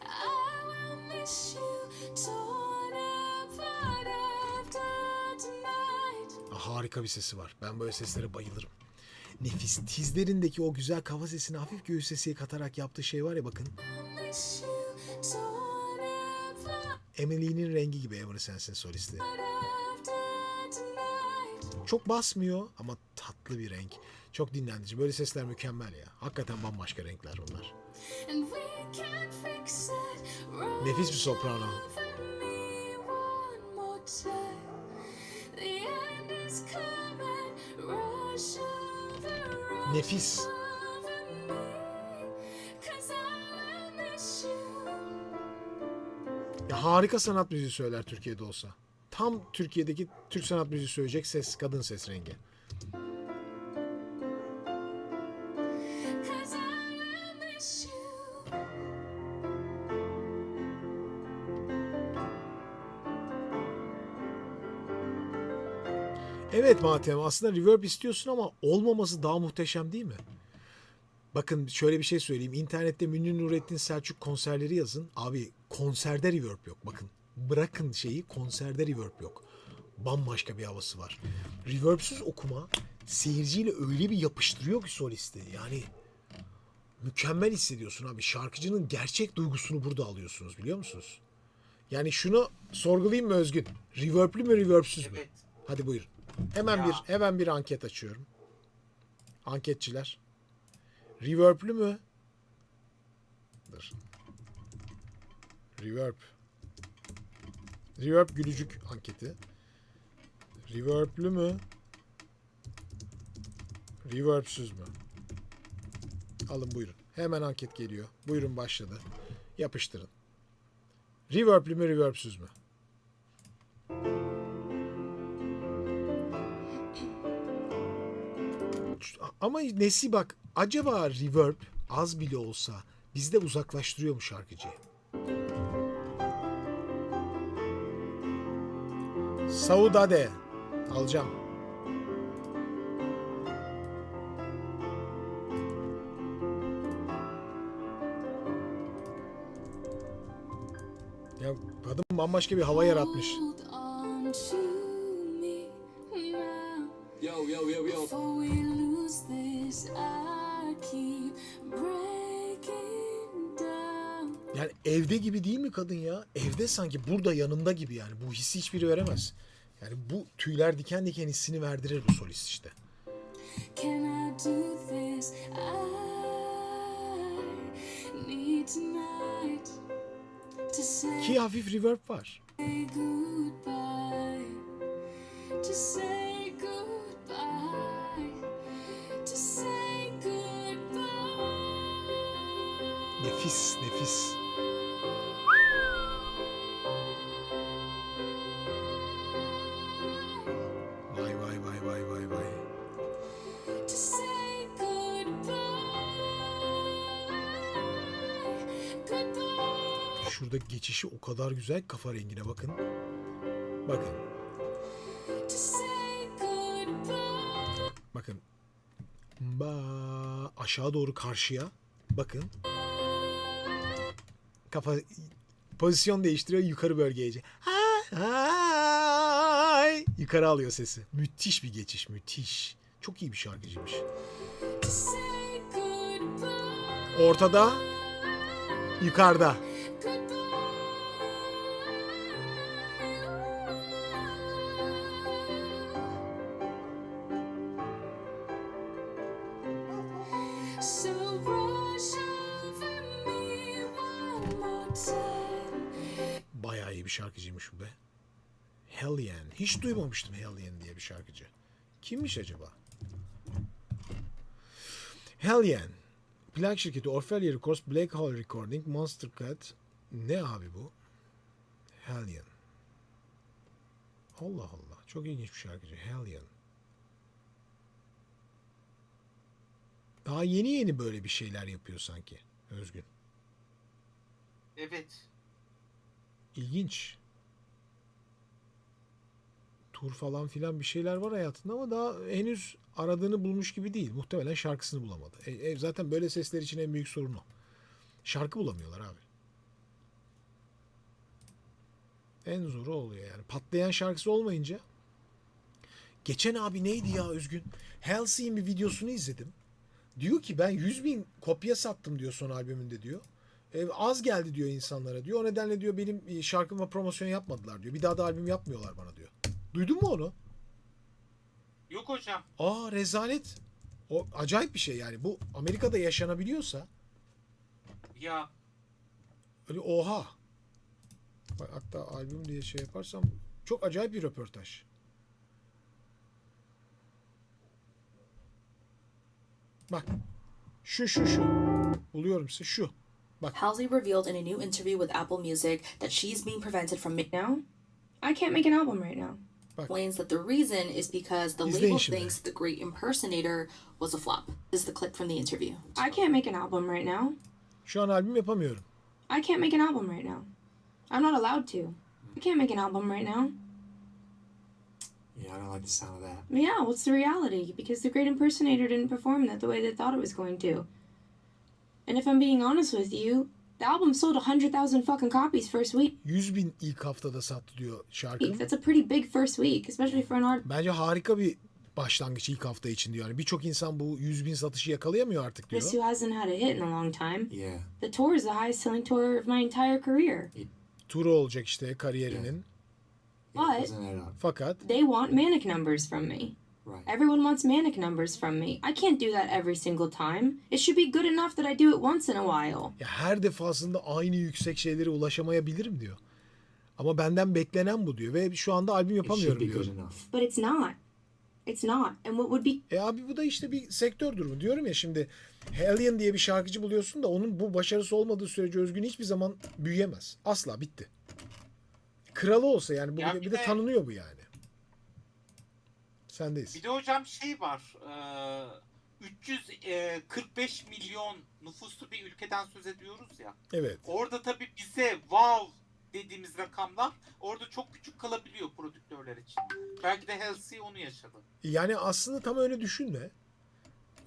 I will miss you torn apart after tonight. Harika bir sesi var. Ben böyle seslere bayılırım. Nefis. Tizlerindeki o güzel kafa sesini hafif göğüs sesi katarak yaptığı şey var ya bakın. Miss you torn apart Emily'nin rengi gibi Evanescence'in solisti. after tonight. Çok basmıyor ama tatlı bir renk. Çok dinlendirici. Böyle sesler mükemmel ya. Hakikaten bambaşka renkler bunlar. And we can't fix it. Rush Nefis bir soprano. over me one more time. The end is coming. Rush over Nefis. over me. 'Cause I will miss you. Ya harika sanat müziği söyler Türkiye'de olsa. Tam Türkiye'deki Türk sanat müziği söyleyecek ses, kadın ses rengi. 'Cause I will miss you. Evet Matem, aslında reverb istiyorsun ama olmaması daha muhteşem değil mi? Bakın şöyle bir şey söyleyeyim. İnternette Münir Nurettin Selçuk konserleri yazın. Abi konserde reverb yok. Bakın bırakın şeyi, konserde reverb yok. Bambaşka bir havası var. Reverbsüz okuma seyirciyle öyle bir yapıştırıyor ki solisti. Yani mükemmel hissediyorsun abi. Şarkıcının gerçek duygusunu burada alıyorsunuz, biliyor musunuz? Yani şunu sorgulayayım mı Özgün? Reverb'lü mü, reverbsüz mü? Evet. Hadi buyur. Hemen bir anket açıyorum. Anketçiler. Reverb'lü mü? Dur. Reverb. Reverb gülücük anketi. Reverb'lü mü? Reverb'süz mü? Alın buyurun. Hemen anket geliyor. Buyurun başladı. Yapıştırın. Reverb'lü mü, reverb'süz mü? Ama nesi bak, acaba reverb az bile olsa bizde uzaklaştırıyor mu şarkıcıyı? Saudade alacağım. Ya kadın bambaşka bir hava yaratmış. Hold on to me now. Yo. Before we lose this, I keep breaking down. Yani evde gibi değil mi kadın ya? Evde sanki burada yanında gibi yani. Bu hissi hiçbiri veremez. Yani bu tüyler diken diken hissini verdirir bu solist işte. Can I do this? I need tonight to say Ki hafif reverb var. goodbye. To say goodbye. To say goodbye. Nefis, nefis. Vay vay vay vay vay vay. To say goodbye. Goodbye. Şurada geçişi o kadar güzel ki kafa rengine bakın. Bakın. To say goodbye. Bakın. Aşağı doğru karşıya. Bakın. Kafa pozisyon değiştiriyor yukarı bölgeye. Ay, yukarı alıyor sesi. Müthiş bir geçiş, müthiş. Çok iyi bir şarkıcıymış. To say goodbye. Ortada, yukarıda. So rush over me one more time. Bayağı iyi bir şarkıcıymış bu be. Hellion. Hiç duymamıştım Hellion diye bir şarkıcı. Kimmiş acaba? Hellion. Plak şirketi Orphelia Records, Black Hole Recording, Monster Cat. Ne abi bu? Hellion. Allah Allah. Çok ilginç bir şarkıcı. Hellion. Daha yeni yeni böyle bir şeyler yapıyor sanki. Özgün. Evet. İlginç. Tur falan filan bir şeyler var hayatında ama daha henüz aradığını bulmuş gibi değil. Muhtemelen şarkısını bulamadı. Zaten böyle sesler için en büyük sorun o. Şarkı bulamıyorlar abi. En zoru oluyor yani. Patlayan şarkısı olmayınca. Geçen abi neydi ya Özgün? Halsey'in bir videosunu izledim. Diyor ki ben 100.000 kopya sattım diyor son albümünde diyor. Az geldi diyor insanlara diyor. O nedenle diyor benim şarkıma promosyon yapmadılar diyor. Bir daha da albüm yapmıyorlar bana diyor. Duydun mu onu? Yok hocam. Rezalet. O acayip bir şey yani. Bu Amerika'da yaşanabiliyorsa Ya öyle oha. Bak, hatta albüm diye şey yaparsam çok acayip bir röportaj. Bak. Şu. Buluyorum size şu. Bak. Halsey revealed in a new interview with Apple Music that she's being prevented from now. I can't make an album right now. Explains that the reason is because the İzleyin label şimdi. thinks The Great Impersonator was a flop. This is the clip from the interview. I can't make an album right now. Şu an albüm yapamıyorum. I can't make an album right now. I'm not allowed to. I can't make an album right now. Yeah, I don't like the sound of that. Yeah, what's the reality? Because The Great Impersonator didn't perform that the way they thought it was going to. And if I'm being honest with you, the album sold 100,000 fucking copies first week. 100.000 ilk haftada sattı diyor şarkı. That's a pretty big first week, especially for an artist Bence harika bir başlangıç ilk hafta için diyor. Yani birçok insan bu 100.000 satışı yakalayamıyor artık diyor. who hasn't had a hit in a long time. Yeah. The tour is the highest selling tour of my entire career. Turu olacak işte kariyerinin. It But doesn't add up. Fakat they want manic numbers from me. Right. Everyone wants manic numbers from me. I can't do that every single time. It should be good enough that I do it once in a while. ya her defasında aynı yüksek şeylere ulaşamayabilirim diyor. Ama benden beklenen bu diyor ve şu anda albüm It should yapamıyorum be good diyor. enough. But it's not. It's not. And what would be Abi bu da işte bir sektör durumu. Diyorum ya şimdi Hellion diye bir şarkıcı buluyorsun da onun bu başarısı olmadığı sürece Özgün hiçbir zaman büyüyemez. Asla bitti. Kralı olsa yani bu Ya bir bir de de- tanınıyor bu yani. Sendeyiz. Bir de hocam şey var. 345 milyon nüfuslu bir ülkeden söz ediyoruz ya. Evet. Orada tabii bize wow dediğimiz rakamlar orada çok küçük kalabiliyor prodüktörler için. Belki de Halsey onu yaşadı. Yani aslında tam öyle düşünme.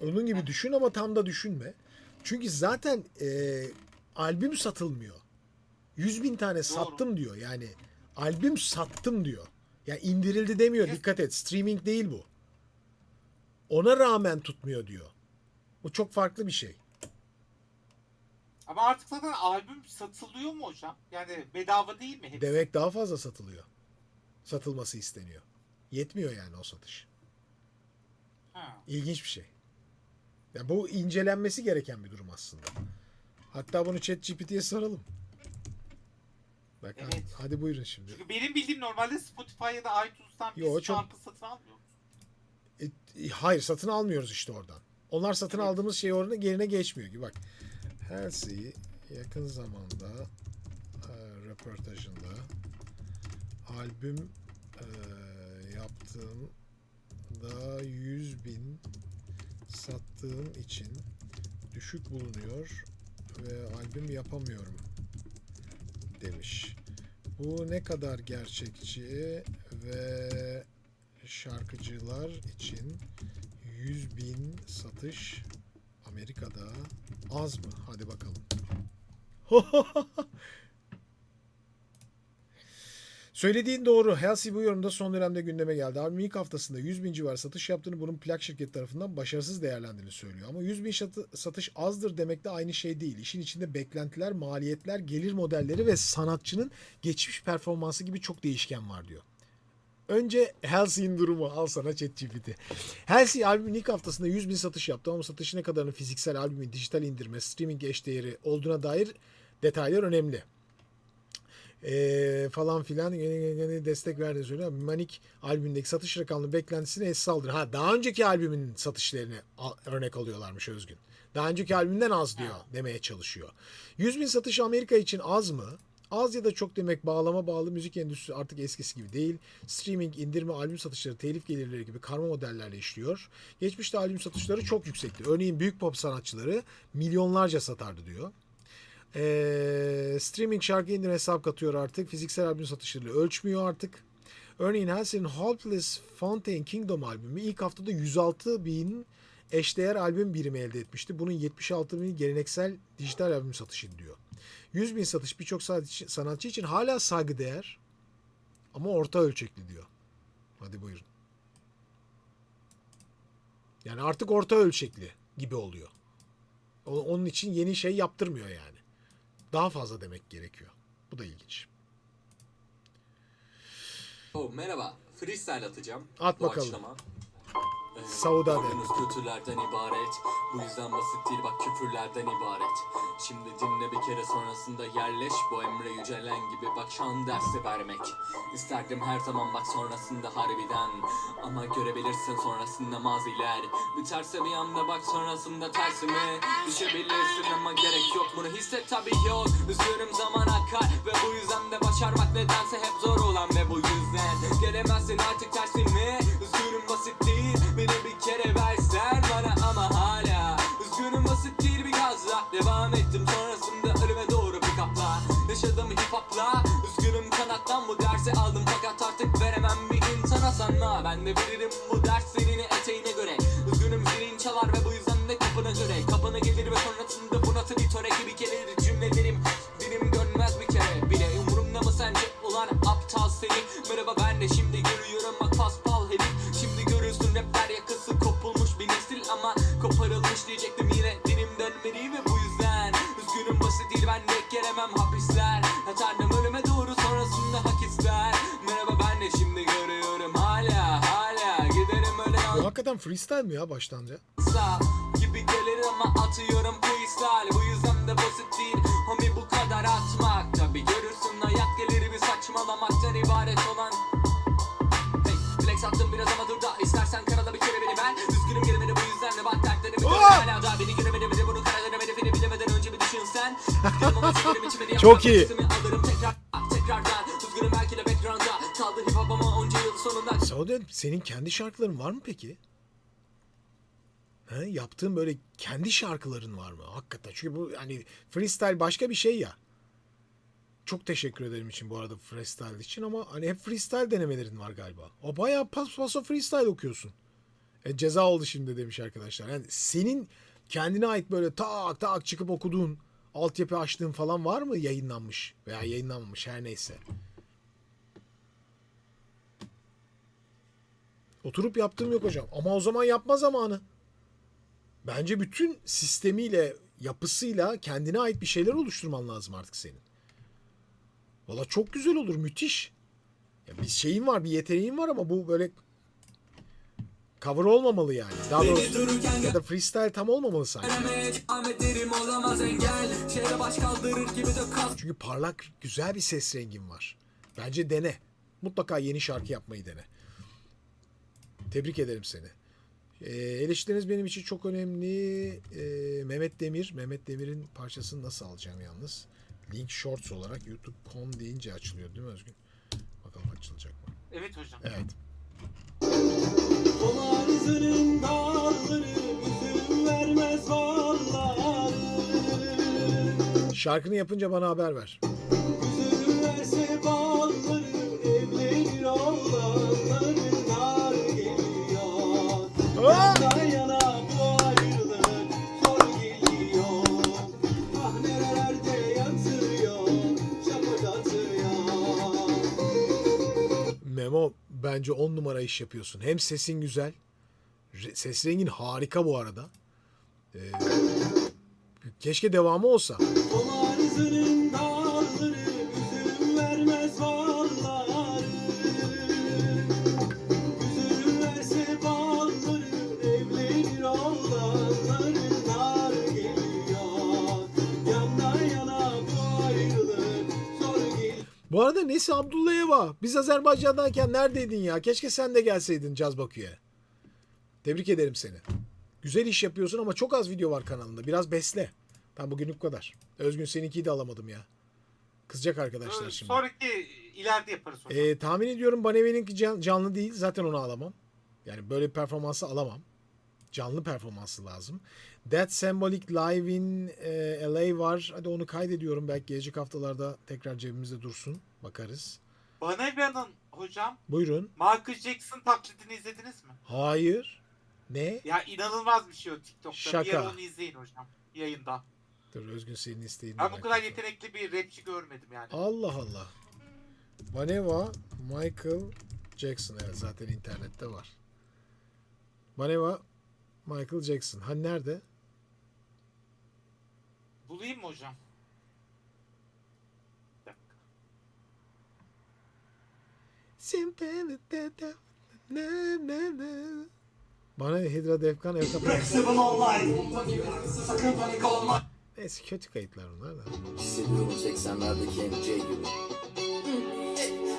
Onun gibi düşün ama tam da düşünme. Çünkü zaten albüm satılmıyor. 100.000 tane sattım diyor. Yani albüm sattım diyor. Yani indirildi demiyor. Dikkat et. Streaming değil bu. Ona rağmen tutmuyor diyor. Bu çok farklı bir şey. Ama artık zaten albüm satılıyor mu hocam? Yani bedava değil mi hepsi? Demek daha fazla satılıyor. Satılması isteniyor. Yetmiyor yani o satış. Ha. İlginç bir şey. Ya bu incelenmesi gereken bir durum aslında. Hatta bunu ChatGPT'ye soralım. Bak Evet. hadi buyurun şimdi. Çünkü benim bildiğim normalde Spotify ya da iTunes'tan Yo, biz çok- şarkı satın almıyoruz. Hayır satın almıyoruz işte oradan. Onlar satın Evet. aldığımız şey orada yerine geçmiyor ki. Bak Halsey yakın zamanda röportajında albüm yaptığımda 100.000 sattığım için düşük bulunuyor ve albüm yapamıyorum demiş. Bu ne kadar gerçekçi ve şarkıcılar için 100.000 satış Amerika'da az mı? Hadi bakalım. Söylediğin doğru. Halsey bu yorumda son dönemde gündeme geldi. Albüm ilk haftasında 100.000 civarı satış yaptığını, bunun plak şirketi tarafından başarısız değerlendiğini söylüyor. Ama 100.000 satış azdır demek de aynı şey değil. İşin içinde beklentiler, maliyetler, gelir modelleri ve sanatçının geçmiş performansı gibi çok değişken var diyor. Önce Halsey'in durumu. Al sana ChatGPT. Halsey albümün ilk haftasında 100.000 satış yaptı ama satışı ne kadarının fiziksel albümün dijital indirme, streaming eşdeğeri olduğuna dair detaylar önemli. Falan filan destek verdiğini söylüyor. Manik albümündeki satış rakamının beklentisini esas aldır. Daha önceki albümün satışlarını örnek alıyorlarmış Özgün. Daha önceki albümden az diyor demeye çalışıyor. 100.000 satış Amerika için az mı? Az ya da çok demek bağlama bağlı, müzik endüstrisi artık eskisi gibi değil. Streaming, indirme, albüm satışları, telif gelirleri gibi karma modellerle işliyor. Geçmişte albüm satışları çok yüksekti. Örneğin büyük pop sanatçıları milyonlarca satardı diyor. Streaming şarkı indirme hesap katıyor artık. Fiziksel albüm satışlarıyla ölçmüyor artık. Örneğin Halsey'nin Hopeless Fountain Kingdom albümü ilk haftada 106.000 eşdeğer albüm birimi elde etmişti. Bunun 76.000 geleneksel dijital albüm satışı diyor. 100.000 satış birçok sanatçı için hala saygıdeğer ama orta ölçekli diyor. Hadi buyurun. Yani artık orta ölçekli gibi oluyor. Onun için yeni şey yaptırmıyor yani. Daha fazla demek gerekiyor. Bu da ilginç. Merhaba, freestyle atacağım. At bu bakalım. akşama. Sauda de. Gördüğünüz kötülerden ibaret. Bu yüzden basit değil bak küfürlerden ibaret. Şimdi dinle bir kere sonrasında yerleş. Bu Emre Yücelen gibi bak şu an dersi vermek. İsterdim her zaman bak sonrasında harbiden. Ama görebilirsin sonrasında maziler. Biterse bir anda bak sonrasında tersime. Düşebilirsin ama gerek yok bunu hisset tabii yok. Üzgünüm zaman akar ve bu yüzden de başarmak nedense hep zor olan ve bu yüzden gelemezsin artık tersime. Üzgünüm basit değil beni bir kere versen bana ama hala. Üzgünüm basit değil bir gazla devam ettim sonrasında ölüme doğru pick-up'la. Yaşadım hip-hop'la üzgünüm kanattan bu dersi aldım fakat artık veremem bir insana sanma. Ben de bilirim bu ders senin eteğine göre. Üzgünüm zilin çalar ve bu yüzden de kapına göre. Kapına gelir ve sonrasında bu nasıl bir töre gibi gelir cümlelerim. Dilim dönmez bir kere bile umurumda mı sence ulan aptal seni. Merhaba ben de şimdi görüyorum bak paspal herif. Şimdi görürsün rapler yakası kopulmuş bir nesil ama koparılmış diyecektim yine dilim dönmeli ve bu yüzden üzgünüm basit değil ben de gelemem hapisler. Yatardım ölüme doğru sonrasında hak ister. Merhaba ben de şimdi görüyorum hala giderim öyle Bu hakikaten freestyle mi ya baştanca? sağ gibi gelir ama atıyorum freestyle. Bu yüzden de basit değil homie bu kadar atmak. Tabi görürsün hayat gelir bir saçma saçmalamaktan ibaret olan. Hey, flex attım biraz ama dur da istersen karala bir kere beni ben. Üzgünüm girmedi bu yüzden de bak dertlerimi hala da beni göremedi bir de bunu karalarım hedefini bilemeden önce bir düşün sen. Çok iyi. Alırım tekrardan. Üzgünüm belki de background'da kaldı hip hop ama onca yıl sonunda. Saude, senin kendi şarkıların var mı peki? He, yaptığın böyle kendi şarkıların var mı? Hakikaten. Çünkü bu hani freestyle başka bir şey ya. Çok teşekkür ederim için bu arada freestyle için ama hani hep freestyle denemelerin var galiba. O bayağı paso freestyle okuyorsun. Ceza oldu şimdi demiş arkadaşlar. Yani senin kendine ait böyle tak tak çıkıp okuduğun, altyapı açtığın falan var mı yayınlanmış veya yayınlanmamış her neyse. Oturup yaptığım yok hocam. Ama o zaman yapma zamanı. Bence bütün sistemiyle, yapısıyla kendine ait bir şeyler oluşturman lazım artık senin. Valla çok güzel olur, müthiş. Ya bir şeyin var, bir yeteneğin var ama bu böyle cover olmamalı yani. Daha doğrusu ya da freestyle tam olmamalı sanki. Çünkü parlak, güzel bir ses rengin var. Bence dene. Mutlaka yeni şarkı yapmayı dene. Tebrik ederim seni. Eleştiriniz benim için çok önemli. Mehmet Demir. Mehmet Demir'in parçasını nasıl alacağım yalnız? Link Shorts olarak YouTube.com deyince açılıyor değil mi Özgün? Bakalım açılacak mı? Evet hocam. Evet. Dolarızının dağları üzüm vermez vallahi. Şarkını yapınca bana haber ver. Üzüm verse balları evlenir oğlanların nar geliyor. Yana yana bu ayrılık zor geliyor. Ah nerelerde yatıyor, şapırdatıyor. Memo bence 10 numara iş yapıyorsun. Hem sesin güzel. Ses rengin harika bu arada. Keşke devamı olsa. Dolarızının dağları üzüm vermez vallahi. Üzüm verse balları evlenir oğlanların nar geliyor. Yana yana bu ayrılık zor geliyor. Bu arada Nesi Abdullayeva. Biz Azerbaycan'dayken neredeydin ya? Keşke sen de gelseydin Caz Bakü'ye. Tebrik ederim seni. Güzel iş yapıyorsun ama çok az video var kanalında. Biraz besle. Ben bugünlük bu kadar. Özgün seninkiyi de alamadım ya. Kızacak arkadaşlar şimdi. Sonraki ileride yaparız hocam. Tahmin ediyorum Banevi'ninki canlı değil. Zaten onu alamam. Yani böyle bir performansı alamam. Canlı performansı lazım. That Symbolic Live in LA var. Hadi onu kaydediyorum. Belki gelecek haftalarda tekrar cebimizde dursun. Bakarız. Banevia'nın hocam Buyurun. Michael Jackson taklidini izlediniz mi? Hayır. Ne? Ya inanılmaz bir şey o TikTok'ta. Şaka. Bir ara onu izleyin hocam. Yayında. Dur Özgün senin isteğini. Ben bu merak kadar ettim. yetenekli bir rapçi görmedim yani. Allah Allah. Baneva Michael Jackson. Evet zaten internette var. Baneva Michael Jackson. Ha nerede? Bulayım mı hocam? Bir dakika. Bana Hidra Defkan Evtap. Flexible online. Neyse kötü kayıtlar bunlar da. Hissediyorum 80'lerdeki MJ gibi.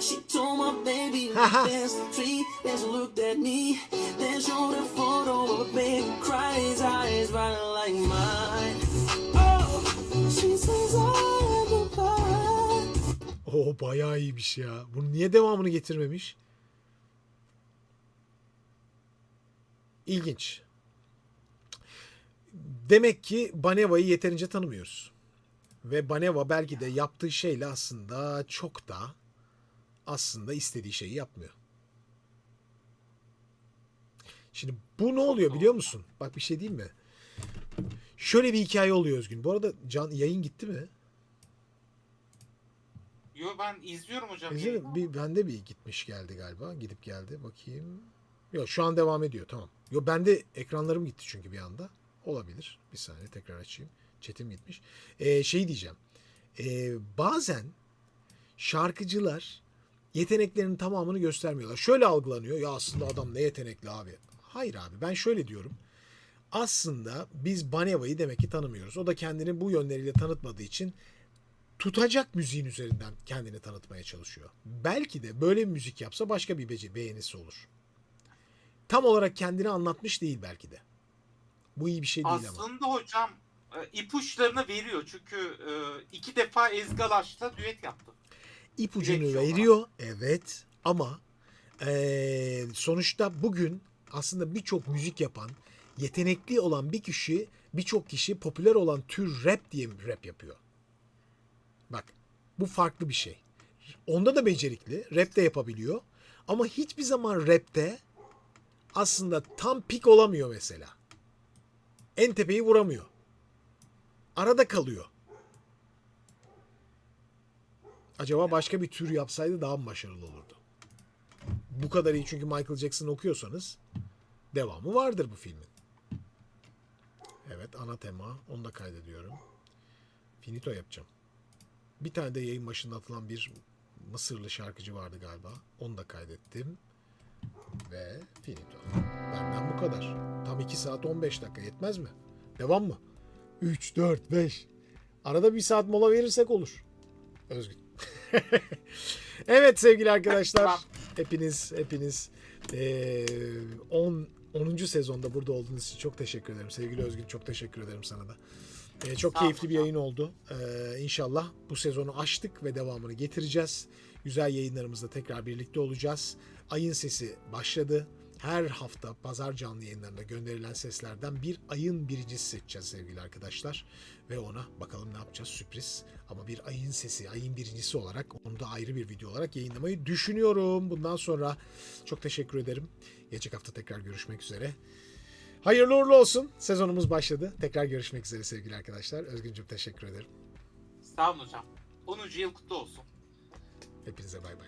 She told my baby, Haha. there's a tree, there's a look at me, then showed a photo of a baby, cries eyes right like mine. Oh, she says I am the pie. Oo bayağı iyiymiş ya. Bunu niye devamını getirmemiş? İlginç. Demek ki Baneva'yı yeterince tanımıyoruz. Ve Baneva belki de yaptığı şeyle aslında çok da aslında istediği şeyi yapmıyor. Şimdi bu ne oluyor biliyor musun? Bak bir şey diyeyim mi? Şöyle bir hikaye oluyor Özgün. Bu arada yayın gitti mi? Yo ben izliyorum hocam. İzledim. yayını. Bende bir gitmiş geldi galiba. Gidip geldi. Bakayım. Yok şu an devam ediyor. Tamam. Yo bende ekranlarım gitti çünkü bir anda. Olabilir. Bir saniye tekrar açayım. Chat'im gitmiş. Şey diyeceğim. Bazen şarkıcılar yeteneklerinin tamamını göstermiyorlar. Şöyle algılanıyor. Ya aslında adam ne yetenekli abi. Hayır abi ben şöyle diyorum. Aslında biz Baneva'yı demek ki tanımıyoruz. O da kendini bu yönleriyle tanıtmadığı için tutacak müziğin üzerinden kendini tanıtmaya çalışıyor. Belki de böyle bir müzik yapsa başka bir beğenisi olur. Tam olarak kendini anlatmış değil belki de. Bu iyi bir şey değil ama. Aslında hocam ipuçlarını veriyor. Çünkü 2 defa Ezgi Alaş'la düet yaptı. İpucunu Direkt olarak. veriyor, evet, ama sonuçta bugün aslında birçok müzik yapan, yetenekli olan birçok kişi popüler olan tür rap diye rap yapıyor. Bak, bu farklı bir şey. Onda da becerikli, rap de yapabiliyor ama hiçbir zaman rapte aslında tam pik olamıyor mesela. En tepeyi vuramıyor. Arada kalıyor. Acaba başka bir tür yapsaydı daha mı başarılı olurdu? Bu kadar iyi, çünkü Michael Jackson okuyorsanız devamı vardır bu filmin. Evet, ana tema. Onu da kaydediyorum. Finito yapacağım. Bir tane de yayın başında atılan bir Mısırlı şarkıcı vardı galiba. Onu da kaydettim. Ve finito. Benden bu kadar. Tam 2 saat 15 dakika yetmez mi? Devam mı? 3, 4, 5. Arada 1 saat mola verirsek olur. Özgün. Evet sevgili arkadaşlar. Tamam. Hepiniz 10. sezonda burada olduğunuz için çok teşekkür ederim. Sevgili Özgün, çok teşekkür ederim sana da. Çok Sağ keyifli olun. bir yayın oldu. İnşallah bu sezonu açtık ve devamını getireceğiz. Güzel yayınlarımızda tekrar birlikte olacağız. Ayın Sesi başladı. Her hafta pazar canlı yayınlarında gönderilen seslerden bir ayın birincisi seçeceğiz sevgili arkadaşlar. Ve ona bakalım ne yapacağız, sürpriz. Ama bir ayın sesi, ayın birincisi olarak onu da ayrı bir video olarak yayınlamayı düşünüyorum. Bundan sonra çok teşekkür ederim. Gelecek hafta tekrar görüşmek üzere. Hayırlı uğurlu olsun. Sezonumuz başladı. Tekrar görüşmek üzere sevgili arkadaşlar. Özgüncüm teşekkür ederim. Sağ olun hocam. 10. yıl kutlu olsun. Hepinize bay bay.